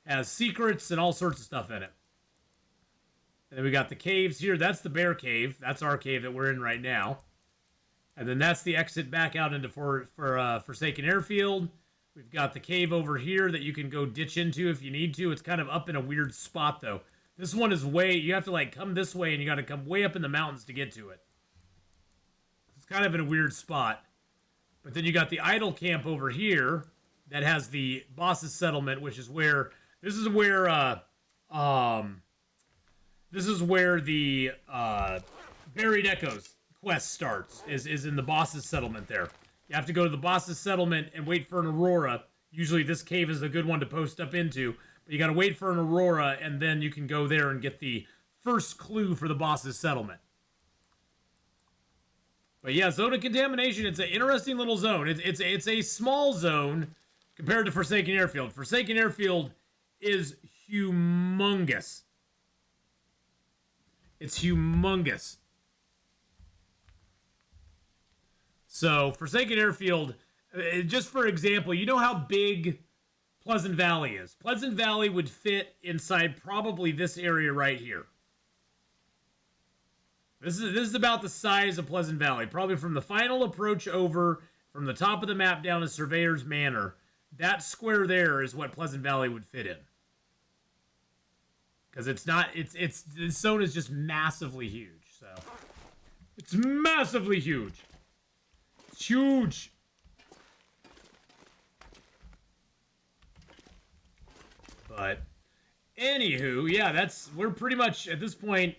has secrets, and all sorts of stuff in it. And then we got the caves here. That's the bear cave. That's our cave that we're in right now. And then that's the exit back out into Forsaken Airfield. We've got the cave over here that you can go ditch into if you need to. It's kind of up in a weird spot, though. This one is you have to, like, come this way, and you got to come way up in the mountains to get to it. It's kind of in a weird spot. But then you got the idle camp over here that has the boss's settlement, which is where... This is where the Buried Echoes quest starts, is in the boss's settlement there. You have to go to the boss's settlement and wait for an aurora. Usually this cave is a good one to post up into, but you gotta wait for an aurora, and then you can go there and get the first clue for the boss's settlement. But yeah, Zone of Contamination, it's an interesting little zone. It's a small zone compared to Forsaken Airfield. Forsaken Airfield is humongous. It's humongous. So, Forsaken Airfield, just for example, you know how big Pleasant Valley is. Pleasant Valley would fit inside probably this area right here. This is about the size of Pleasant Valley. Probably from the final approach over, from the top of the map down to Surveyor's Manor, that square there is what Pleasant Valley would fit in. Because this zone is just massively huge, so. It's massively huge. It's huge. But, anywho, yeah, we're pretty much, at this point,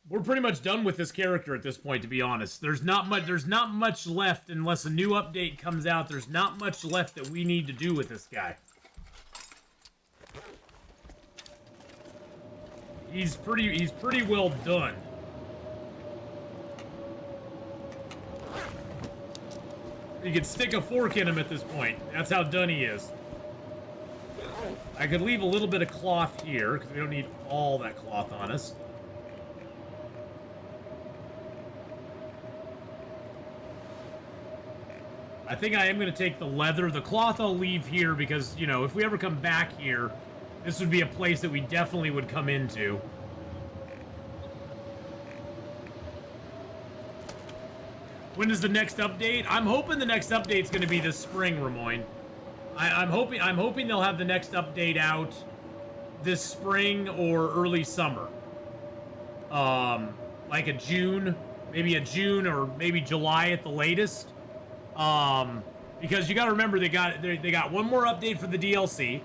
we're pretty much done with this character at this point, to be honest. There's not much left unless a new update comes out. There's not much left that we need to do with this guy. He's pretty well done. You could stick a fork in him at this point. That's how done he is. I could leave a little bit of cloth here, because we don't need all that cloth on us. I think I am going to take the leather. The cloth I'll leave here because, you know, if we ever come back here, this would be a place that we definitely would come into. When is the next update? I'm hoping the next update's going to be this spring, Ramoyne. I'm hoping they'll have the next update out this spring or early summer. Like a June, maybe a June or maybe July at the latest. Because you got to remember they got one more update for the DLC.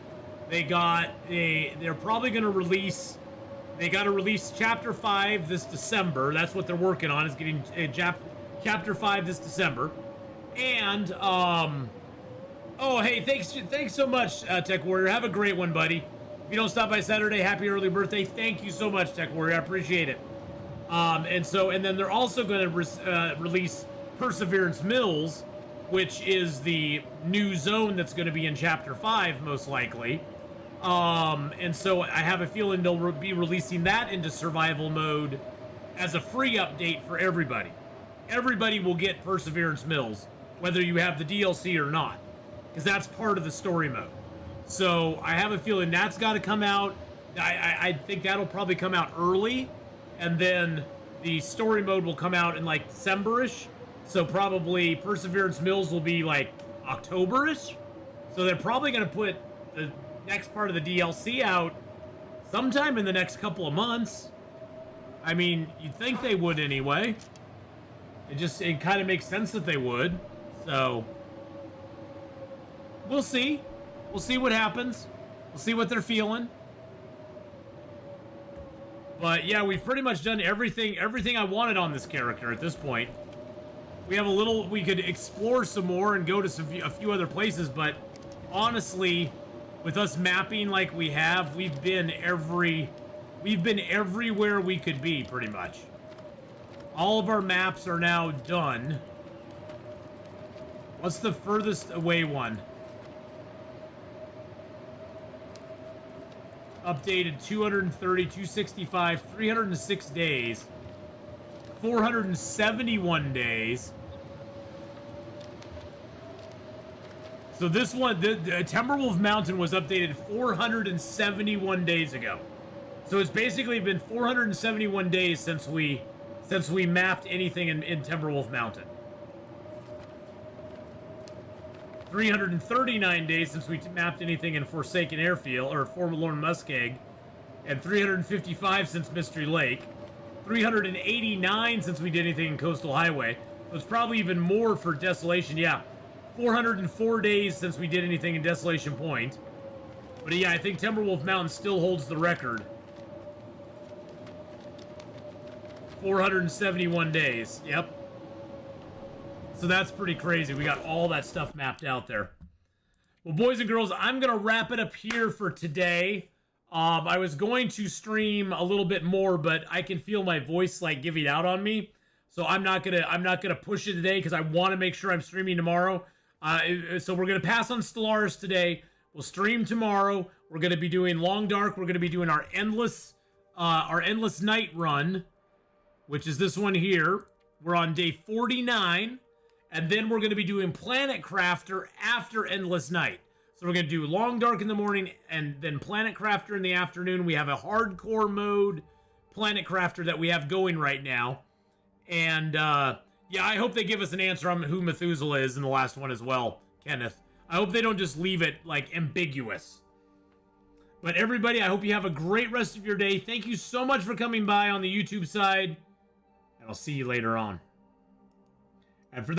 They're probably going to release. They got to release Chapter 5 this December. That's what they're working on, is getting Chapter 5 this December. And oh hey, thanks so much, Tech Warrior. Have a great one, buddy. If you don't stop by Saturday, happy early birthday. Thank you so much, Tech Warrior. I appreciate it. And then they're also going to release Perseverance Mills, which is the new zone that's going to be in Chapter 5, most likely. And so I have a feeling they'll be releasing that into survival mode as a free update for everybody. Everybody will get Perseverance Mills, whether you have the DLC or not, because that's part of the story mode. So I have a feeling that's got to come out. I think that'll probably come out early, and then the story mode will come out in like December-ish. So probably Perseverance Mills will be like October-ish. So they're probably going to put the next part of the DLC out sometime in the next couple of months. I mean, you'd think they would anyway. It kind of makes sense that they would. So we'll see. We'll see what happens. We'll see what they're feeling. But yeah, we've pretty much done everything I wanted on this character at this point. We could explore some more and go to a few other places, but honestly, with us mapping like we have, we've been everywhere we could be, pretty much. All of our maps are now done. What's the furthest away one? Updated 230, 265, 306 days. 471 days. So this one, the Timberwolf Mountain was updated 471 days ago. So it's basically been 471 days since we mapped anything in Timberwolf Mountain. 339 days since we mapped anything in Forsaken Airfield, or Forlorn Muskeg, and 355 since Mystery Lake. 389 since we did anything in Coastal Highway. So it's probably even more for Desolation. Yeah, 404 days since we did anything in Desolation Point. But yeah, I think Timberwolf Mountain still holds the record. 471 days. Yep. So that's pretty crazy. We got all that stuff mapped out there. Well, boys and girls, I'm going to wrap it up here for today. I was going to stream a little bit more, but I can feel my voice like giving out on me. So I'm not gonna push it today because I want to make sure I'm streaming tomorrow. So we're gonna pass on Stellaris today. We'll stream tomorrow. We're gonna be doing Long Dark. We're gonna be doing our endless night run, which is this one here. We're on day 49, and then we're gonna be doing Planet Crafter after Endless Night. So we're going to do Long Dark in the morning and then Planet Crafter in the afternoon. We have a hardcore mode Planet Crafter that we have going right now. And, yeah, I hope they give us an answer on who Methuselah is in the last one as well, Kenneth. I hope they don't just leave it, like, ambiguous. But everybody, I hope you have a great rest of your day. Thank you so much for coming by on the YouTube side. And I'll see you later on. And for